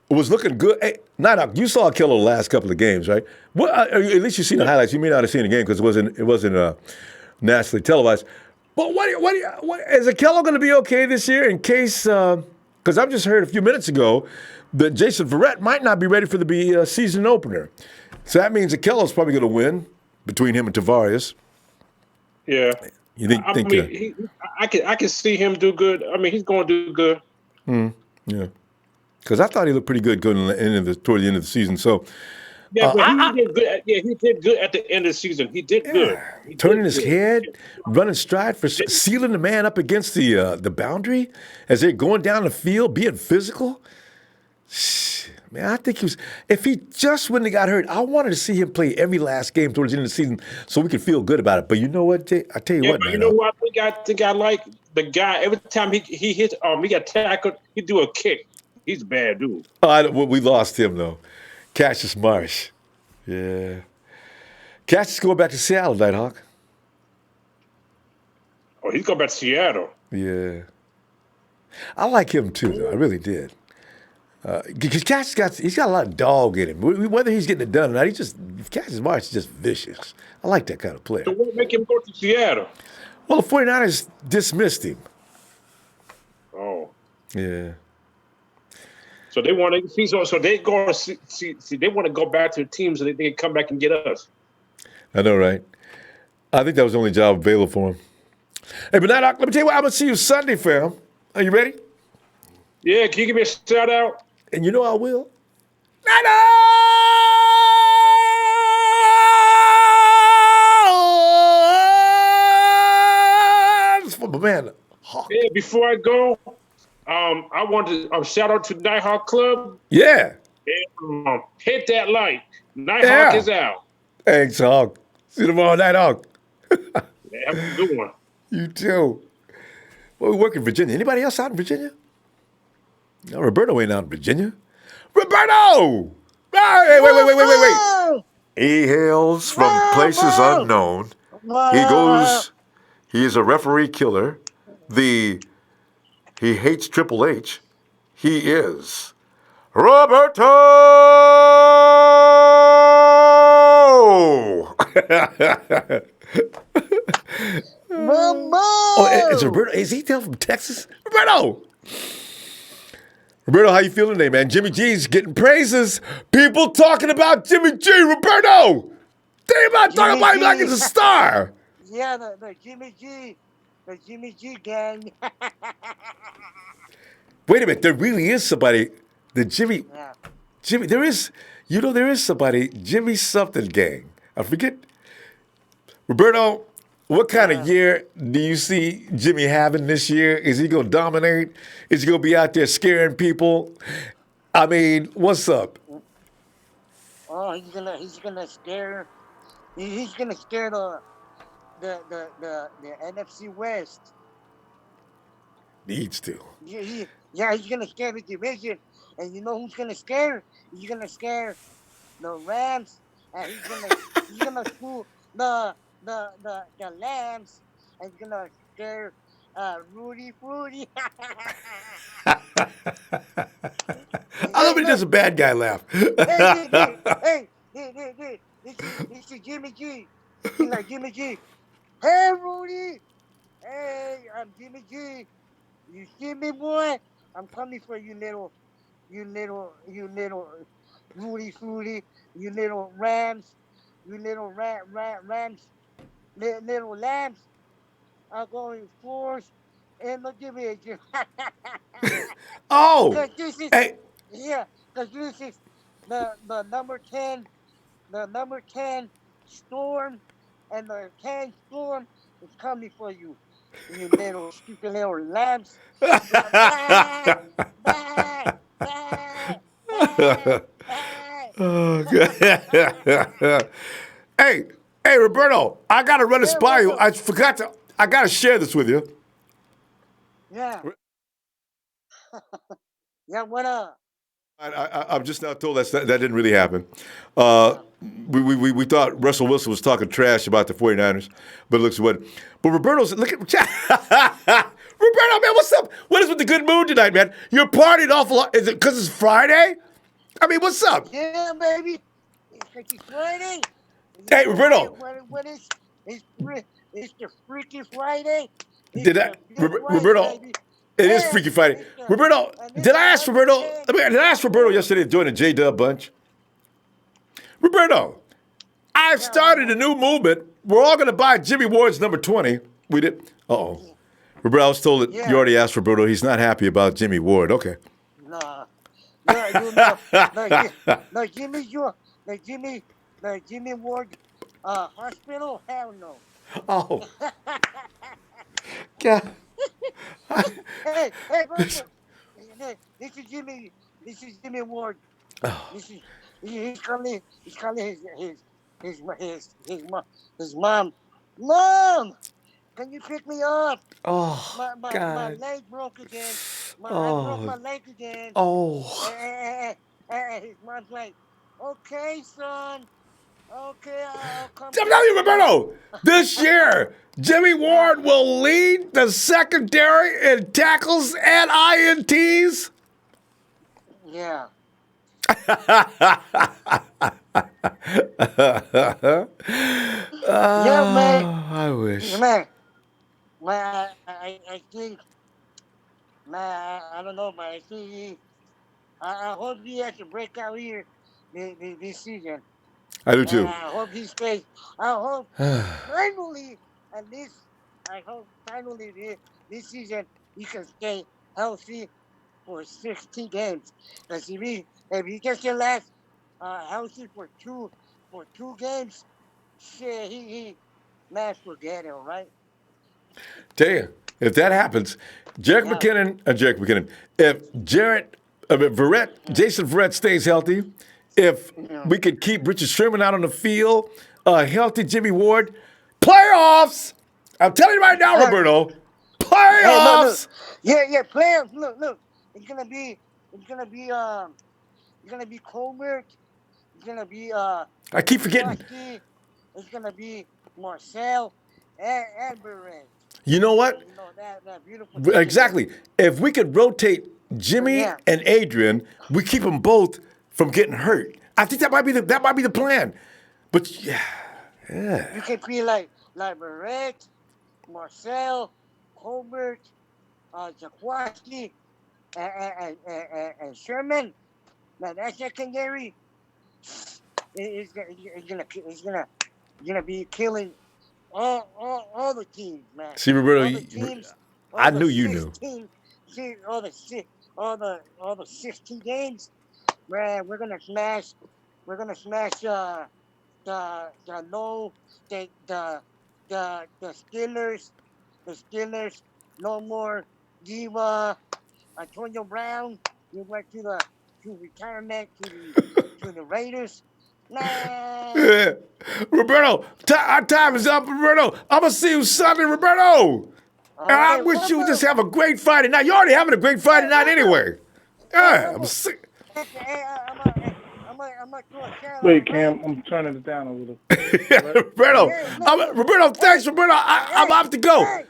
was looking good. Hey, Nighthawk, you saw Kello the last couple of games, right? What, at least you've seen the highlights. You may not have seen the game because it wasn't nationally televised. But what is Kello going to be okay this year in case? Because I've just heard a few minutes ago that Jason Verrett might not be ready for the season opener. So that means that Kello's probably going to win between him and Tavares. Yeah. You think? I can see him do good. I mean, he's going to do good. Yeah. Because I thought he looked pretty good toward the end of the season. So. Yeah, but he did good. Yeah, he did good at the end of the season. He did good. Turning his head, running stride for sealing the man up against the boundary as they're going down the field, being physical. Man, I think if he just wouldn't have got hurt, I wanted to see him play every last game towards the end of the season so we could feel good about it. But you know what, Jay? I tell you what, man. You know what? I think I like the guy. Every time he hits, he got tackled, he do a kick. He's a bad dude. We lost him, though. Cassius Marsh. Yeah. Cassius going back to Seattle, Nighthawk. Oh, he's going back to Seattle. Yeah. I like him, too, though. I really did. Because Cassius he's got a lot of dog in him. Whether he's getting it done or not, Cassius Marsh is just vicious. I like that kind of player. So what make him go to Seattle? Well, the 49ers dismissed him. Oh. Yeah. So they want to see. So they go see. They want to go back to the team so they can come back and get us. I know, right? I think that was the only job available for him. Hey, but now let me tell you what. I'm gonna see you Sunday, fam. Are you ready? Yeah. Can you give me a shout out? And you know I will. That's for my man. Hawk. Yeah. Before I go. I want to shout out to Nighthawk Club. Yeah. And, hit that like. Nighthawk is out. Thanks, Hawk. See you tomorrow, Nighthawk. Yeah, have a good one. You too. Well, we work in Virginia. Anybody else out in Virginia? No, Roberto ain't out in Virginia. Roberto! Hey, wait. He hails from places unknown. He is a referee killer. He hates Triple H. He is Roberto! Oh, is Roberto? Is he from Texas? Roberto, how you feeling today, man? Jimmy G's getting praises. People talking about Jimmy G. Roberto, think about talking about him like he's a star. Yeah, the Jimmy G. The Jimmy G gang. Wait a minute, there really is somebody, Jimmy, there is somebody, Jimmy something gang. I forget. Roberto, what kind of year do you see Jimmy having this year? Is he going to dominate? Is he going to be out there scaring people? I mean, what's up? Oh, he's gonna scare the NFC West. Needs to. Yeah, he's gonna scare the division, and you know who's gonna scare? He's gonna scare the Rams, and he's gonna fool the Lambs, and he's gonna scare Rudy. I love it. Just a bad guy laugh. Hey, this is Jimmy G. He's like Jimmy G. Hey, Rudy. Hey, I'm Jimmy G. You see me, boy? I'm coming for you little Rudy Fruity, you little Rams, you little Rams, little Lambs are going forth in the division. Oh! Because this is the number 10 storm, and the 10 storm is coming for you. You little stupid little lambs. Bye, bye, bye, bye, Oh, God. Hey, Roberto, I got to run this by you. I got to share this with you. Yeah. Yeah, what up? I'm just now told that didn't really happen. We thought Russell Wilson was talking trash about the 49ers, but it looks what. But Roberto's, look at Roberto, man, what's up? What is with the good mood tonight, man? You're partying awful lot. Is it because it's Friday? I mean, what's up? Yeah, baby. It's Friday. Hey, Roberto. What is? It's the Freaky Friday. Roberto? Baby. It is Freaky Friday. Roberto, did I ask Roberto yesterday to join the J-Dub bunch? Roberto, I've started a new movement. We're all going to buy Jimmie Ward's number 20. We did. Uh-oh. Roberto, I was told that you already asked Roberto. He's not happy about Jimmie Ward. Okay. Nah. No, Jimmie Ward hospital? Hell no. Oh. God. Hey, this is Jimmie. This is Jimmie Ward. He's calling his mom. Mom, can you pick me up? Oh, my leg broke again. I broke my leg again. Oh. And his mom's like, okay, son. Okay, I'll come. I'm telling you, Roberto, this year, Jimmie Ward will lead the secondary in tackles and INTs. Yeah. Yeah, man. I wish. Man, I think, man, I don't know, man. I think I hope he has a breakout here this season. I do too. I hope he stays. I hope finally, at least, this season he can stay healthy for 60 games. Because if he gets the last healthy for two games, shit, he forget it, all right? Tell you, if that happens, Jerick McKinnon, if Jason Verrett stays healthy, if we could keep Richard Sherman out on the field, healthy Jimmie Ward, playoffs! I'm telling you right now, Roberto, playoffs! Hey, yeah, playoffs. Look, it's gonna be Colbert. It's gonna be I keep forgetting. It's gonna be Marcel and Barrett. You know what? You know, that beautiful. Exactly. If we could rotate Jimmy and Adrian, we keep them both from getting hurt. I think that might be the plan. But yeah. You can be like Barrett, Marcel, Colbert, Jaquaski, and Sherman. Now that secondary is gonna be killing all the teams, man. See, Roberto, I knew you knew. All the 16 games, man. We're gonna smash the Steelers. The Steelers. No more Diva. Antonio Brown. He went to retirement to the Raiders. Nah. Yeah. Roberto, our time is up, Roberto. I'm going to see you Sunday, Roberto. And I wish you just have a great Friday night. You're already having a great Friday night anyway. Yeah, I'm sick. Wait, Cam, I'm turning it down a little. Roberto, thanks, Roberto. I'm off to go.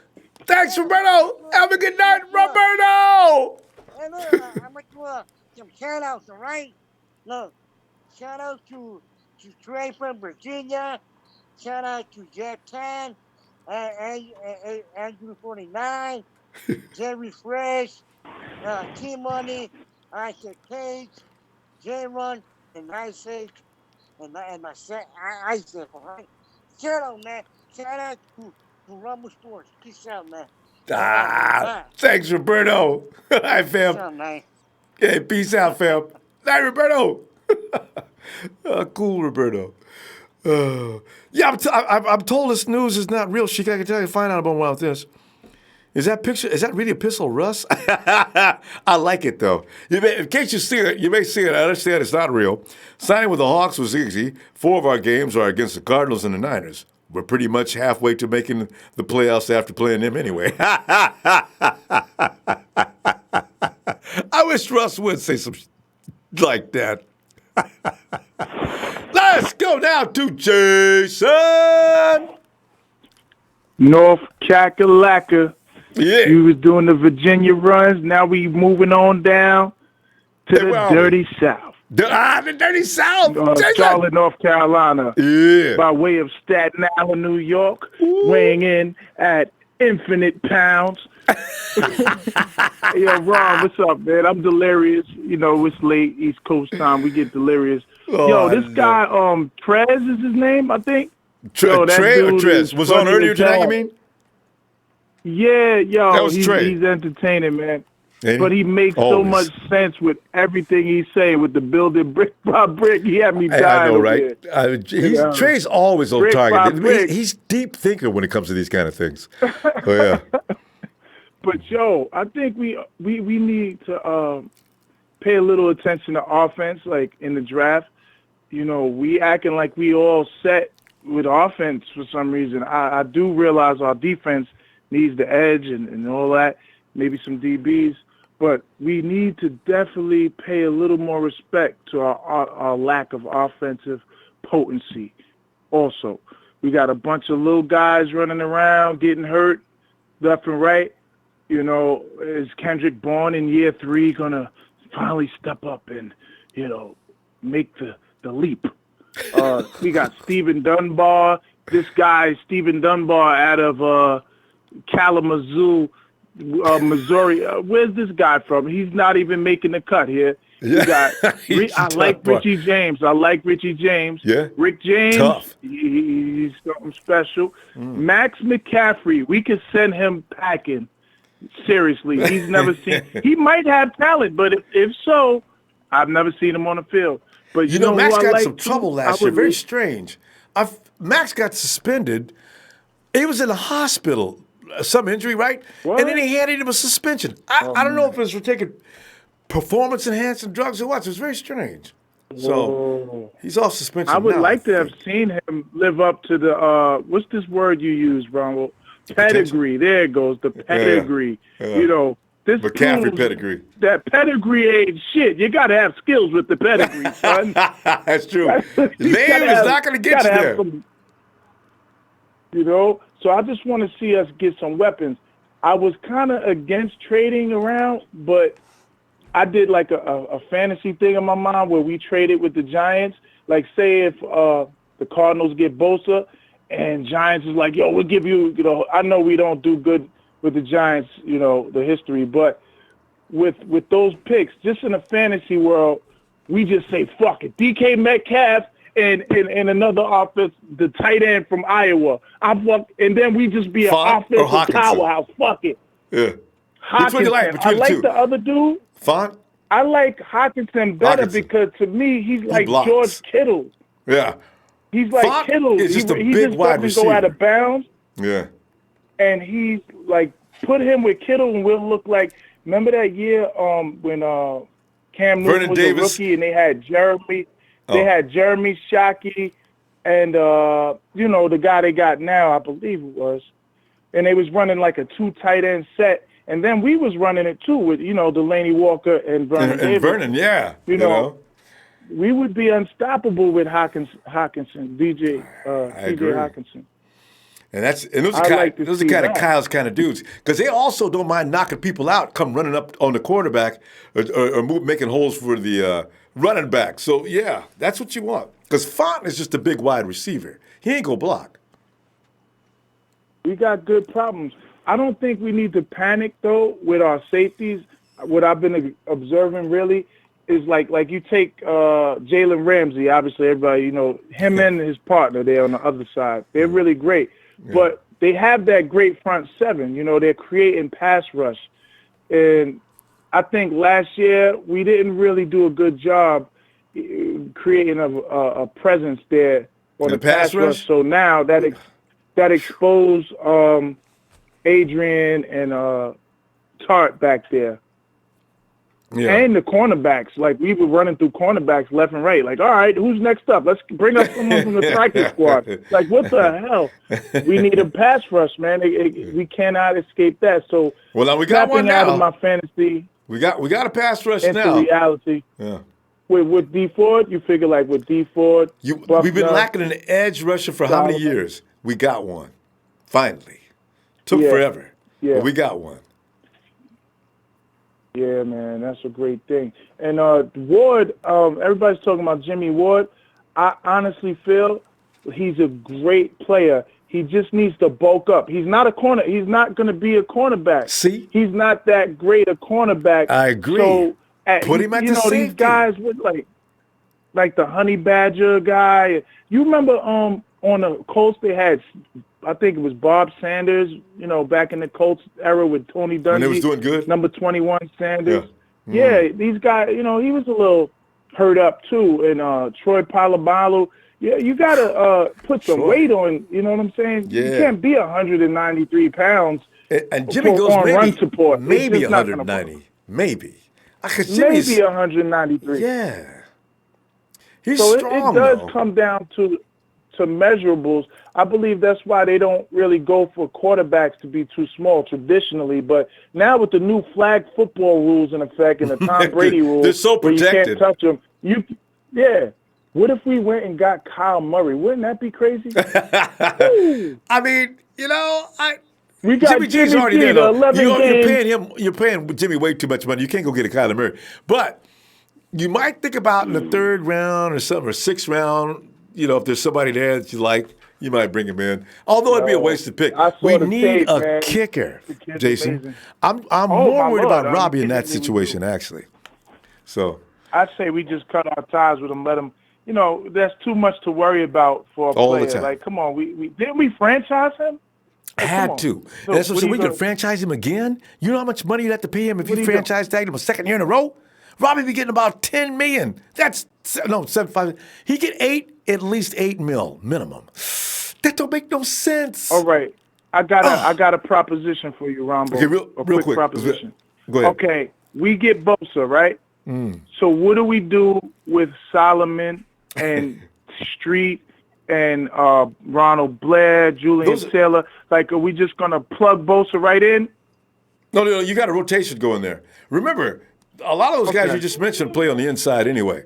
Thanks, Roberto. Have a good night, Roberto. Hey, look, I'm going to do some shout-outs, all right? Look, shout-out to Trey from Virginia. Shout-out to Jeff Tan, Andrew 49, Jerry Fresh, T-Money, Isaac Cage, J-Run, and Isaac, and Isaac, all right? Shout-out, man. Shout-out to Ronbo Stores. Peace out, man. Thanks, Roberto. Hi, fam. Peace out, man. Hey, peace out, fam. Hey, Roberto. Cool, Roberto. Yeah, I'm told this news is not real. She can tell you, find out about this. Is that really a pistol, Russ? I like it, though. In case you see it, you may see it. I understand it's not real. Signing with the Hawks was easy. 4 of our games are against the Cardinals and the Niners. We're pretty much halfway to making the playoffs after playing them anyway. I wish Russ would say something like that. Let's go now to Jason. North Kakalaka. Yeah. We was doing the Virginia runs. Now we moving on down to the dirty South. The dirty South. Charlotte, North Carolina. Yeah. By way of Staten Island, New York. Weighing in at infinite pounds. Yo, Ron, what's up, man? I'm delirious. You know, it's late, East Coast time. We get delirious. Yo, this guy, Trez is his name, I think. Trey or Trez? Was on earlier tonight, you mean? Yeah, yo, that was he's entertaining, man. But he makes so much sense with everything he's saying with the building brick by brick. He had me dying. I know, right? Trey's always on target. He's deep thinker when it comes to these kind of things. Yeah. But yo, I think we need to pay a little attention to offense, like in the draft. You know, we acting like we all set with offense for some reason. I do realize our defense needs the edge and all that, maybe some DBs, but we need to definitely pay a little more respect to our lack of offensive potency. Also, we got a bunch of little guys running around, getting hurt left and right. You know, is Kendrick Bourne in year 3 going to finally step up and, you know, make the leap? We got Stephen Dunbar. This guy, Stephen Dunbar, out of Kalamazoo, Missouri. Where's this guy from? He's not even making the cut here. Yeah. I like Richie James. Yeah. Rick James. Tough. He's something special. Max McCaffrey. We could send him packing. Seriously. He's never seen. He might have talent, but if so, I've never seen him on the field. But you know Max got some trouble last year. Very strange. Max got suspended. He was in the hospital, some injury, right? What? And then he handed him a suspension. I don't know if it was for taking performance-enhancing drugs or what. It was very strange. So he's off suspension now. I would like to have seen him live up to the, what's this word you use, Ronbo? Pedigree. There it goes, the pedigree. Yeah. You know, this McCaffrey pedigree. That pedigree ain't shit. You got to have skills with the pedigree, son. That's true. Name is not going to get you there. You know, so I just want to see us get some weapons. I was kind of against trading around, but I did like a fantasy thing in my mind where we traded with the Giants. Like, say if the Cardinals get Bosa and Giants is like, yo, we'll give you, you know, I know we don't do good with the Giants, you know, the history, but with those picks, just in a fantasy world, we just say, fuck it. DK Metcalf and another offense, the tight end from Iowa. And then we just be an offensive powerhouse. Fuck it. Yeah. Hawkinson. Which one you like between the two? The other dude. Font? I like Hawkinson better because to me, he's like George Kittle. Yeah. He's like Font Kittle. Is just a he big just wide doesn't receiver. go out of bounds. Yeah. And he's like, put him with Kittle and we'll look like, remember that year when Cam Newton was a rookie and they had Jeremy Shockey and, you know, the guy they got now, I believe it was. And they was running like a 2 tight end set. And then we was running it too with, you know, Delaney Walker and Vernon Davis. Vernon, yeah. You know, we would be unstoppable with Hawkinson, CJ Hawkinson. And those are kind of Kyle's kind of dudes because they also don't mind knocking people out, come running up on the quarterback or making holes for the running back. So, yeah, that's what you want because Font is just a big wide receiver. He ain't going to block. We got good problems. I don't think we need to panic, though, with our safeties. What I've been observing really is like you take Jalen Ramsey, obviously everybody, you know, him and his partner there on the other side. They're really great. Yeah. But they have that great front seven. You know, they're creating pass rush. And I think last year we didn't really do a good job creating a presence there on the pass rush. So now that exposed Adrian and Tart back there. Yeah. And the cornerbacks, like we were running through cornerbacks left and right. Like, all right, who's next up? Let's bring up someone from the practice squad. Like, what the hell? We need a pass rush, man. We cannot escape that. So, well, now we got one now. Out of my fantasy, we got a pass rush into now. Reality. Yeah. With Dee Ford, you figure like with Dee Ford, we've been lacking an edge rusher for how many years? We got one. Finally, took forever. Yeah, but we got one. Yeah, man, that's a great thing. And Ward, everybody's talking about Jimmie Ward. I honestly feel he's a great player. He just needs to bulk up. He's not a corner. He's not going to be a cornerback. See? He's not that great a cornerback. I agree. So, put him at the safety. These guys with like the Honey Badger guy. You remember on the Colts they had, I think it was Bob Sanders, back in the Colts era with Tony Dungy. When they was doing good? Number 21 Sanders. Yeah, these guys, he was a little hurt up too. And Troy Polamalu. Yeah, you got to put some weight on, you know what I'm saying? Yeah. You can't be 193 pounds and Jimmy goes on run support. Maybe 190. Maybe. Maybe 193. Yeah. He's so strong, it does come down to measurables. I believe that's why they don't really go for quarterbacks to be too small traditionally. But now with the new flag football rules in effect and the Tom Brady rules, they're so protected. Where you can't touch them. What if we went and got Kyle Murray? Wouldn't that be crazy? I mean, we got Jimmy G's already there. Though. You're paying Jimmy way too much money. You can't go get a Kyler Murray. But you might think about in the third round or something, or sixth round, if there's somebody there that you like, you might bring him in. Although it'd be a wasted pick. We need a kicker, Jason. I'm more worried about Robbie in that situation, actually. So I say we just cut our ties with him, let him. That's too much to worry about for a player. Like, come on, we didn't we franchise him? Like, had to. So we could franchise him again. You know how much money you'd have to pay him if you franchise tagged him a second year in a row? Robbie be getting about $10 million. That's $7.5. He get at least $8 million minimum. That don't make no sense. All right, I got a proposition for you, Ronbo. Okay, real quick. Proposition. Go ahead. Okay, we get Bosa, right? So what do we do with Solomon and Street and Ronald Blair, Julian Taylor? Like, are we just gonna plug Bosa right in? No, you got a rotation going there. Remember, a lot of those guys you just mentioned play on the inside anyway.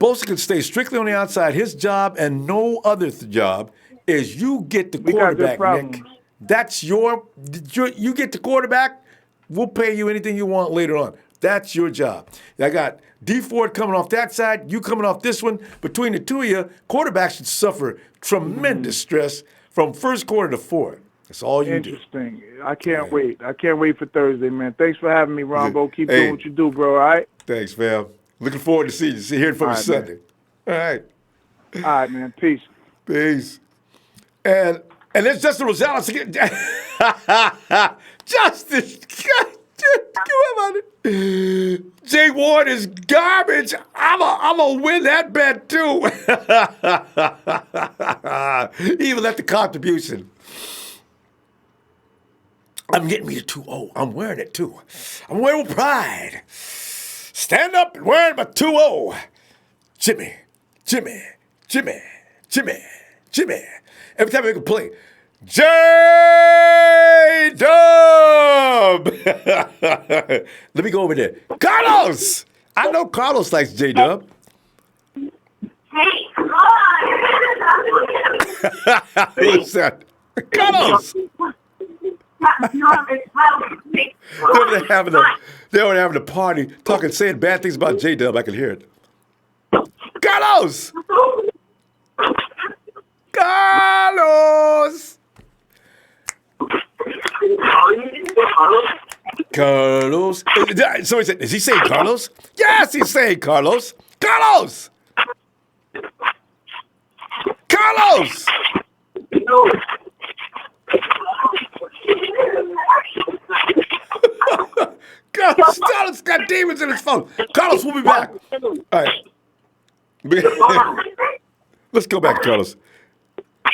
Bosa can stay strictly on the outside. His job and no other job is you get the quarterback, Nick. That's you get the quarterback, we'll pay you anything you want later on. That's your job. I got Dee Ford coming off that side, you coming off this one. Between the two of you, quarterbacks should suffer tremendous stress from first quarter to fourth. That's all you do. Interesting. I can't wait. I can't wait for Thursday, man. Thanks for having me, Ronbo. Keep doing what you do, bro, all right? Thanks, fam. Looking forward to seeing you. Hearing from you Sunday. All right. All right, man. Peace. Peace. And there's Justin Rosales again. Justin, come on. Jimmie Ward is garbage. I'm gonna win that bet too. Even at the contribution. I'm getting me to 2-0. I'm wearing it too. I'm wearing with pride. Stand up and wearing my 2-0. Jimmy. Every time I make a play, J-Dub! Let me go over there. Carlos! I know Carlos likes J-Dub. Who's that? Carlos! They were having a party, saying bad things about J-Dub. I can hear it. Carlos! Carlos! Carlos. Somebody said, is he saying Carlos? Yes, he's saying Carlos. Carlos! Carlos! Carlos got demons in his phone. Carlos, we'll be back. All right. Let's go back, Carlos.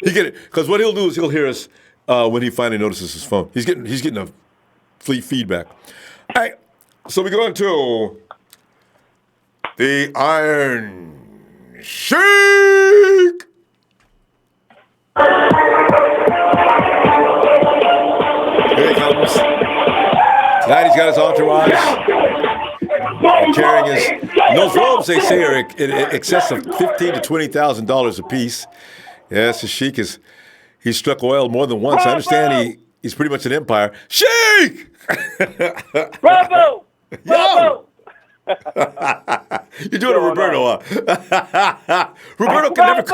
He get it. Because what he'll do is he'll hear us when he finally notices his phone. He's getting a fleet feedback. All right, so we go into the Iron Sheik. Here he comes. Tonight he's got his entourage carrying his. Those robes, they say, are in excess of $15,000 to $20,000 a piece. Yes, the Sheik he's struck oil more than once. I understand he's pretty much an empire. Sheik! Bravo! Bravo! You're doing a Roberto, huh? Roberto can never.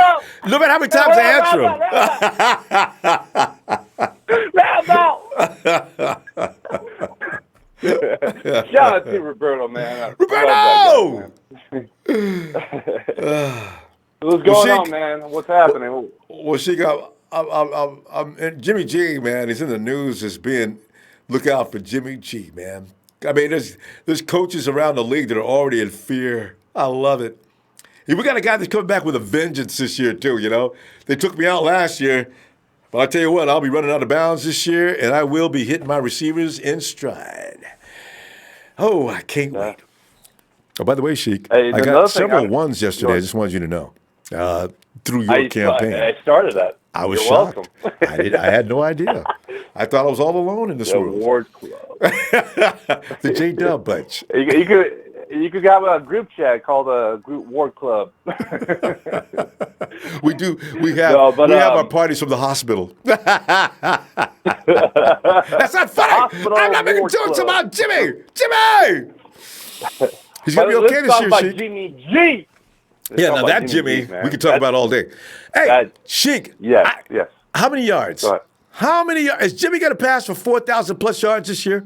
No matter how many times I answer him. Shout out to Roberto, man. Roberto! What's going on, man? What's happening? Well, Sheik, Jimmy G, man, he's in the news as being, look out for Jimmy G, man. I mean, there's coaches around the league that are already in fear. I love it. We got a guy that's coming back with a vengeance this year, too, you know. They took me out last year, but I tell you what, I'll be running out of bounds this year, and I will be hitting my receivers in stride. Oh, I can't wait. Oh, by the way, Sheik, I got several ones yesterday. I just wanted you to know. Through your campaign. I started that. I was You're shocked. welcome. I had no idea. I thought I was all alone in this world. The Ward Club. The J-Dub bunch. You could have a group chat called a group Ward Club. We do. We have our parties from the hospital. That's not funny. I'm not making jokes about Jimmy. Jimmy. He's gonna be okay this year, Sheik. Jimmy G. Yeah, now that Jimmy, we can talk about all day. Hey, Sheik. Yes. How many yards? How many yards? Is Jimmy going to pass for 4,000 plus yards this year?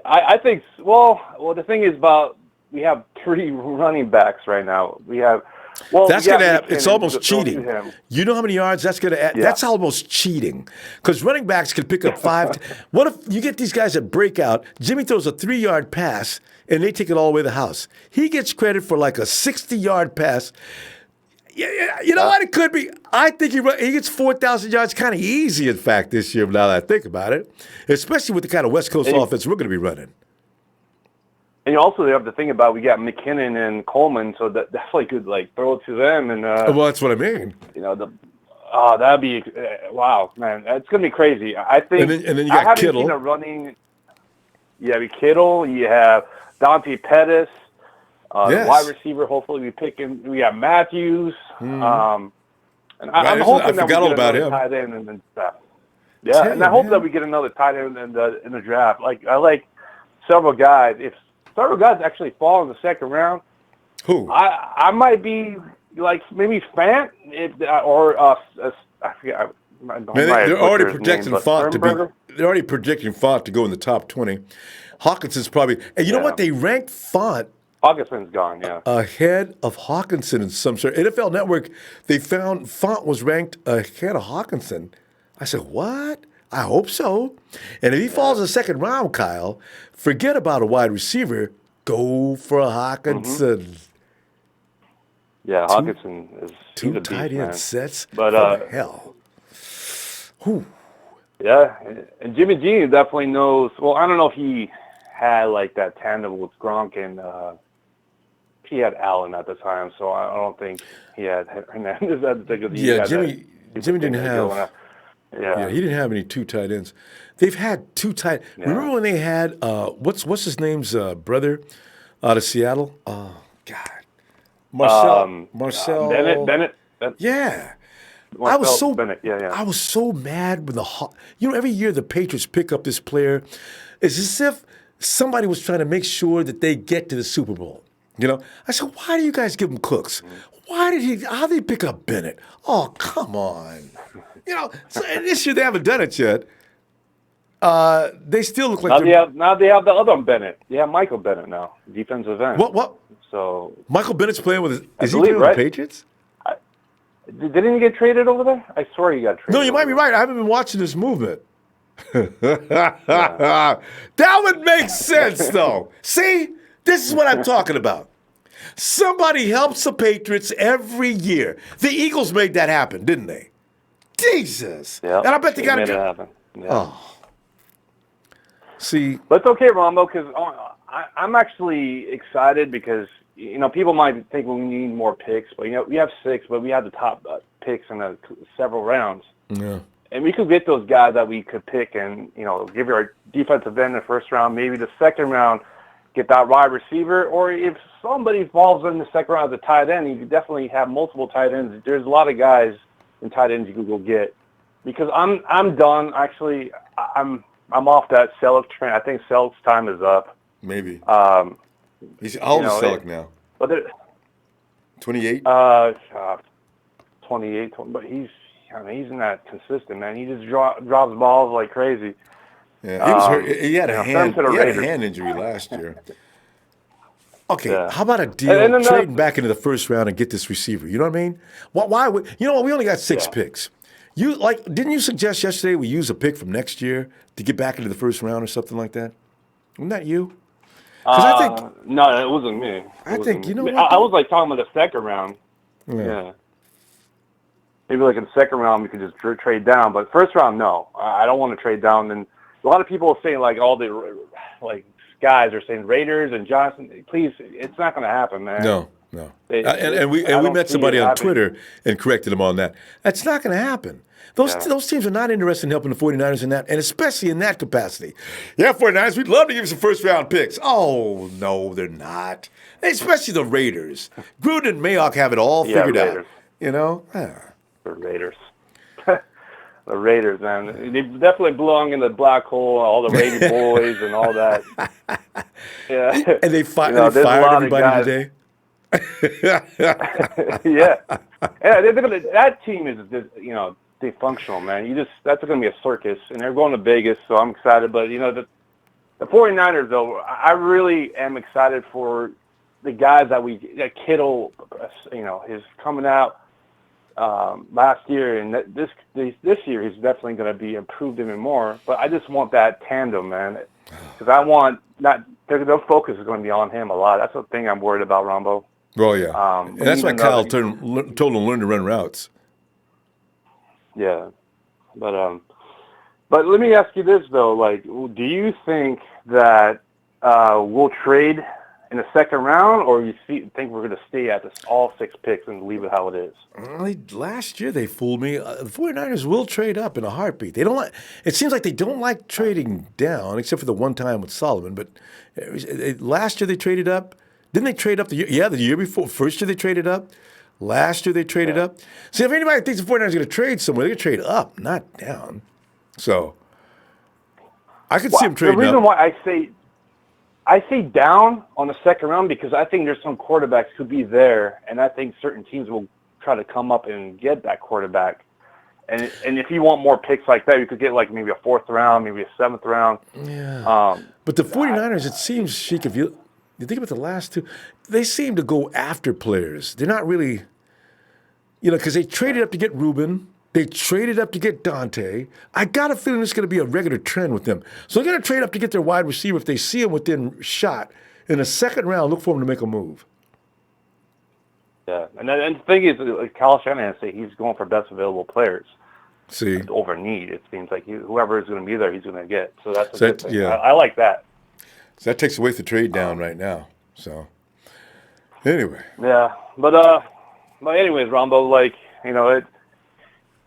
I think. Well, the thing is about we have 3 running backs right now. We have. Well, that's going to add. It's almost cheating. You know how many yards that's going to add? Yeah. That's almost cheating because running backs can pick up 5. What if you get these guys at breakout? Jimmy throws a 3-yard pass and they take it all the way to the house. He gets credit for like a 60-yard pass. You know what? It could be. I think he gets 4,000 yards kind of easy, in fact, this year, now that I think about it, especially with the kind of West Coast offense we're going to be running. And you also have to think about we got McKinnon and Coleman, so that definitely could throw it to them. And well, that's what I mean. You know, that'd be wow, man. It's gonna be crazy. I think. And then you got Kittle. Seen a running. You have Kittle. You have Dante Pettis. The wide receiver. Hopefully, we got Matthews. And I'm hoping that we get another tight end and stuff. Yeah, and I hope that we get another tight end in the draft. I like several guys. If several guys actually fall in the second round, who I might be maybe Fant or I forget. They're already projecting Font to be. They're already projecting Font to go in the top 20. Hawkinson's probably. And you know what? They ranked Font. Hawkinson's gone, yeah. Ahead of Hawkinson in some sort. NFL Network, they found Font was ranked ahead of Hawkinson. I said, what? I hope so. And if he falls in the second round, Kyle, forget about a wide receiver. Go for a Hawkinson. Mm-hmm. Yeah, Hawkinson is 2 tight end sets. But hell. Whew. Yeah, and Jimmy G definitely knows. Well, I don't know if he had that tandem with Gronk and he had Allen at the time, so I don't think he had Hernandez at the Jimmy didn't have. Yeah, he didn't have any 2 tight ends. They've had 2 tight. Yeah. Remember when they had what's his name's brother out of Seattle? Oh God, Marcel Bennett. Yeah. Marcel I was so Bennett. Yeah. I was so mad when every year the Patriots pick up this player. It's as if somebody was trying to make sure that they get to the Super Bowl. You know, I said, why do you guys give him Cooks? How did he pick up Bennett? Oh, come on. You know, so this year they haven't done it yet. They still look like now they have the other Bennett. They have Michael Bennett now, defensive end. What? So Michael Bennett's playing with is he playing with the Patriots? Didn't he get traded over there? I swear he got traded. No, you might be right. I haven't been watching this movement. That would make sense, though. See, this is what I'm talking about. Somebody helps the Patriots every year. The Eagles made that happen, didn't they? Jesus. Yeah. And I bet they got made to it happen. Yeah. Oh. See. But it's okay, Ronbo, because I'm actually excited because, people might think we need more picks, but, we have 6, but we have the top picks in several rounds. Yeah. And we could get those guys that we could pick and, give our defensive end in the first round, maybe the second round, get that wide receiver. Or if somebody falls in the second round as a tight end, you could definitely have multiple tight ends. There's a lot of guys in tight ends you could go get. Because I'm done. Actually, I'm off that Selleck train. I think Selleck's time is up. Maybe. He's how old is Selleck now? 28? 28. But he's not consistent, man. He just drops balls like crazy. Yeah, he was hurt. He had a hand injury last year. Okay, how about a deal trading back into the first round and get this receiver? You know what I mean? Why would we only got 6 picks. Didn't you suggest yesterday we use a pick from next year to get back into the first round or something like that? Wasn't that you? I think no, it wasn't me. I think what? I was talking about the second round. Yeah. Maybe in the second round we could just trade down, but first round, no. I don't want to trade down. And a lot of people are saying all the guys are saying Raiders and Johnson. Please, it's not going to happen, man. No. And we met somebody on Twitter and corrected him on that. That's not going to happen. Those teams are not interested in helping the 49ers in that, and especially in that capacity. Yeah, 49ers, we'd love to give you some first-round picks. Oh, no, they're not. Especially the Raiders. Gruden and Mayock have it all figured out. The Raiders. The Raiders, man. They definitely belong in the black hole, all the Raider boys and all that. Yeah. And they fired everybody today. Yeah. That team is dysfunctional, man. That's going to be a circus, and they're going to Vegas, so I'm excited. But the 49ers, though, I really am excited for the guys that Kittle, is coming out last year, and this year he's definitely going to be improved even more. But I just want that tandem, man, because I want their focus is going to be on him a lot. That's the thing I'm worried about, Ronbo. Oh yeah, and that's why Kyle told him to learn to run routes. Yeah, but let me ask you this though: do you think that we'll trade in the second round, or you think we're going to stay at all 6 picks and leave it how it is? Last year they fooled me. The 49ers will trade up in a heartbeat. They don't it seems like they don't like trading down, except for the one time with Solomon. But last year they traded up. Didn't they trade up the year before? First year they traded up. Last year they traded up. See, if anybody thinks the 49ers are going to trade somewhere, they're going to trade up, not down. So I could see them trading up. The reason why I say down on the second round because I think there's some quarterbacks who be there, and I think certain teams will try to come up and get that quarterback. And if you want more picks like that, you could get maybe a 4th round, maybe a 7th round. Yeah. But the 49ers, it seems, Sheik, if you think about the last 2, they seem to go after players. They're not really, because they traded up to get Ruben. They traded up to get Dante. I got a feeling it's going to be a regular trend with them. So they're going to trade up to get their wide receiver. If they see him within shot, in the second round, look for him to make a move. Yeah, and the thing is, Kyle Shanahan say he's going for best available players. See, over need. It seems like whoever is going to be there, he's going to get. So that's a good thing. Yeah. I like that. So that takes away the trade down right now. So anyway. Yeah, but anyways, Ronbo,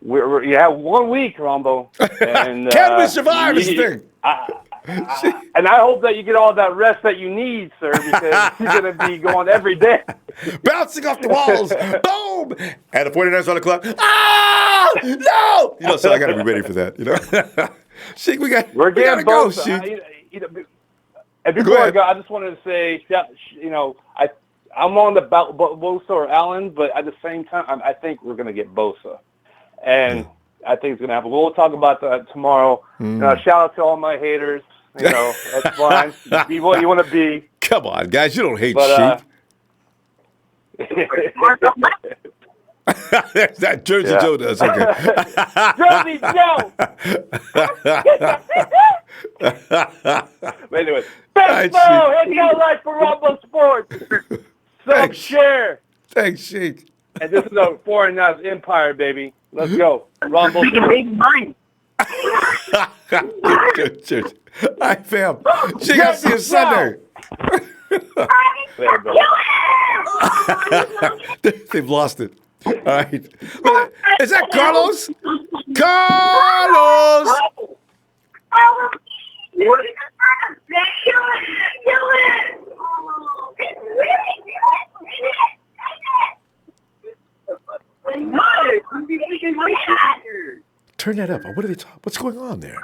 you have 1 week, Ronbo. And can we survive this thing? And I hope that you get all that rest that you need, sir, because you're going to be going every day. Bouncing off the walls. Boom! And the 49ers on the clock. Ah! No! So I got to be ready for that, Sheik, we got to go, Sheik. And before I go, I just wanted to say, I'm on the Bosa or Allen, but at the same time, I think we're going to get Bosa. And I think it's going to happen. We'll talk about that tomorrow. Shout out to all my haters. That's fine. Be what you want to be. Come on, guys. You don't hate sheep. That Jersey Joe does. Okay. Jersey Joe. But anyway, best ball in your life for Ronbo Sports. Share. Thanks, Sheik. And this is a 49ers empire, baby. Let's go. Ronbo. All right, fam. She got to see you Sunday. They've lost it. All right. Is that Carlos? Carlos! Turn that up. What are they talking? What's going on there?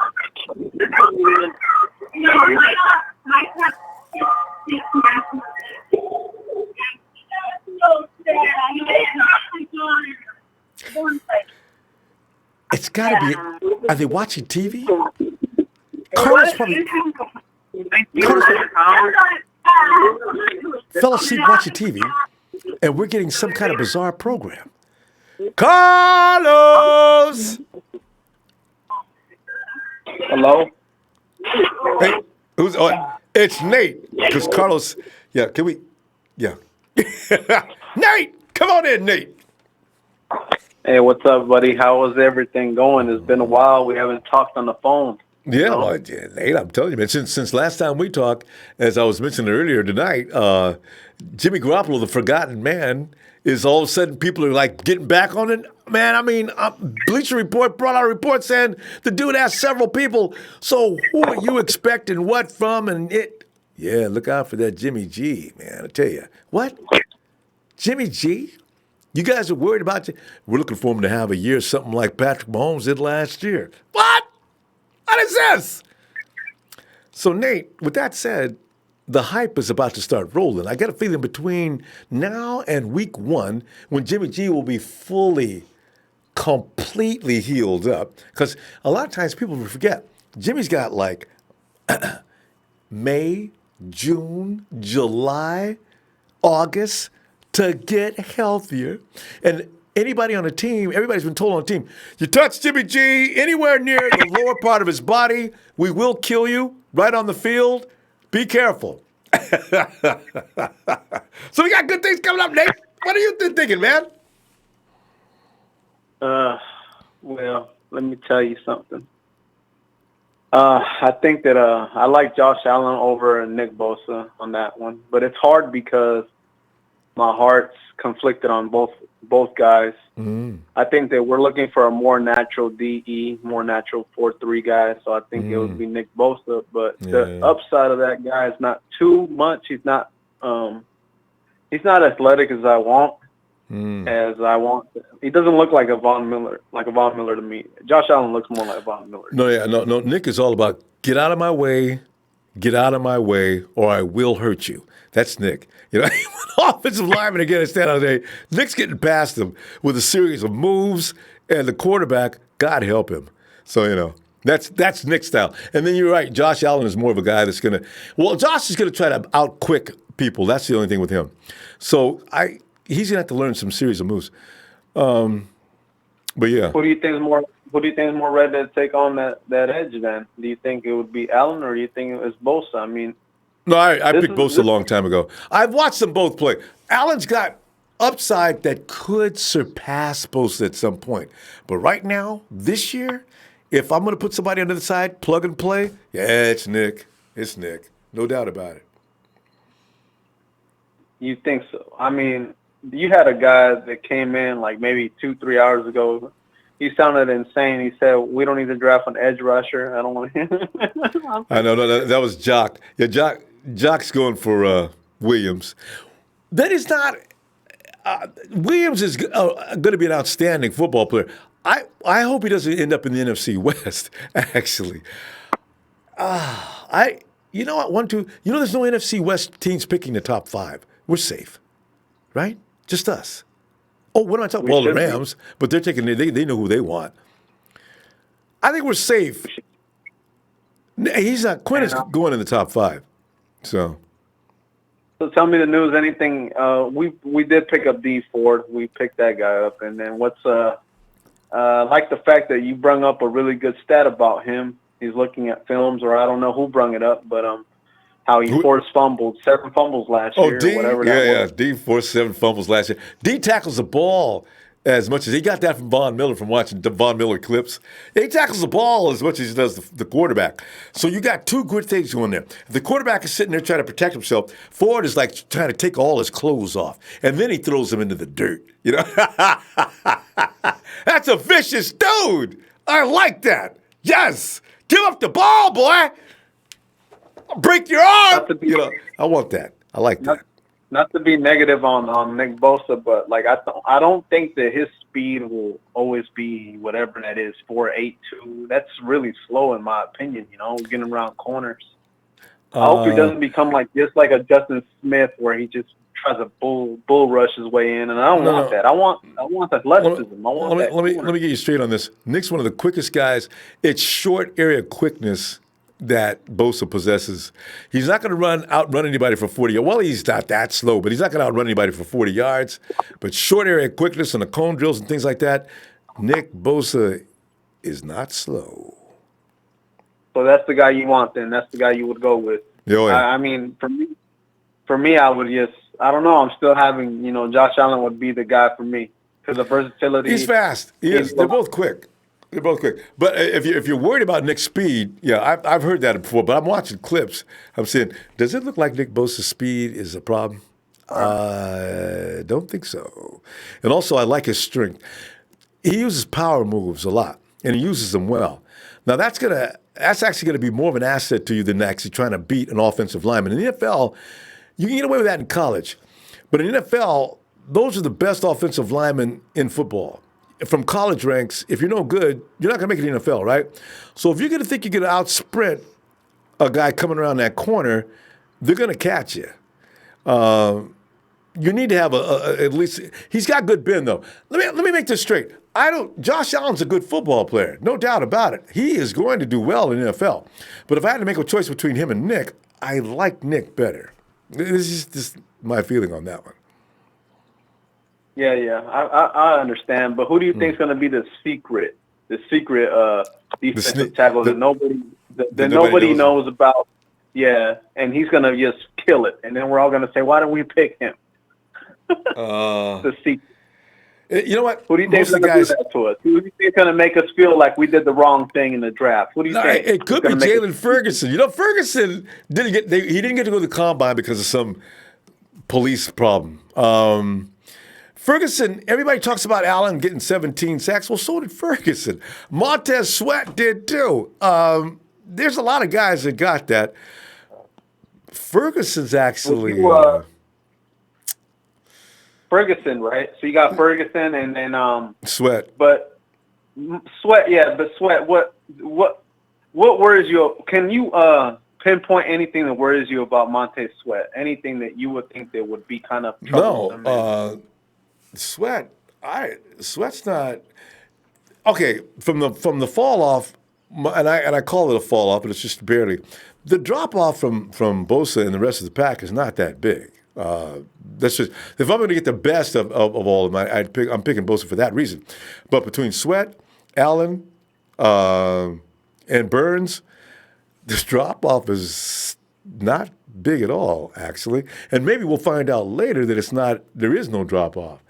It's got to be. Are they watching TV? Carlos probably. Carlos fell asleep watching TV, and we're getting some kind of bizarre program. Carlos! Hello? Hey, who's on? It's Nate. Because Carlos, yeah, can we? Yeah. Nate! Come on in, Nate. Hey, what's up, buddy? How is everything going? It's been a while. We haven't talked on the phone. Yeah, well, Nate, I'm telling you, man, since last time we talked, as I was mentioning earlier tonight, Jimmy Garoppolo, the forgotten man, is all of a sudden people are like getting back on it. Man, I mean, Bleacher Report brought out a report saying the dude asked several people, so who are you expecting what from? And yeah, look out for that Jimmy G, man, I tell you. What? Jimmy G? You guys are worried about you? We're looking for him to have a year something like Patrick Mahomes did last year. What? What is this? So, Nate, with that said, the hype is about to start rolling. I got a feeling between now and week 1, when Jimmy G will be fully, completely healed up, because a lot of times people forget, Jimmy's got like May, June, July, August to get healthier. And anybody on the team, everybody's been told on the team, you touch Jimmy G anywhere near the lower part of his body, we will kill you right on the field. Be careful. So we got good things coming up, Nate. What are you thinking, man? Well, let me tell you something. I think that I like Josh Allen over Nick Bosa on that one, but it's hard because my heart's conflicted on both guys. I think that we're looking for a more natural DE, more natural 4-3 guy, so I think it would be Nick Bosa, but the upside of that guy is not too much. He's not athletic as I want. He doesn't look like a Von Miller to me. Josh Allen looks more like Von Miller. No. Nick is all about get out of my way, or I will hurt you. That's Nick. You know, offensive lineman again, stand out there. Nick's getting past him with a series of moves, and the quarterback, God help him. So, you know, that's Nick's style. And then you're right, Josh Allen is more of a guy that's going to, Josh is going to try to out-quick people. That's the only thing with him. So he's going to have to learn some series of moves. But yeah. Who do you think is more ready to take on that edge then? Do you think it would be Allen or do you think it was Bosa? I mean, no, I picked Bosa a long time ago. I've watched them both play. Allen's got upside that could surpass Bosa at some point. But right now, this year, if I'm going to put somebody on the other side, plug and play, yeah, it's Nick. It's Nick. No doubt about it. You think so? I mean, you had a guy that came in like maybe 2-3 hours ago. He sounded insane. He said, we don't need to draft an edge rusher. I don't want to. I know. No, that was Jock. Yeah, Jock's going for Williams. That is not Williams is going to be an outstanding football player. I hope he doesn't end up in the NFC West, actually. You know what, there's no NFC West teams picking the top 5. We're safe, right? Just us. Oh, what am I talking about? Well, the Rams, but they're taking, they know who they want. I think we're safe. Quinn is going in the top 5. So tell me the news. Anything? We did pick up Dee Ford. We picked that guy up. And then what's like the fact that you brung up a really good stat about him. He's looking at films, or I don't know who brung it up, but how he forced 7 fumbles last year. Dee, whatever that was. Dee forced 7 fumbles last year. Dee tackles the ball as much as he got that from Von Miller from watching the Von Miller clips. He tackles the ball as much as he does the quarterback. So you got two good things going there. If the quarterback is sitting there trying to protect himself, Ford is like trying to take all his clothes off, and then he throws them into the dirt. You know, that's a vicious dude. I like that. Yes, give up the ball, boy. I'll break your arm. You know, I want that. I like that. Not to be negative on Nick Bosa, but like I don't think that his speed will always be whatever that is, 4.82. That's really slow in my opinion. You know, getting around corners. I hope he doesn't become like just like a Justin Smith where he just tries to bull rush his way in, and I don't want that. I want athleticism. Let me get you straight on this. Nick's one of the quickest guys. It's short area quickness that Bosa possesses. He's not going to outrun anybody for 40 yards. Well, he's not that slow, but he's not going to outrun anybody for 40 yards. But short area quickness and the cone drills and things like that, Nick Bosa is not slow. So that's the guy you want then. That's the guy you would go with. Yeah. I mean, for me, I would I don't know. I'm still having, Josh Allen would be the guy for me because of versatility. He's fast. He is. They're both quick. They're both quick. But if you're worried about Nick's speed, yeah, I've heard that before, but I'm watching clips. I'm saying, does it look like Nick Bosa's speed is a problem? I don't think so. And also, I like his strength. He uses power moves a lot, and he uses them well. Now, that's actually going to be more of an asset to you than actually trying to beat an offensive lineman. In the NFL, you can get away with that in college. But in the NFL, those are the best offensive linemen in football. From college ranks, if you're no good, you're not going to make it in the NFL, right? So if you're going to think you're going to out-sprint a guy coming around that corner, they're going to catch you. You need to have at least – he's got good bend, though. Let me make this straight. Josh Allen's a good football player, no doubt about it. He is going to do well in the NFL. But if I had to make a choice between him and Nick, I like Nick better. This is just my feeling on that one. Yeah, I understand. But who do you think is going to be the secret defensive tackle that nobody knows about? Yeah, and he's going to just kill it. And then we're all going to say, why don't we pick him? The secret. You know what? Who do you think is going to do that to us? Who do you think is going to make us feel like we did the wrong thing in the draft? Who do you think? It could be Jalen Ferguson. Ferguson he didn't get to go to the combine because of some police problem. Ferguson, everybody talks about Allen getting 17 sacks. Well, so did Ferguson. Montez Sweat did too. There's a lot of guys that got that. Ferguson's actually Ferguson, right? So you got Ferguson and then Sweat. But Sweat, yeah. But Sweat, what worries you? Can you pinpoint anything that worries you about Montez Sweat? Anything that you would think that would be kind of troublesome? No. Sweat's not okay. From the fall off, and I call it a fall off, but it's just barely. The drop off from Bosa and the rest of the pack is not that big. That's just if I'm going to get the best of all of them, I'm picking Bosa for that reason. But between Sweat, Allen, and Burns, this drop off is not big at all, actually. And maybe we'll find out later that there is no drop off.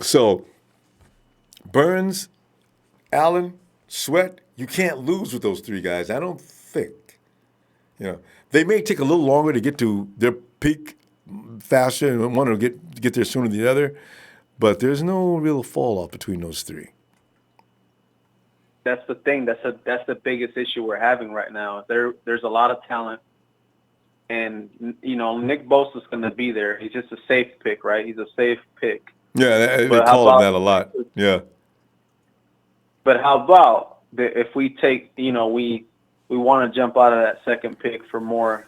So, Burns, Allen, Sweat, you can't lose with those three guys, I don't think. They may take a little longer to get to their peak faster, and one will get there sooner than the other, but there's no real fall off between those three. That's the thing. That's the biggest issue we're having right now. There's a lot of talent, and Nick Bosa's going to be there. He's just a safe pick, right? He's a safe pick. Yeah, they call him that a lot. Yeah. But how about if we take, we want to jump out of that second pick for more.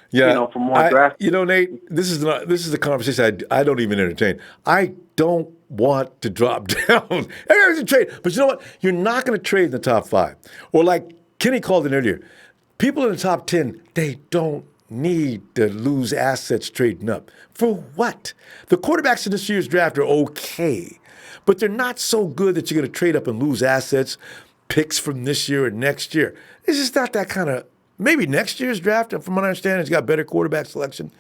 Yeah, for more draft. Nate, this is a conversation I don't even entertain. I don't want to drop down. Everyone's trade, but you know what? You're not going to trade in the top 5. Or like Kenny called it earlier, people in the top 10, they don't need to lose assets trading up. For what? The quarterbacks in this year's draft are okay, but they're not so good that you're going to trade up and lose assets, picks from this year or next year. It's just not that kind of. Maybe next year's draft, from what I understand, has got better quarterback selection.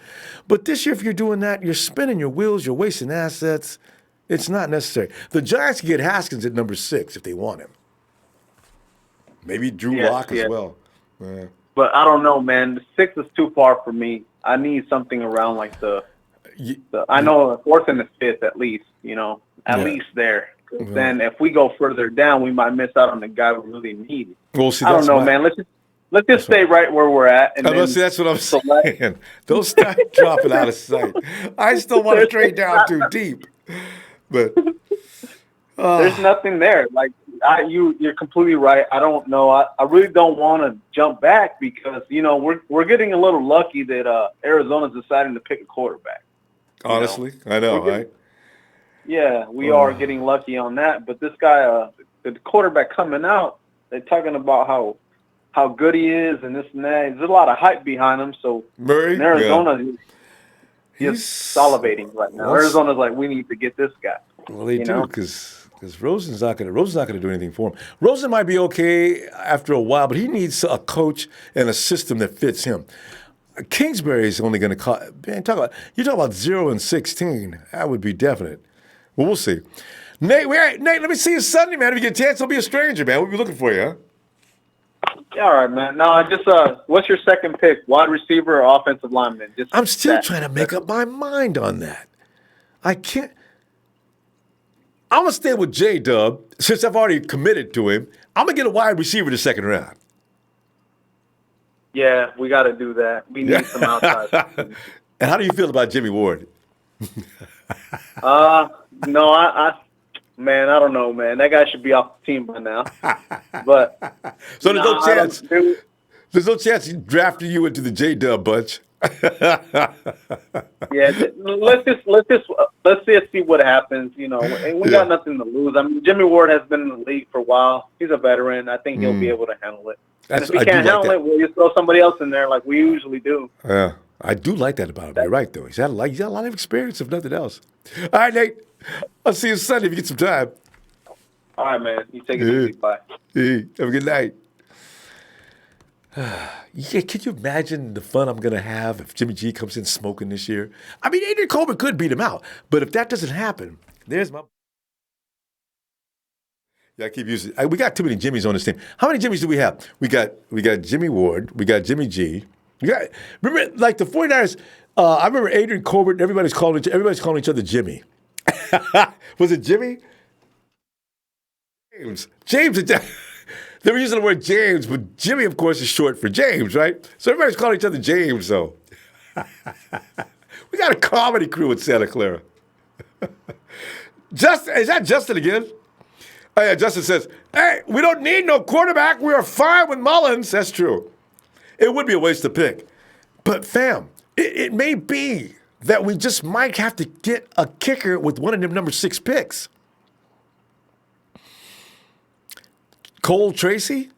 But this year, if you're doing that, you're spinning your wheels, you're wasting assets. It's not necessary. The Giants can get Haskins at number 6 if they want him. Maybe Drew Lock as well. Yeah. But I don't know, man. The 6 is too far for me. I need something around like I know the 4th and the 5th at least, at least there. Then if we go further down, we might miss out on the guy we really need. Well, see, I don't know, man. Let's just stay right where we're at. And that's what I'm saying. Don't start dropping out of sight. I still want to trade down too deep. But there's nothing there. Like you're completely right. I don't know. I really don't want to jump back because we're getting a little lucky that Arizona's deciding to pick a quarterback. Honestly, I know, right? Yeah, we are getting lucky on that. But this guy, the quarterback coming out, they're talking about how good he is and this and that. There's a lot of hype behind him. So Murray, in Arizona, he's salivating right now. Arizona's like, we need to get this guy. Well, they do because Rosen's not going to do anything for him. Rosen might be okay after a while, but he needs a coach and a system that fits him. Kingsbury is only going to call. Man, you talk about 0-16. That would be definite. Well, we'll see. Nate, let me see you Sunday, man. If you get a chance, don't be a stranger, man. We'll be looking for you, huh? Yeah, all right, man. No, just what's your second pick? Wide receiver or offensive lineman? I'm still trying to make up my mind on that. I can't. I'm going to stay with J-Dub since I've already committed to him. I'm going to get a wide receiver the second round. Yeah, we got to do that. We need some outside. And how do you feel about Jimmie Ward? No, man, I don't know, man. That guy should be off the team by now. But so there's no chance. There's no chance he drafted you into the J-Dub bunch. Yeah, let's see what happens. We got nothing to lose. I mean, Jimmie Ward has been in the league for a while. He's a veteran. I think he'll be able to handle it. And if he can't handle it, we'll just throw somebody else in there like we usually do. Yeah, I do like that about him. You're right, though. He's got a lot of experience, if nothing else. All right, Nate. I'll see you Sunday if you get some time. All right, man. You take it easy. Bye. Hey, have a good night. Yeah, can you imagine the fun I'm going to have if Jimmy G comes in smoking this year? I mean, Adrian Coleman could beat him out, but if that doesn't happen, there's my... Yeah, I keep using... We got too many Jimmies on this team. How many Jimmies do we have? We got Jimmie Ward. We got Jimmy G. Remember, like the 49ers, I remember Adrian Coleman, everybody's calling each other Jimmy. Was it Jimmy? James. They were using the word James, but Jimmy, of course, is short for James, right? So everybody's calling each other James, though. We got a comedy crew in Santa Clara. Is that Justin again? Oh, yeah, Justin says, hey, we don't need no quarterback. We are fine with Mullins. That's true. It would be a waste to pick. But, fam, it may be that we just might have to get a kicker with one of them number 6 picks. Cole Tracy?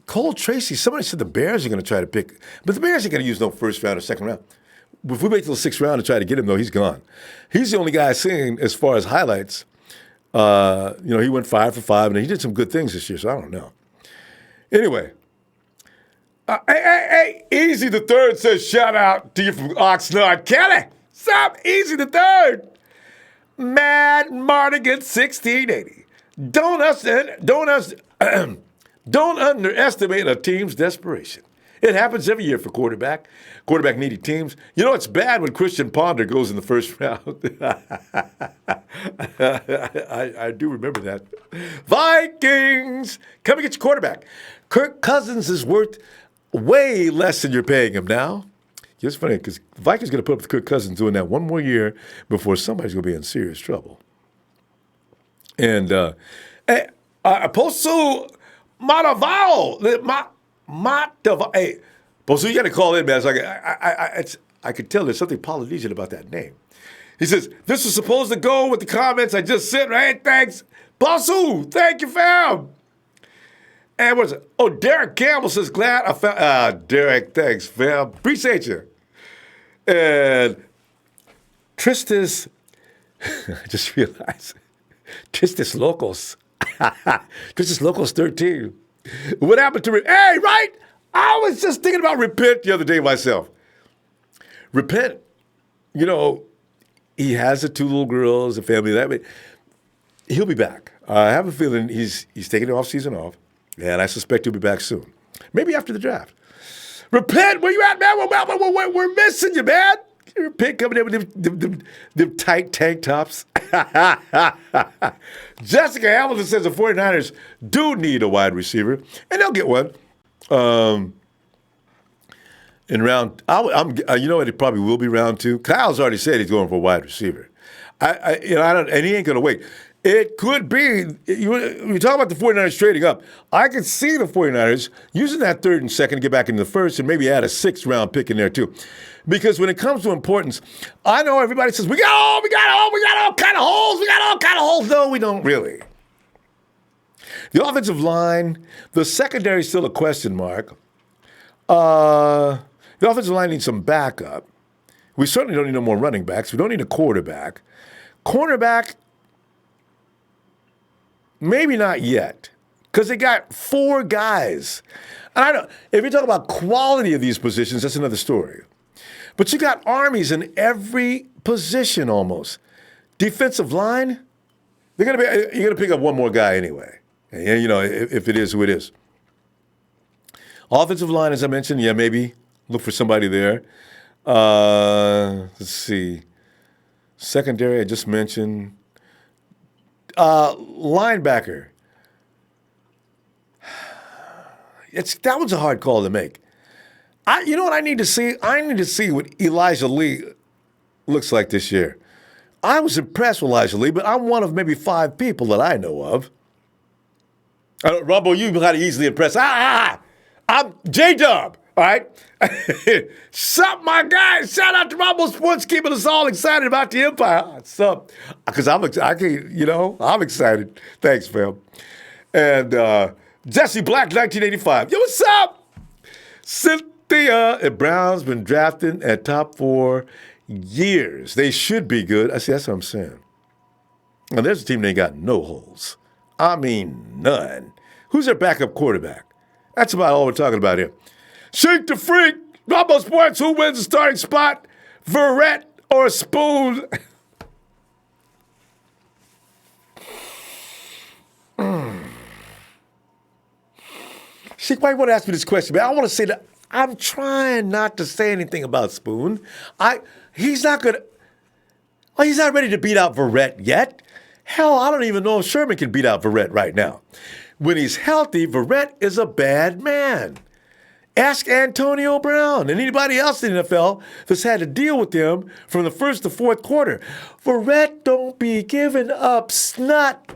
Cole Tracy, somebody said the Bears are going to try to pick, but the Bears ain't going to use no first round or second round. If we wait till the 6th round to try to get him, though, he's gone. He's the only guy I've seen as far as highlights. He went 5 for 5, and he did some good things this year, so I don't know. Anyway. Hey, Easy the Third says, shout out to you from Oxnard. Kelly, stop, Easy the Third. Mad Mardigan 1680. Don't underestimate a team's desperation. It happens every year for quarterback needy teams. You know it's bad when Christian Ponder goes in the first round. I do remember that. Vikings, come and get your quarterback. Kirk Cousins is worth way less than you're paying him now. It's funny because the Vikings going to put up with Kirk Cousins doing that one more year before somebody's going to be in serious trouble. And Posu Matavao, hey, Posu, you got to call in, man. I could tell there's something Polynesian about that name. He says, this was supposed to go with the comments I just sent, right? Thanks. Posu, thank you, fam. And what's it? Oh, Derek Campbell says, glad I found... Derek, thanks, fam. Appreciate you. And Tristis... I just realized. Tristis Locos. Tristis Locos 13. What happened to... Hey, right? I was just thinking about Repent the other day myself. Repent he has the 2 little girls, a family. That he'll be back. I have a feeling he's taking the offseason off, and I suspect he'll be back soon. Maybe after the draft. Repent, where you at, man? We're missing you, man. Repent coming in with them tight tank tops. Jessica Hamilton says the 49ers do need a wide receiver, and they'll get one. In round, you know what? It probably will be round 2. Kyle's already said he's going for a wide receiver. And he ain't going to wait. It could be, you talk about the 49ers trading up. I could see the 49ers using that 3rd and 2nd to get back into the 1st and maybe add a 6th round pick in there too. Because when it comes to importance, I know everybody says, we got all kind of holes. No, we don't really. The offensive line, the secondary is still a question mark. The offensive line needs some backup. We certainly don't need no more running backs. We don't need a quarterback. Cornerback, maybe not yet, because they got 4 guys. And if you talk about quality of these positions, that's another story. But you got armies in every position almost. Defensive line, you're gonna pick up one more guy anyway. And, if it is who it is. Offensive line, as I mentioned, maybe look for somebody there. Let's see. Secondary, I just mentioned. Linebacker. That was a hard call to make. You know what I need to see? I need to see what Elijah Lee looks like this year. I was impressed with Elijah Lee, but I'm one of maybe 5 people that I know of. Ronbo, you got easily impressed. I'm J-Dub, all right? Sup, my guy. Shout out to Ronbo Sports, keeping us all excited about the Empire. Sup? Because I'm excited. Thanks, fam. And Jesse Black, 1985. Yo, what's up? Cynthia and Brown's been drafting at top 4 years. They should be good. I see, that's what I'm saying. Now, there's a team that ain't got no holes. I mean, none. Who's their backup quarterback? That's about all we're talking about here. Shake the freak. Ronbo Sports, who wins the starting spot? Verrett or Spoon? Sheik, why you want to ask me this question, man? I want to say that I'm trying not to say anything about Spoon. He's not ready to beat out Verrett yet. Hell, I don't even know if Sherman can beat out Verrett right now. When he's healthy, Verrett is a bad man. Ask Antonio Brown and anybody else in the NFL that's had to deal with him from the 1st to 4th quarter. Verrett don't be giving up snot.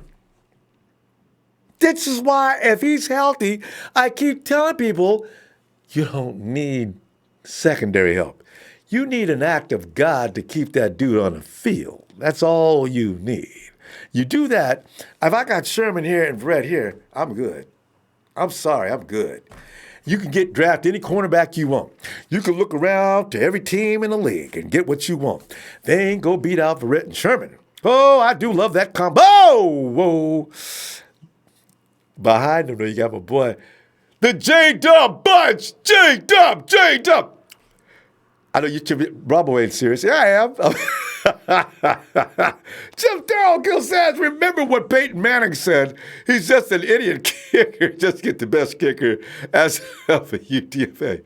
This is why, if he's healthy, I keep telling people, you don't need secondary help. You need an act of God to keep that dude on the field. That's all you need. You do that, if I got Sherman here and Verrett here, I'm good. I'm sorry, I'm good. You can draft any cornerback you want. You can look around to every team in the league and get what you want. They ain't gonna beat out Verrett and Sherman. Oh, I do love that combo. Whoa. Behind them, though, you got my boy, the J-Dub Bunch. J-Dub. I know Ronbo ain't serious. Yeah, I am. Jim Darrell says, remember what Peyton Manning said. He's just an idiot kicker. Just get the best kicker as of a UTFA.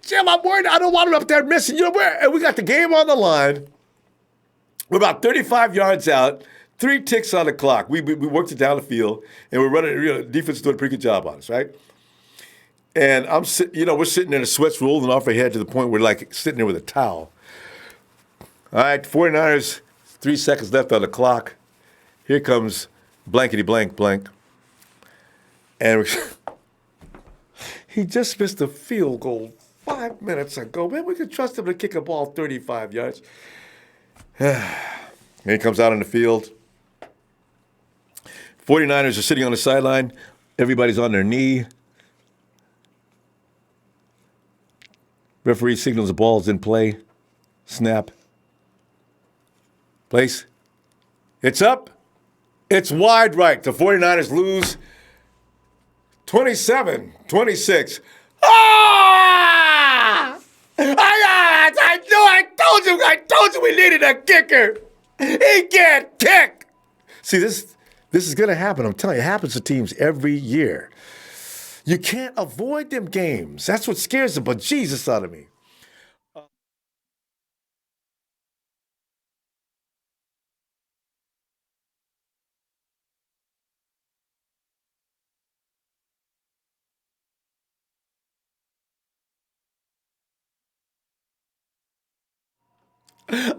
Jim, I'm worried. I don't want him up there missing. We got the game on the line. We're about 35 yards out. 3 ticks on the clock. We worked it down the field, and we're running. Defense is doing a pretty good job on us, right? And we're sitting there, the sweat's rolling off our head to the point where like sitting there with a towel. All right, 49ers, 3 seconds left on the clock. Here comes blankety blank. And he just missed a field goal 5 minutes ago. Man, we could trust him to kick a ball 35 yards. And he comes out on the field. 49ers are sitting on the sideline. Everybody's on their knee. Referee signals the ball's in play. Snap. Place. It's up. It's wide right. The 49ers lose 27-26. Ah! I knew I told you we needed a kicker. He can't kick. See, this is going to happen. I'm telling you, it happens to teams every year. You can't avoid them games. That's what scares the bejesus out of me.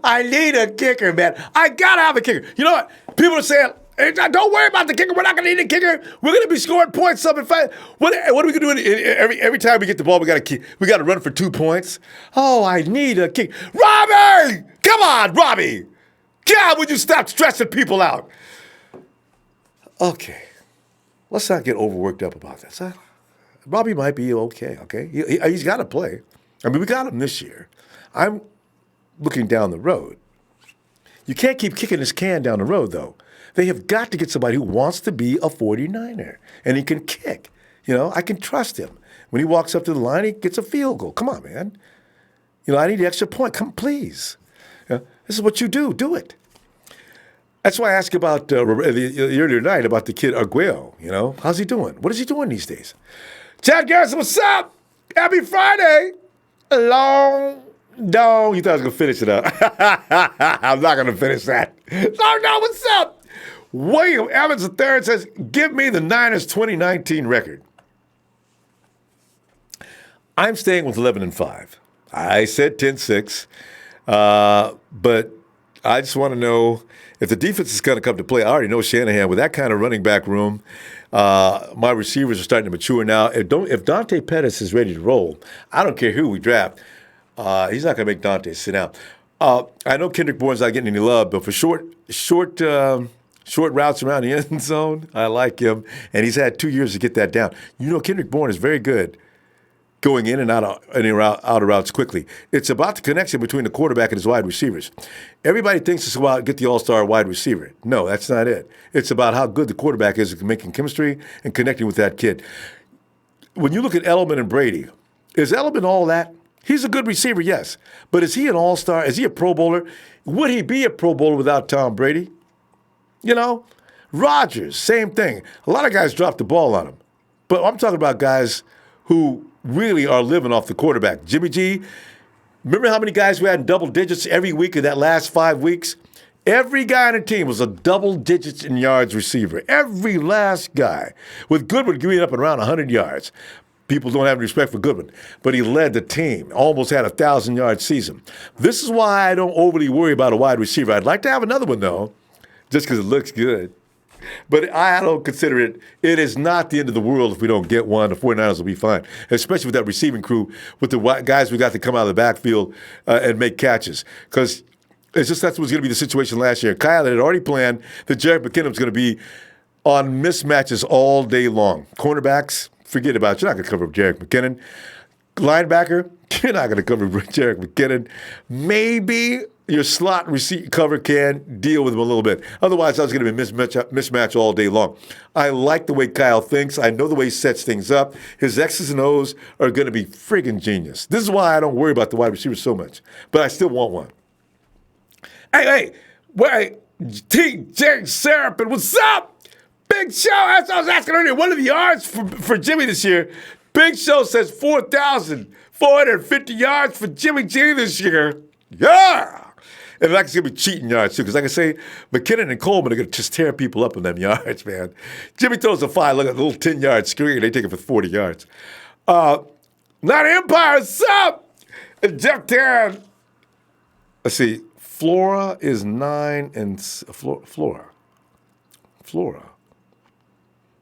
I need a kicker, man. I got to have a kicker. You know what? People are saying, hey, don't worry about the kicker. We're not going to need a kicker. We're going to be scoring points up and five. What are we going to do? Every time we get the ball, we got to run for 2 points. Oh, I need a kicker. Robbie! Come on, Robbie. God, would you stop stressing people out? Okay. Let's not get overworked up about this. Robbie might be okay. He's got to play. I mean, we got him this year. I'm looking down the road. You can't keep kicking this can down the road, though. They have got to get somebody who wants to be a 49er, and he can kick. You know, I can trust him. When he walks up to the line, he gets a field goal. Come on, man. You know, I need the extra point. Come, please. This is what you do. Do it. That's why I asked about the earlier night about the kid Arguello. You know, how's he doing? What is he doing these days? Chad Garrison, what's up? Happy Friday. Long dong. You thought I was going to finish it up. I'm not going to finish that. No, what's up? William Evans III says, give me the Niners 2019 record. I'm staying with 11-5. I said 10-6. But I just want to know if the defense is going to come to play. I already know Shanahan with that kind of running back room. My receivers are starting to mature now. If Dante Pettis is ready to roll, I don't care who we draft. He's not going to make Dante sit down. I know Kendrick Bourne's not getting any love, but for short routes around the end zone, I like him. And he's had 2 years to get that down. You know, Kendrick Bourne is very good going in and out of routes quickly. It's about the connection between the quarterback and his wide receivers. Everybody thinks it's about get the all-star wide receiver. No, that's not it. It's about how good the quarterback is at making chemistry and connecting with that kid. When you look at Edelman and Brady, is Edelman all that? He's a good receiver, yes. But is he an all-star? Is he a Pro Bowler? Would he be a Pro Bowler without Tom Brady? You know? Rodgers, same thing. A lot of guys drop the ball on him. But I'm talking about guys who really are living off the quarterback. Jimmy G, remember how many guys we had in double digits every week in that last 5 weeks? Every guy on the team was a double digits in yards receiver. Every last guy. With Goodwin giving up around 100 yards. People don't have any respect for Goodwin. But he led the team. Almost had a 1,000-yard season. This is why I don't overly worry about a wide receiver. I'd like to have another one, though, just because it looks good. But I don't consider it. It is not the end of the world if we don't get one. The 49ers will be fine, especially with that receiving crew, with the guys we got to come out of the backfield and make catches. Because it's just that's what's going to be the situation last year. Kyle had already planned that Jerick McKinnon's going to be on mismatches all day long. Cornerbacks, forget about it. You're not going to cover up Jerick McKinnon. Linebacker, you're not going to cover Jerick McKinnon. Maybe your slot cover can deal with him a little bit. Otherwise, I was going to be mismatch all day long. I like the way Kyle thinks. I know the way he sets things up. His X's and O's are going to be friggin' genius. This is why I don't worry about the wide receivers so much. But I still want one. Hey, T.J. Serapin, what's up? Big Show, as I was asking earlier, what are the yards for Jimmy this year? Big Show says 4,450 yards for Jimmy G this year. Yeah! And that's going to be cheating yards, too, because like I say, McKinnon and Coleman are going to just tear people up in them yards, man. Jimmy throws a 5, look at the little 10-yard screen, they take it for 40 yards. Not Empire, what's up? And Jeff Tarrant. Let's see, Flora is 9 and Flora.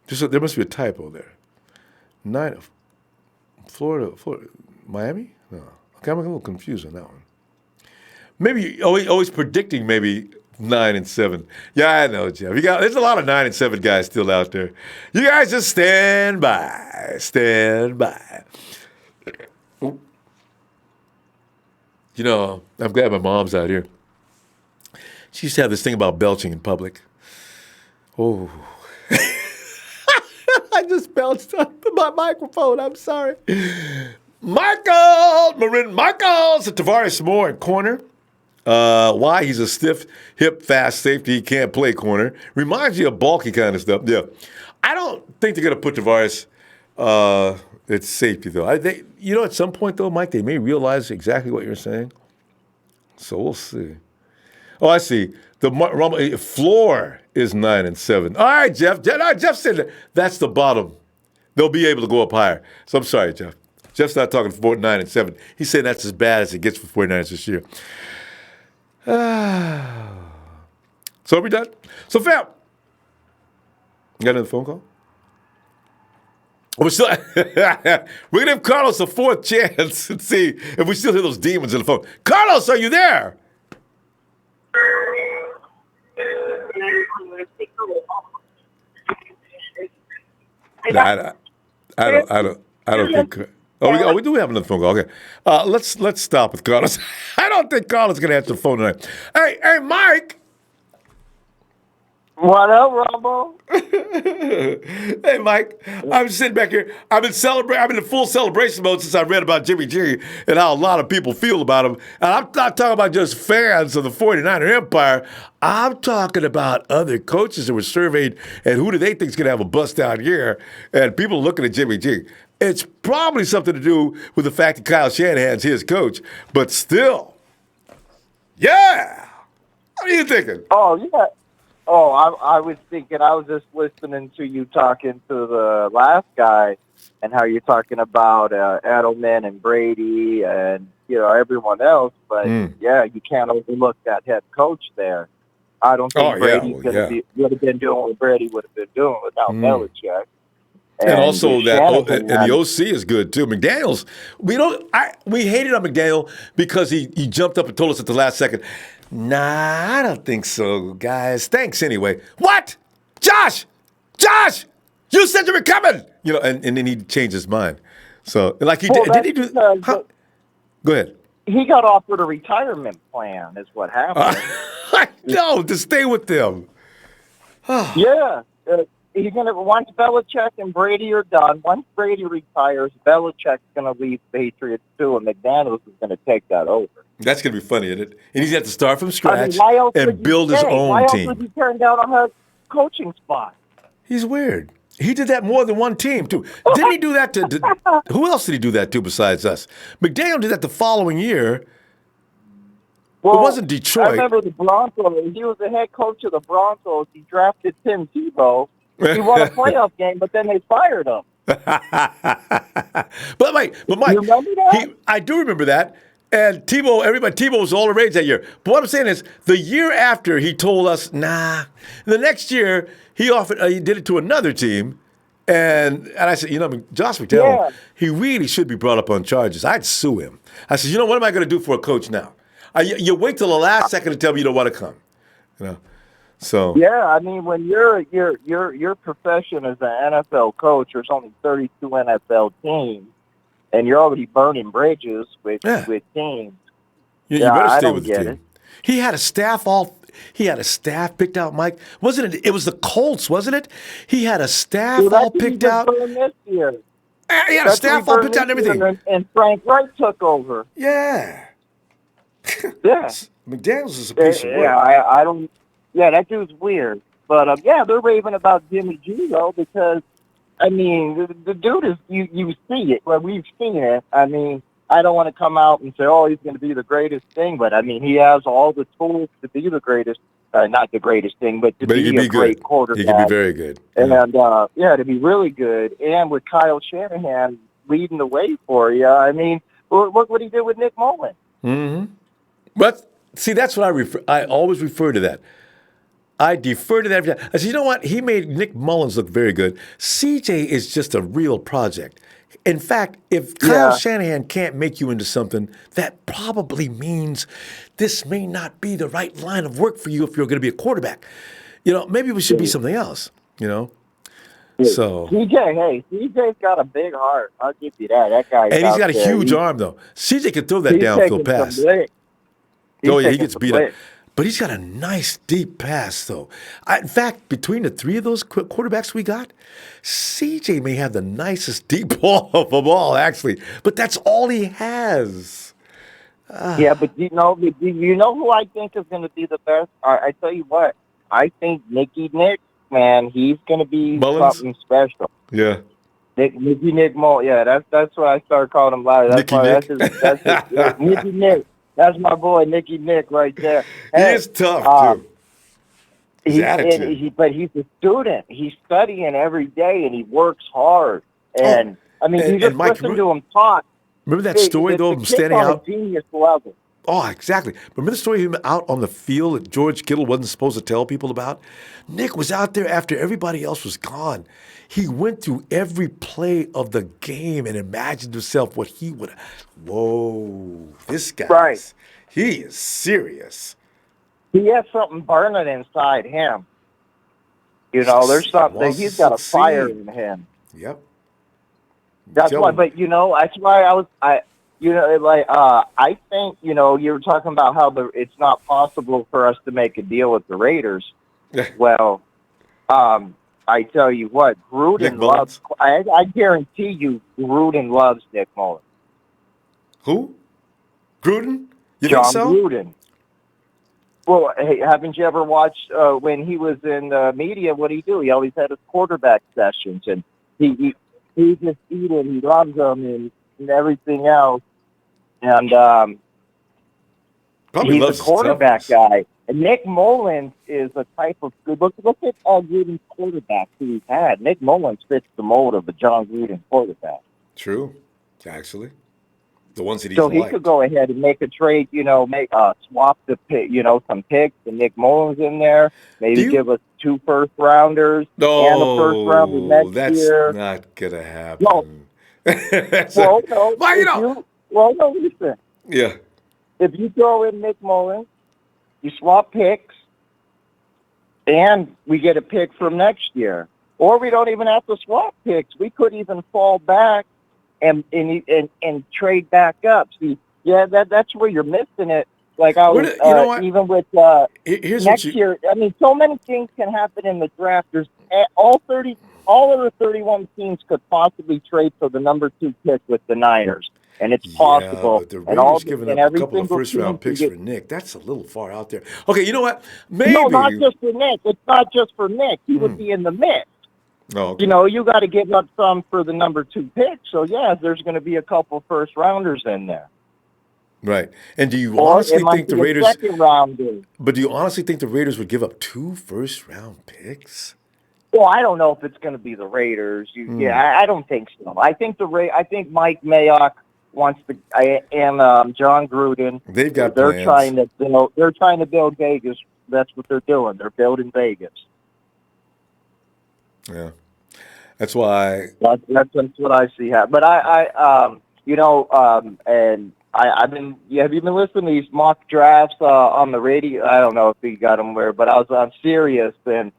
There must be a typo there. 9 of Florida, Miami? No. Okay, I'm a little confused on that one. Maybe always predicting maybe 9 and 7. Yeah, I know, Jeff. There's a lot of 9 and 7 guys still out there. You guys just stand by. Stand by. You know, I'm glad my mom's out here. She used to have this thing about belching in public. Oh. I just belched on my microphone. I'm sorry. Michael's at Tavares Moore in corner. Why? He's a stiff, hip, fast safety. He can't play corner. Reminds you of bulky kind of stuff. Yeah. I don't think they're going to put Tavares at safety, though. At some point, though, Mike, they may realize exactly what you're saying. So we'll see. Oh, I see. The floor is 9-7. All right, Jeff. Jeff said that's the bottom. They'll be able to go up higher. So I'm sorry, Jeff. Jeff's not talking 9-7. He's saying that's as bad as it gets for 49ers this year. So are we done? So, fam, you got another phone call? We're gonna give Carlos a fourth chance and see if we still hear those demons in the phone. Carlos, are you there? I don't think. Oh, we do have another phone call. Okay, let's stop with Carlos. I don't think Carlos is gonna answer the phone tonight. Hey, Mike. What up, Ronbo? Hey, Mike. I'm sitting back here. I'm in full celebration mode since I read about Jimmy G and how a lot of people feel about him. And I'm not talking about just fans of the 49er Empire. I'm talking about other coaches that were surveyed and who do they think is going to have a bust-down year. And people looking at Jimmy G. It's probably something to do with the fact that Kyle Shanahan's his coach. But still, yeah. What are you thinking? Oh, yeah. Oh, I was thinking, I was just listening to you talking to the last guy and how you're talking about Edelman and Brady and, everyone else. But, yeah, you can't overlook that head coach there. I don't think Brady would have been doing what Brady would have been doing without Belichick. And also and the OC is good too. McDaniels, we hated on McDaniel because he jumped up and told us at the last second, nah, I don't think so, guys. Thanks anyway. What? Josh, you said you were coming. And then he changed his mind. So like did he do? Go ahead. He got offered a retirement plan, is what happened. No, to stay with them. Yeah. He's going to, once Belichick and Brady are done, once Brady retires, Belichick's going to leave Patriots too, and McDaniels is going to take that over. That's going to be funny, isn't it? And he's got to start from scratch and build his own team. Why else would he turn down a head coaching spot? He's weird. He did that more than one team, too. Didn't he do that to who else did he do that to besides us? McDaniel did that the following year. Well, it wasn't Detroit. I remember the Broncos. He was the head coach of the Broncos. He drafted Tim Tebow. He won a playoff game, but then they fired him. But Mike, you remember that? I do remember that. And Tebow was all the rage that year. But what I'm saying is, the year after he told us, nah. The next year he did it to another team, and I said, Josh McDaniel, he really should be brought up on charges. I'd sue him. I said, what am I going to do for a coach now? You wait till the last second to tell me you don't want to come. So yeah, I mean, when your profession as an NFL coach, there's only 32 NFL teams, and you're already burning bridges with teams. You better stay with the team. He had a staff picked out, Mike. Wasn't it? It was the Colts, wasn't it? He had a staff all picked out. This year. He had a staff all picked out and everything. And Frank Wright took over. Yeah. Yeah. McDaniels is a piece of work. Yeah, I don't. Yeah, that dude's weird. But, they're raving about Jimmy G, though, because, I mean, the dude is, you see it. Well, we've seen it. I mean, I don't want to come out and say, he's going to be the greatest thing. But, I mean, he has all the tools to be the greatest. Not the greatest thing, but to be a great quarterback. He can be very good. And, to be really good. And with Kyle Shanahan leading the way for you, I mean, look what he did with Nick Mullen. Mm-hmm. But, see, that's what I always refer to that. I defer to that every time. I said, you know what? He made Nick Mullins look very good. CJ is just a real project. In fact, if Kyle Shanahan can't make you into something, that probably means this may not be the right line of work for you if you're going to be a quarterback. Maybe we should be something else, So CJ's got a big heart. I'll give you that. That guy. And he's got a huge arm, though. CJ can throw that downfield pass. He gets beat up. But he's got a nice deep pass, though. In fact, between the three of those quarterbacks we got, CJ may have the nicest deep ball of them all, actually. But that's all he has. Yeah, but you know who I think is going to be the best? I tell you what, I think Nick, man, he's going to be something special. Yeah. Nick Mullins. Yeah, that's why I started calling him Larry. That's Nicky Nick. That's my boy, Nick right there. Hey, he is tough too. His attitude. But he's a student. He's studying every day, and he works hard. And you just Mike, listen to him talk. Remember that story though of him standing out? Genius level. Oh, exactly. Remember the story of him out on the field that George Kittle wasn't supposed to tell people about? Nick was out there after everybody else was gone. He went through every play of the game and imagined himself what he would. Whoa, this guy. Right. He is serious. He has something burning inside him. You know, there's something. He's got a fire in him. Yep. That's why. But that's why I think you were talking about how it's not possible for us to make a deal with the Raiders. Well, I tell you what, Gruden loves. I guarantee you, Gruden loves Nick Mullins. Who? Gruden? You John think so? Gruden. Well, hey, haven't you ever watched when he was in the media? What did he do? He always had his quarterback sessions, and he just eat it. He loves them and everything else. And he's a quarterback guy. And Nick Mullins is a type of good. Look at Gruden's quarterback who he's had. Nick Mullins fits the mold of a John Gruden quarterback. True, actually. The ones that so he could go ahead and make a trade, swap the pick, some picks and Nick Mullins in there. Maybe give us 2 first-rounders and a first-rounder next year. That's not going to happen. No. Listen. Yeah. If you throw in Nick Mullins, you swap picks, and we get a pick from next year. Or we don't even have to swap picks. We could even fall back and trade back up. See, that's where you're missing it. Like I was, even with next year. I mean, so many things can happen in the draft. There's all of the 31 teams could possibly trade for the number 2 pick with the Niners, and it's possible. But the Raiders giving up a couple of first-round picks for Nick. That's a little far out there. Okay, you know what? Maybe not just for Nick. It's not just for Nick. He would be in the mix. Oh, okay. You got to give up some for the number 2 pick. So, there's going to be a couple first-rounders in there. Right. And do you honestly think the Raiders... second-rounder. But do you honestly think the Raiders would give up 2 first-round picks? Well, I don't know if it's going to be the Raiders. I don't think so. I think Mike Mayock wants to... and John Gruden... They've got plans. They're trying to build Vegas. That's what they're doing. They're building Vegas. Yeah, that's why. That's what I see happen. But and I've been. Have you been listening to these mock drafts on the radio? I don't know if you got them where, but I was on Sirius and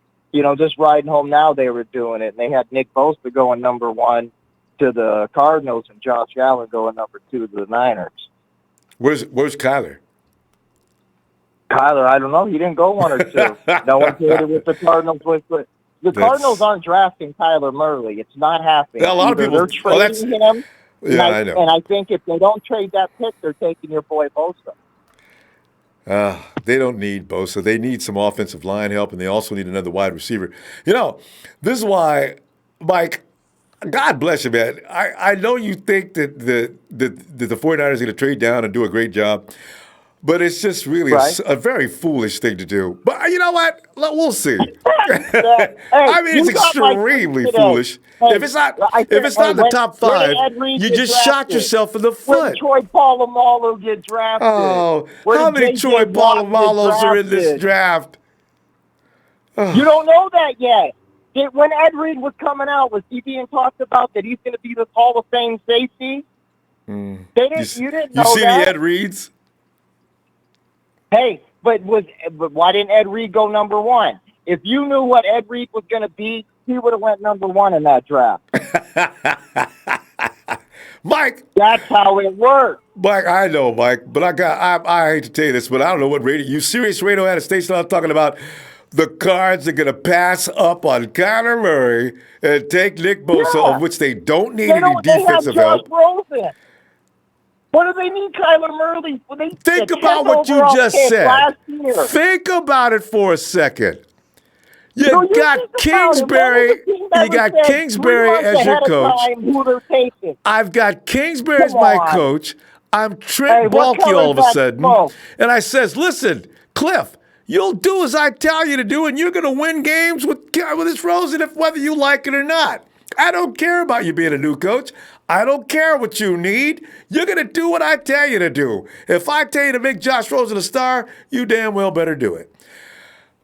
just riding home now. They were doing it, and they had Nick Bosa going number 1 to the Cardinals and Josh Allen going number 2 to the Niners. Where's Kyler? Kyler, I don't know. He didn't go 1 or 2. No one traded with the Cardinals The Cardinals aren't drafting Kyler Murray. It's not happening. A lot of people. They're trading him. Yeah, I know. And I think if they don't trade that pick, they're taking your boy Bosa. They don't need Bosa. They need some offensive line help, and they also need another wide receiver. This is why, Mike, God bless you, man. I know you think that the 49ers are going to trade down and do a great job. But it's just really a very foolish thing to do. But you know what? We'll see. I mean, it's extremely foolish. Hey, if it's not in the top 5, you just shot yourself in the foot. Where did Troy Polamalu get drafted? Oh, how many Troy Polomalus are in this draft? You don't know that yet. When Ed Reed was coming out, was he being talked about that he's going to be the Hall of Fame safety? You didn't know that. You see the Ed Reeds? Hey, but why didn't Ed Reed go number 1? If you knew what Ed Reed was going to be, he would have went number 1 in that draft. Mike, that's how it worked. Mike, I know, Mike, but I hate to tell you this, but I don't know what radio. You serious radio had a station on talking about the Cards are going to pass up on Kyler Murray and take Nick Bosa, of which they don't need any defensive help. Rosen. What do they need Kyler Murray? Think about what you just said. Think about it for a second. You got Kingsbury. You got Kingsbury as your coach. I've got Kingsbury as my coach. I'm Trent Baalke all of a sudden. And I says, listen, Cliff, you'll do as I tell you to do, and you're going to win games with this Rosen, whether you like it or not. I don't care about you being a new coach. I don't care what you need. You're going to do what I tell you to do. If I tell you to make Josh Rosen a star, you damn well better do it.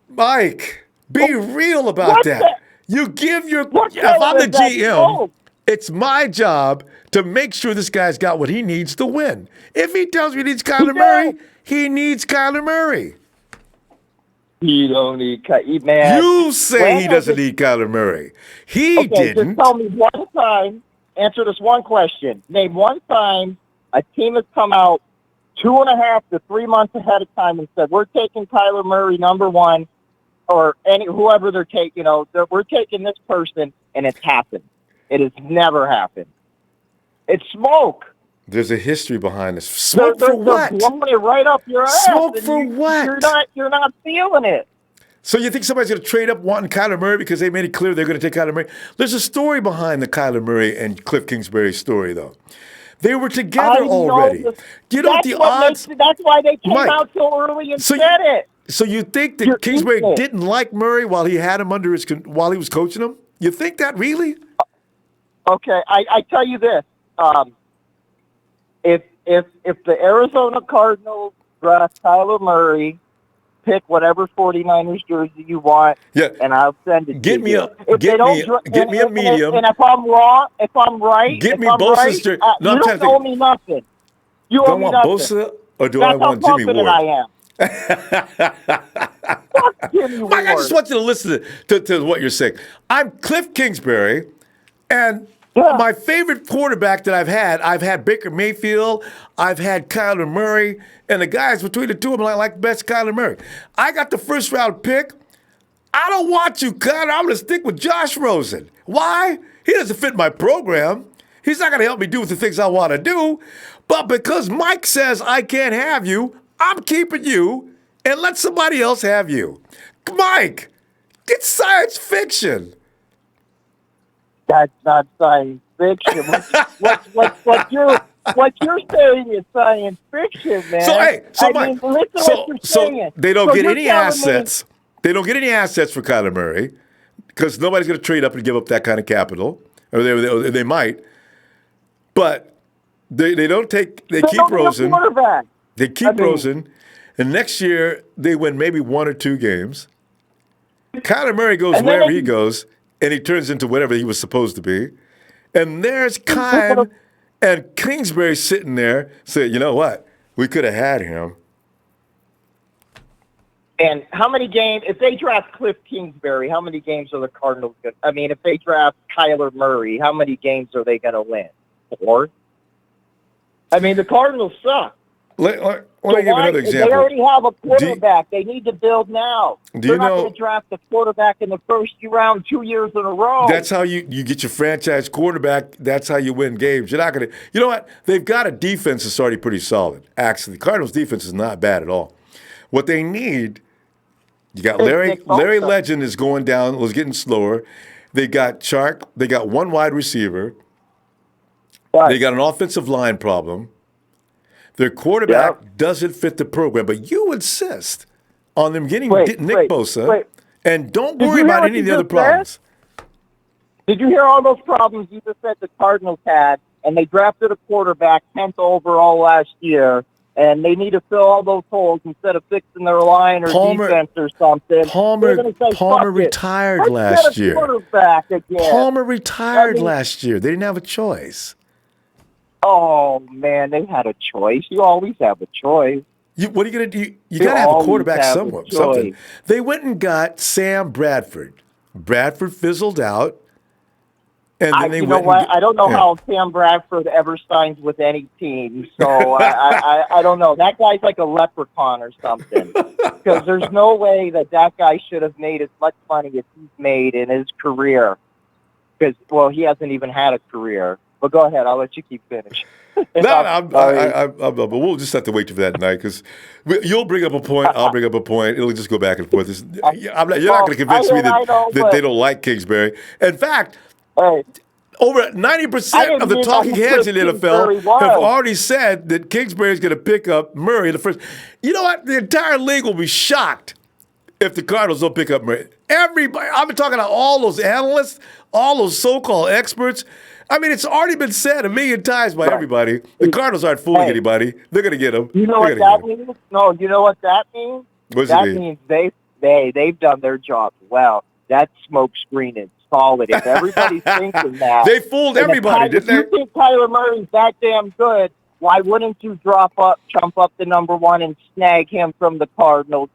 Mike, be real about that. You give your... If I'm the GM, it's my job to make sure this guy's got what he needs to win. If he tells me he needs Kyler Murray, he needs Kyler Murray. He don't need Kyler, man. You say he doesn't need Kyler Murray. He didn't. Just tell me one time. Answer this one question. Name one time a team has come out 2.5 to 3 months ahead of time and said, we're taking Kyler Murray number one, or whoever they're taking, we're taking this person, and it's happened. It has never happened. It's smoke. There's a history behind this. Smoke for what? They're blowing it right up your ass. Smoke for what? You're not feeling it. So you think somebody's going to trade up wanting Kyler Murray because they made it clear they're going to take Kyler Murray? There's a story behind the Kyler Murray and Cliff Kingsbury story, though. They were together already. You know what the odds? That's why they came out so early and said it. So you think that Kingsbury didn't like Murray while he had him while he was coaching him? You think that really? Okay, I tell you this. If the Arizona Cardinals draft Kyler Murray, pick whatever 49ers jersey you want, and I'll send it get to me you. Get me a medium. And if I'm wrong, if I'm right, get me Bosa's jersey. No, you don't owe me nothing. You owe me nothing. Bosa or do I want Jimmie Ward? I am. Fuck Jimmie Ward. Mike, I just want you to listen to what you're saying. I'm Cliff Kingsbury, and my favorite quarterback that I've had Baker Mayfield, I've had Kyler Murray, and the guys between the two of them, I like best Kyler Murray. I got the first round pick. I don't want you, Kyler. I'm going to stick with Josh Rosen. Why? He doesn't fit my program. He's not going to help me do the things I want to do. But because Mike says I can't have you, I'm keeping you and let somebody else have you. Mike, it's science fiction. That's not science fiction. What you're saying is science fiction, man. So they don't get any assets. They don't get any assets for Kyler Murray because nobody's going to trade up and give up that kind of capital, or they might. But they don't take. They keep Rosen. They keep Rosen, and next year they win maybe 1 or 2 games. Kyler Murray goes wherever he goes, and he turns into whatever he was supposed to be. And there's Kime and Kingsbury sitting there saying, you know what? We could have had him. And how many games, if they draft Cliff Kingsbury, how many games are the Cardinals going to, if they draft Kyler Murray, how many games are they going to win? 4? The Cardinals suck. Let me give another example. They already have a quarterback. They need to build now. They're not going to draft a quarterback in the first round 2 years in a row. That's how you get your franchise quarterback. That's how you win games. You're not going to – you know what? They've got a defense that's already pretty solid, actually. The Cardinals' defense is not bad at all. What they need – you got Larry Legend is going down, was getting slower. They got Chark. They got one wide receiver. Right. They got an offensive line problem. Their quarterback doesn't fit the program, but you insist on them getting Nick Bosa, and don't worry about any of the other problems. Did you hear all those problems you just said the Cardinals had, and they drafted a quarterback 10th overall last year, and they need to fill all those holes instead of fixing their line or defense or something. Palmer retired last year. Palmer retired last year. They didn't have a choice. Oh, man, they had a choice. You always have a choice. What are you going to do? You got to have a quarterback somewhere. Something. They went and got Sam Bradford. Bradford fizzled out. And then you know what? I don't know how Sam Bradford ever signs with any team. So I don't know. That guy's like a leprechaun or something. Because there's no way that guy should have made as much money as he's made in his career. Because, he hasn't even had a career. But go ahead. I'll let you keep finished. But we'll just have to wait for that night because you'll bring up a point, I'll bring up a point. It'll just go back and forth. You're not going to convince me that they don't like Kingsbury. In fact, over 90% of the talking heads in the NFL have already said that Kingsbury is going to pick up Murray in the first. You know what? The entire league will be shocked if the Cardinals don't pick up Murray. Everybody, I've been talking to all those analysts, all those so-called experts. I mean, it's already been said a million times by everybody. The Cardinals aren't fooling anybody. They're going to get him. You know what that means? No, you know what that means? What does that it mean? means they've done their job well. That smoke screen is solid. If everybody's thinking that. They fooled everybody, didn't they? If you think Kyler Murray's that damn good, why wouldn't you jump up the number one and snag him from the Cardinals?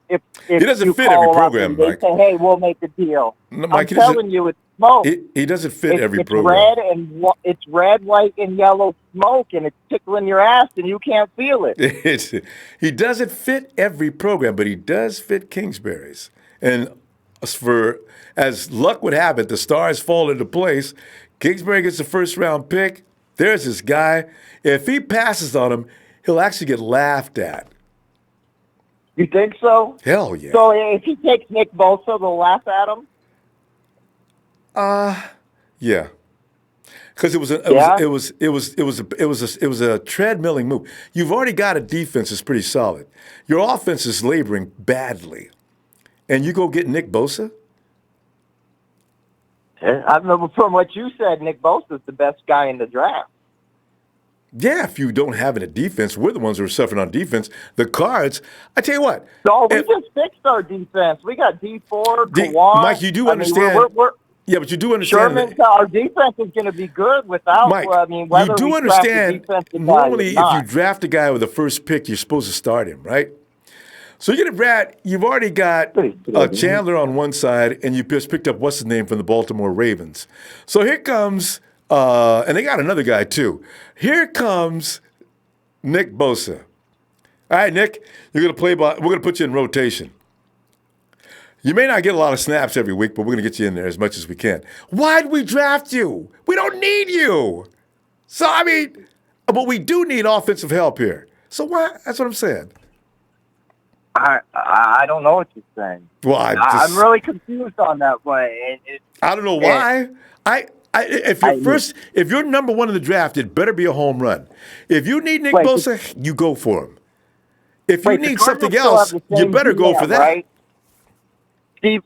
If he doesn't fit every program, Mike. They say, hey, we'll make a deal. No, Mike, I'm telling you, it's smoke. He doesn't fit every program. It's red, white, and yellow smoke, and it's tickling your ass, and you can't feel it. He doesn't fit every program, but he does fit Kingsbury's. And as luck would have it, the stars fall into place. Kingsbury gets the first-round pick. There's this guy. If he passes on him, he'll actually get laughed at. You think so? Hell yeah. So if he takes Nick Bosa, they'll laugh at him? Yeah. Because it was a treadmilling move. You've already got a defense that's pretty solid. Your offense is laboring badly. And you go get Nick Bosa? I remember from what you said, Nick Bosa's the best guy in the draft. Yeah, if you don't have a defense, we're the ones who are suffering on defense. The Cards, I tell you what. No, we just fixed our defense. We got Dee Ford, Kawan. Mike, you do understand. Yeah, but you do understand. Sherman, our defense is going to be good without. Mike, whether you do understand. Normally, if you draft a guy with the first pick, you're supposed to start him, right? So you've already got Chandler on one side, and you just picked up what's his name from the Baltimore Ravens. So here comes. And they got another guy, too. Here comes Nick Bosa. All right, Nick, you're going to play we're going to put you in rotation. You may not get a lot of snaps every week, but we're going to get you in there as much as we can. Why'd we draft you? We don't need you. So, but we do need offensive help here. So why? That's what I'm saying. I don't know what you're saying. Well, I'm really confused on that one. I don't know why. If you're number one in the draft, it better be a home run. If you need Nick Bosa, you go for him. If you need something else, you better go for that. Right? Same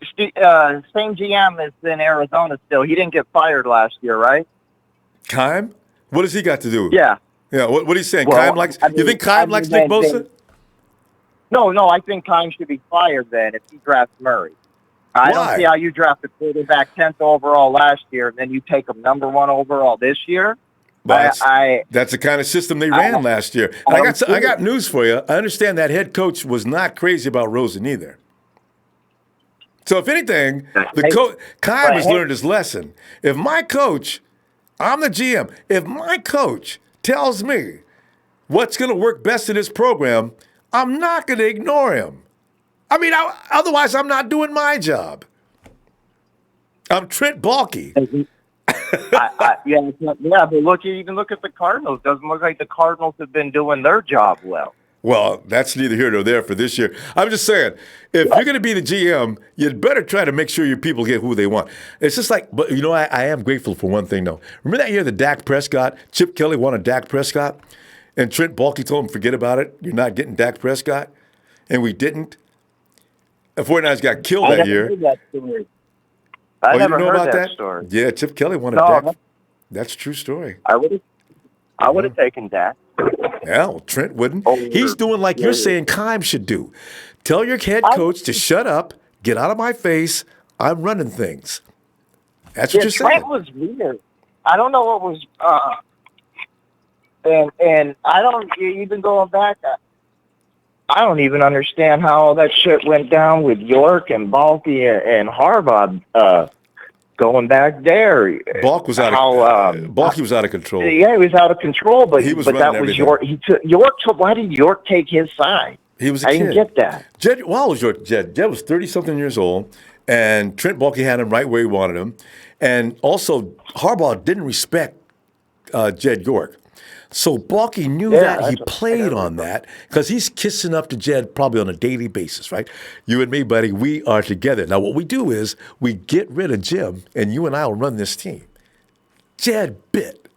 GM is in Arizona still. He didn't get fired last year, right? Keim? What does he got to do? Yeah. Yeah. What are you saying? Keim likes? You think Keim likes Nick Bosa? No. I think Keim should be fired then if he drafts Murray. I don't see how you draft a quarterback 10th overall last year, and then you take him number one overall this year. That's the kind of system they ran last year. And I got news for you. I understand that head coach was not crazy about Rosen either. So if anything, Keim has learned his lesson. If my coach, I'm the GM, if my coach tells me what's going to work best in this program, I'm not going to ignore him. Otherwise, I'm not doing my job. I'm Trent Baalke. But look at the Cardinals. Doesn't look like the Cardinals have been doing their job well. Well, that's neither here nor there for this year. I'm just saying, if you're going to be the GM, you'd better try to make sure your people get who they want. It's just like, but I am grateful for one thing, though. Remember that year that Dak Prescott, Chip Kelly wanted Dak Prescott, and Trent Baalke told him, forget about it. You're not getting Dak Prescott. And we didn't. The 49ers got killed that year. I never heard that story. Yeah, Chip Kelly wanted Dak. That's a true story. I would have taken Dak. Yeah, well, Trent wouldn't. He's doing like you're saying Keim should do. Tell your head coach to shut up, get out of my face. I'm running things. That's what you're saying. Trent was weird. I don't know what was. And I don't even going back. I don't even understand how all that shit went down with York and Baalke and Harbaugh going back there. Baalke was out of control. Yeah, he was out of control, but he was that was everything. York. Why did York take his side? He was a I kid. didn't get that. Jed was 30-something years old, and Trent Baalke had him right where he wanted him. And also, Harbaugh didn't respect Jed York. So Balky knew that. He played on that because he's kissing up to Jed probably on a daily basis, right? You and me, buddy, we are together. Now, what we do is we get rid of Jim, and you and I will run this team. Jed bit.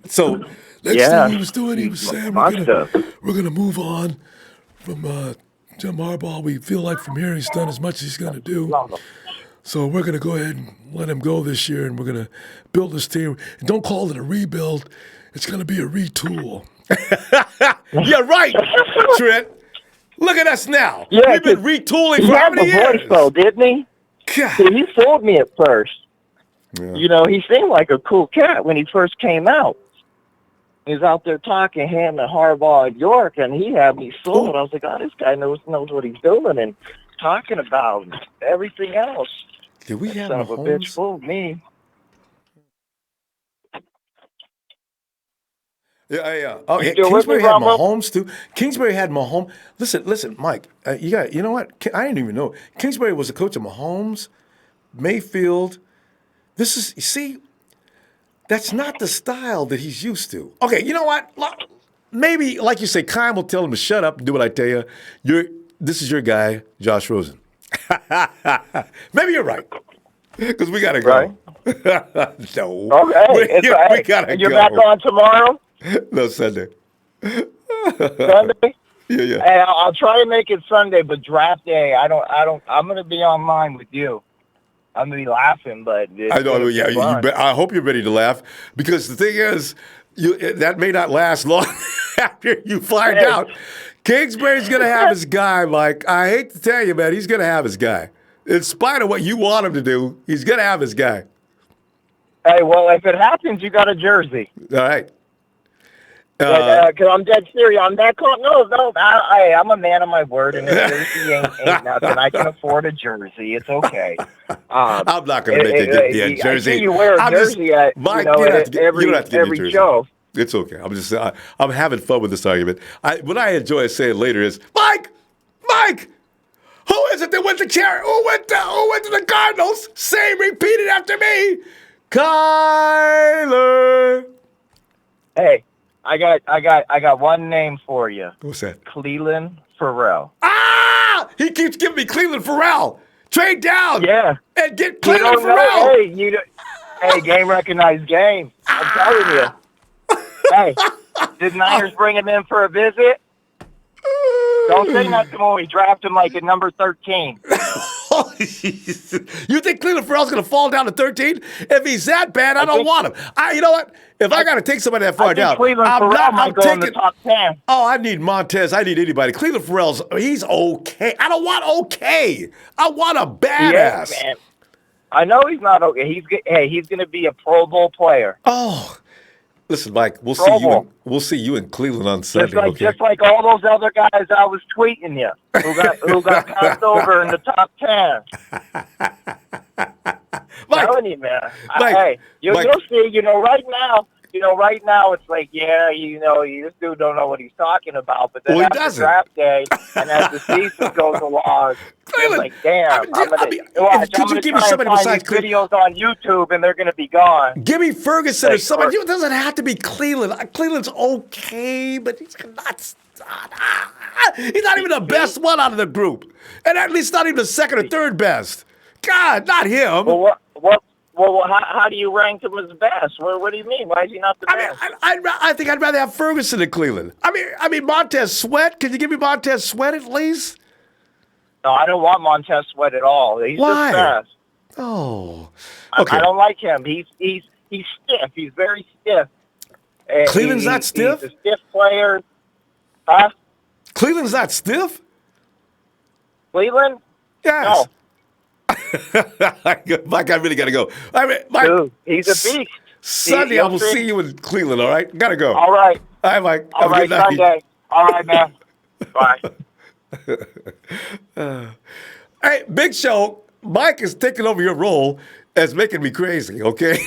So next thing he was doing, he was saying, we're gonna move on from Jim Harbaugh. We feel like from here he's done as much as he's going to do. So we're going to go ahead and let him go this year, and we're going to build this team. And don't call it a rebuild. It's going to be a retool. Yeah, right, Trent. Look at us now. Yeah, we've been retooling for how many years? He had the voice, though, didn't he? See, he fooled me at first. Yeah. You know, he seemed like a cool cat when he first came out. He was out there talking, him and Harbaugh at York, and he had me sold. I was like, oh, this guy knows what he's doing and talking about and everything else. Did we have Son of a bitch fooled me. Yeah. Oh, Kingsbury had Mahomes too. Kingsbury had Mahomes. Listen, Mike. You know what? I didn't even know Kingsbury was the coach of Mahomes, Mayfield. This is that's not the style that he's used to. Okay, you know what? Maybe, like you say, Kyle will tell him to shut up and do what I tell you. This is your guy, Josh Rosen. Maybe you're right. Because we got to go. Right? No. Okay. We got to go. You're back on tomorrow? No, Sunday. Sunday? Yeah. Hey, I'll try to make it Sunday, but draft day, I'm going to be online with you. I'm going to be laughing, but I know. Yeah, I hope you're ready to laugh because the thing is, that may not last long after you find out. Kingsbury's going to have his guy, Mike. I hate to tell you, man, he's going to have his guy. In spite of what you want him to do, he's going to have his guy. Hey, well, if it happens, you got a jersey. All right. Because I'm dead serious. I'm that close. No. I'm a man of my word, and a jersey ain't nothing. I can afford a jersey. It's okay. I'm not going to make a jersey. I see you wear a jersey at every show. It's okay. I'm having fun with this argument. What I enjoy saying later is, Mike, who is it that went to Who went to the Cardinals? Repeat it after me, Kyler. Hey. I got one name for you. What's that? Cleveland Farrell. Ah! He keeps giving me Cleveland Farrell. Trade down. Yeah. And get Cleveland Farrell. Hey, game recognized game. I'm telling you. Hey, did Niners bring him in for a visit? Don't say nothing when we draft him like at number 13. You think Cleveland Farrell's going to fall down to 13? If he's that bad, I don't want him. You know what? If I got to take somebody that far down, I'm taking the top 10. Oh, I need Montez. I need anybody. Cleveland he's okay. I don't want okay. I want a badass. Yeah, man. I know he's not okay. He's going to be a Pro Bowl player. Oh. Listen, Mike, we'll see you in Cleveland on Sunday. Just like all those other guys I was tweeting you who got passed over in the top 10. Mike, telling you, man. You'll see. Right now it's like, this dude don't know what he's talking about. But then after draft day and as the season goes along, it's like, damn. Could you give me somebody besides videos on YouTube and they're going to be gone. Give me Ferguson or somebody. It doesn't have to be Cleveland. Cleveland's okay, but he's not. He's not even the best one out of the group, and at least not even the second or third best. God, not him. Well, how do you rank him as best? What do you mean? Why is he not the best? I think I'd rather have Ferguson than Cleveland. I mean Montez Sweat. Can you give me Montez Sweat at least? No, I don't want Montez Sweat at all. He's Why? just fast. Oh, okay. I don't like him. He's stiff. He's very stiff. Cleveland's not stiff? He's a stiff player. Huh? Cleveland's not stiff? Cleveland? Yes. No. Mike, I really got to go. Mike, dude, he's a beast. Sunday, I will see you in Cleveland, all right? Got to go. All right. All right, Mike. All right, Sunday. All right, man. Bye. Hey, Big Show, Mike is taking over your role as making me crazy, okay?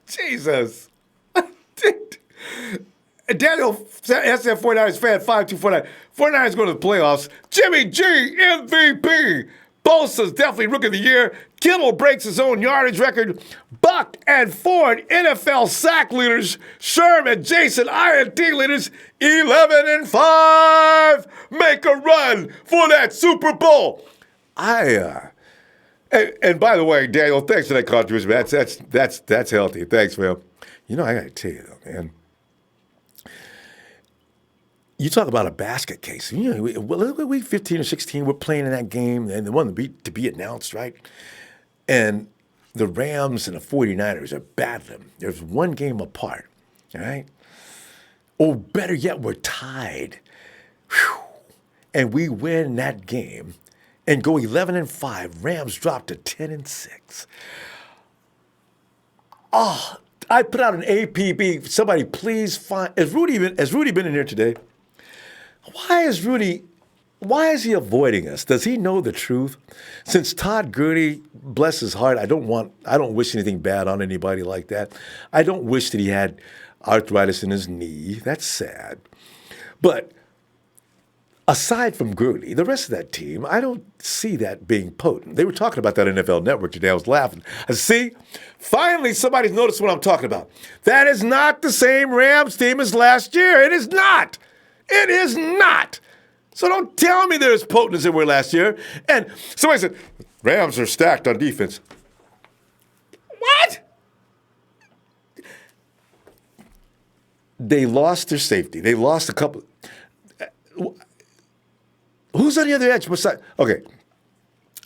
Jesus. Daniel, SF 49ers fan, 5249. 49ers go to the playoffs. Jimmy G, MVP. Bosa's definitely Rookie of the Year. Kittle breaks his own yardage record. Buck and Ford, NFL sack leaders. Sherm and Jason, INT leaders. 11-5. Make a run for that Super Bowl. And by the way, Daniel, thanks for that contribution, man. That's healthy. Thanks, man. You know, I got to tell you, though, man. You talk about a basket case. You know, week 15 or 16, we're playing in that game, and the one to be announced, right? And the Rams and the 49ers are battling. There's one game apart, all right? Or better yet, we're tied. Whew. And we win that game and go 11-5. Rams drop to 10-6. Oh, I put out an APB. Somebody please find. Has Rudy been in here today? Why is he avoiding us? Does he know the truth? Since Todd Gurley, bless his heart, I don't wish anything bad on anybody like that. I don't wish that he had arthritis in his knee. That's sad. But aside from Gurley, the rest of that team, I don't see that being potent. They were talking about that on NFL Network today. I was laughing. I said, see, finally somebody's noticed what I'm talking about. That is not the same Rams team as last year. It is not. It is not. So don't tell me they're as potent as they were last year. And somebody said, Rams are stacked on defense. What? They lost their safety. They lost a couple. Who's on the other edge? Okay.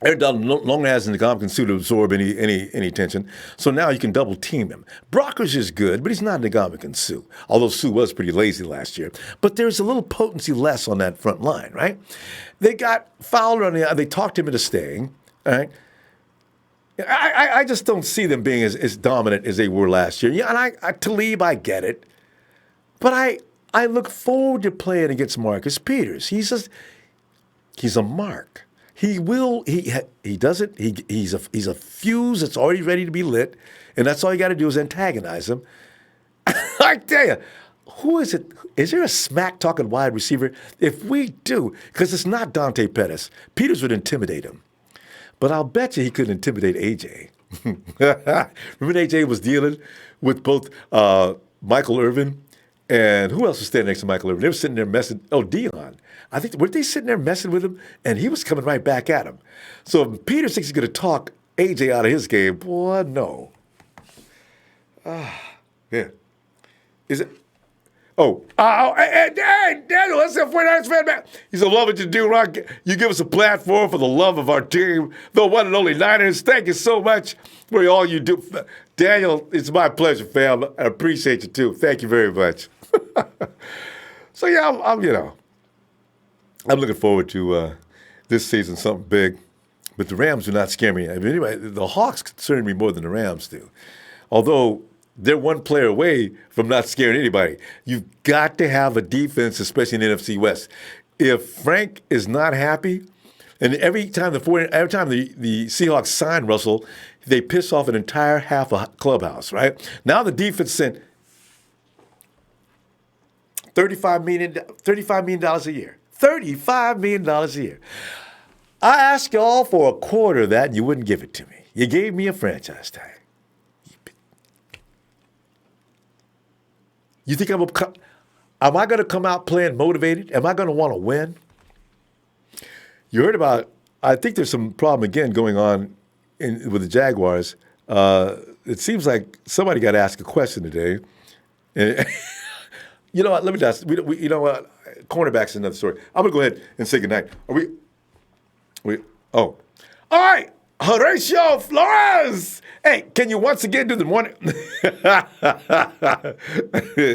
Aaron Donald no longer has an Ndamukong Suh to absorb any tension, so now you can double team him. Brockers is good, but he's not Ndamukong Suh, although Suh was pretty lazy last year. But there's a little potency less on that front line, right? They got Fowler on the. They talked him into staying, all right? I just don't see them being as dominant as they were last year. Yeah, and Talib, I get it, but I look forward to playing against Marcus Peters. He's a mark. He does it. He's a fuse that's already ready to be lit, and that's all you got to do is antagonize him. I tell you, who is it? Is there a smack-talking wide receiver? If we do, because it's not Dante Pettis, Peters would intimidate him. But I'll bet you he could intimidate AJ. Remember AJ was dealing with both Michael Irvin and who else was standing next to Michael Irvin? They were sitting there messing. Oh, Dion. I think, were they sitting there messing with him? And he was coming right back at him. So if Peter thinks he's going to talk AJ out of his game, boy, no. Yeah. Is it? Hey, Daniel, let's say 49ers fan back. He's a love it to do, Ron. You give us a platform for the love of our team, the one and only Niners. Thank you so much for all you do. Daniel, it's my pleasure, fam. I appreciate you, too. Thank you very much. So, yeah, I'm looking forward to this season, something big. But the Rams do not scare me. I mean, anyway, the Hawks concern me more than the Rams do. Although they're one player away from not scaring anybody. You've got to have a defense, especially in the NFC West. If Frank is not happy, and every time the Seahawks sign Russell, they piss off an entire half a clubhouse, right? Now the defense sent $35 million a year. $35 million a year. I asked y'all for a quarter of that, and you wouldn't give it to me. You gave me a franchise tag. You think am I going to come out playing motivated? Am I going to want to win? You heard about, I think there's some problem again going on with the Jaguars. It seems like somebody got asked a question today. And you know what? Let me just, you know what? Cornerback's another story. I'm going to go ahead and say goodnight. All right. Horatio Flores. Hey, can you once again do the morning?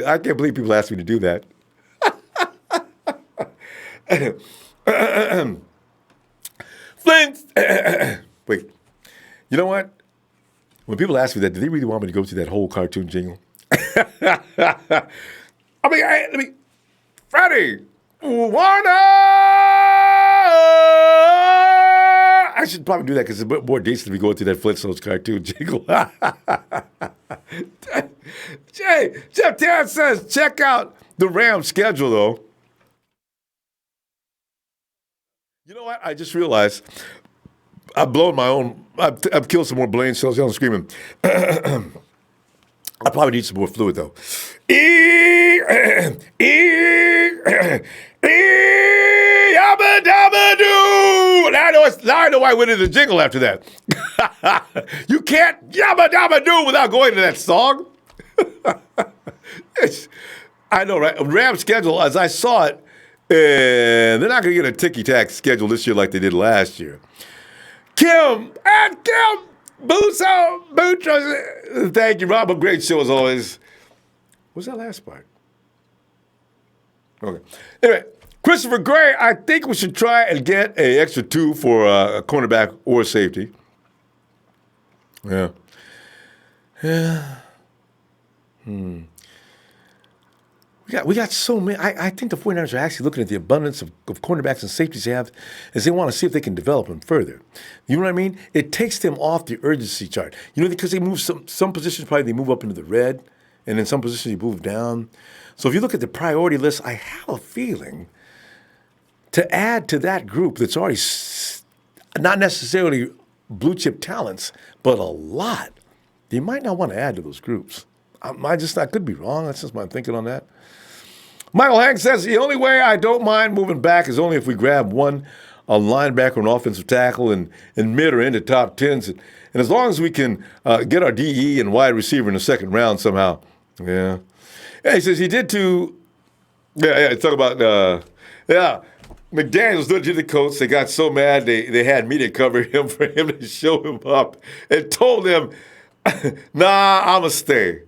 I can't believe people ask me to do that. Flint. Wait. You know what? When people ask me that, do they really want me to go through that whole cartoon jingle? Freddie Warner! I should probably do that because it's more decent to be going through that Flintstones cartoon jingle. Jeff Tarrant says, check out the Rams schedule, though. You know what? I just realized I've blown my own. I've killed some more brain cells. I'm screaming. I probably need some more fluid though. Yabba dabba doo. Now I know why I went into the jingle after that. You can't yabba dabba doo without going to that song. I know, right? Rams schedule, as I saw it, and they're not going to get a ticky-tack schedule this year like they did last year. Kim, Bosa, thank you, Rob. A great show as always. What's that last part? Okay. Anyway, Christopher Gray, I think we should try and get an extra 2 for a cornerback or safety. Yeah. We got so many. I think the 49ers are actually looking at the abundance of cornerbacks and safeties they have as they want to see if they can develop them further. You know what I mean? It takes them off the urgency chart. You know, because they move some positions, probably they move up into the red, and in some positions you move down. So if you look at the priority list, I have a feeling to add to that group that's already not necessarily blue chip talents, but a lot, you might not want to add to those groups. I could be wrong. That's just my thinking on that. Michael Hank says, the only way I don't mind moving back is only if we grab a linebacker, an offensive tackle, and mid or into top 10s. And as long as we can get our DE and wide receiver in the second round somehow. Yeah. Yeah, he says he did too. Yeah, talk about, McDaniels did to the coach. They got so mad they had media cover him for him to show him up and told him, nah, I'm going to stay.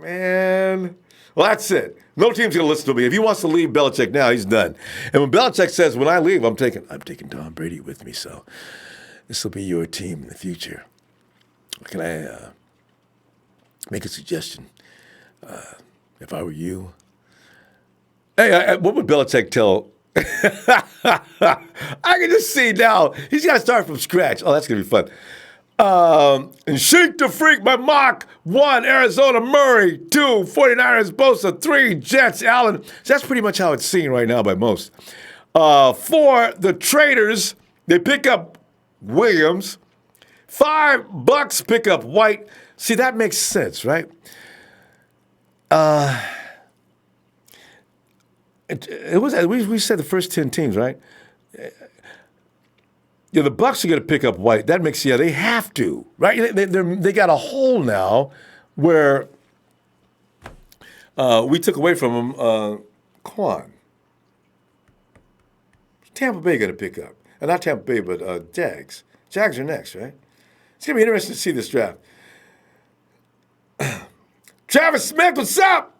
Man. Well, that's it. No team's going to listen to me. If he wants to leave Belichick now, he's done. And when Belichick says, when I leave, I'm taking Tom Brady with me, so this will be your team in the future. Can I make a suggestion? If I were you. Hey, what would Belichick tell? I can just see now. He's got to start from scratch. Oh, that's going to be fun. And Sheik the Freak by Mock. 1, Arizona Murray. 2, 49ers Bosa. 3, Jets Allen. So that's pretty much how it's seen right now by most. 4, the Traders. They pick up Williams. 5, Bucks pick up White. See, that makes sense, right? We said the first 10 teams, right? Yeah, the Bucks are going to pick up White. That makes, they have to, right? They got a hole now where we took away from them Quan. Tampa Bay going to pick up. Not Tampa Bay, but Jags. Jags are next, right? It's going to be interesting to see this draft. Travis Smith, what's up?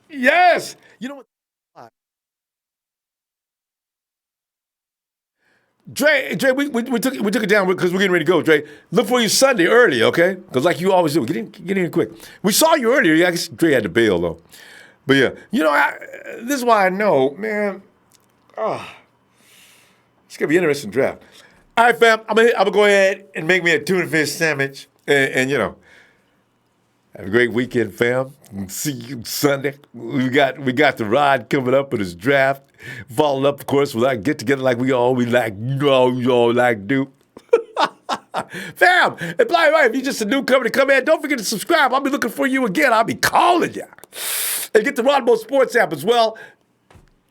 Yes. You know what? Dre, we took it down because we're getting ready to go. Dre, look for you Sunday early, okay? Because like you always do, get in quick. We saw you earlier. I guess Dre had to bail though. But yeah, this is why I know, man. It's gonna be an interesting draft. All right, fam. I'm gonna go ahead and make me a tuna fish sandwich, and have a great weekend, fam. See you Sunday. We got the ride coming up with this draft. Followed up, of course, with our get together like we all like to do. Fam, and by the way, if you're just a newcomer to come in, don't forget to subscribe. I'll be looking for you again. I'll be calling you. And get the Ronbo Sports app as well.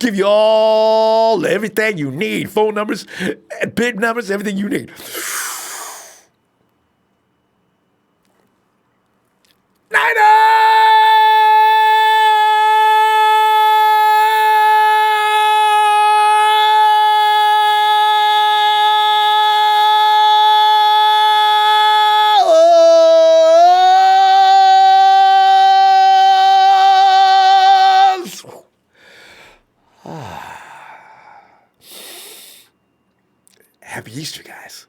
Give you all everything you need. Phone numbers, PIN numbers, everything you need. Happy Easter, guys.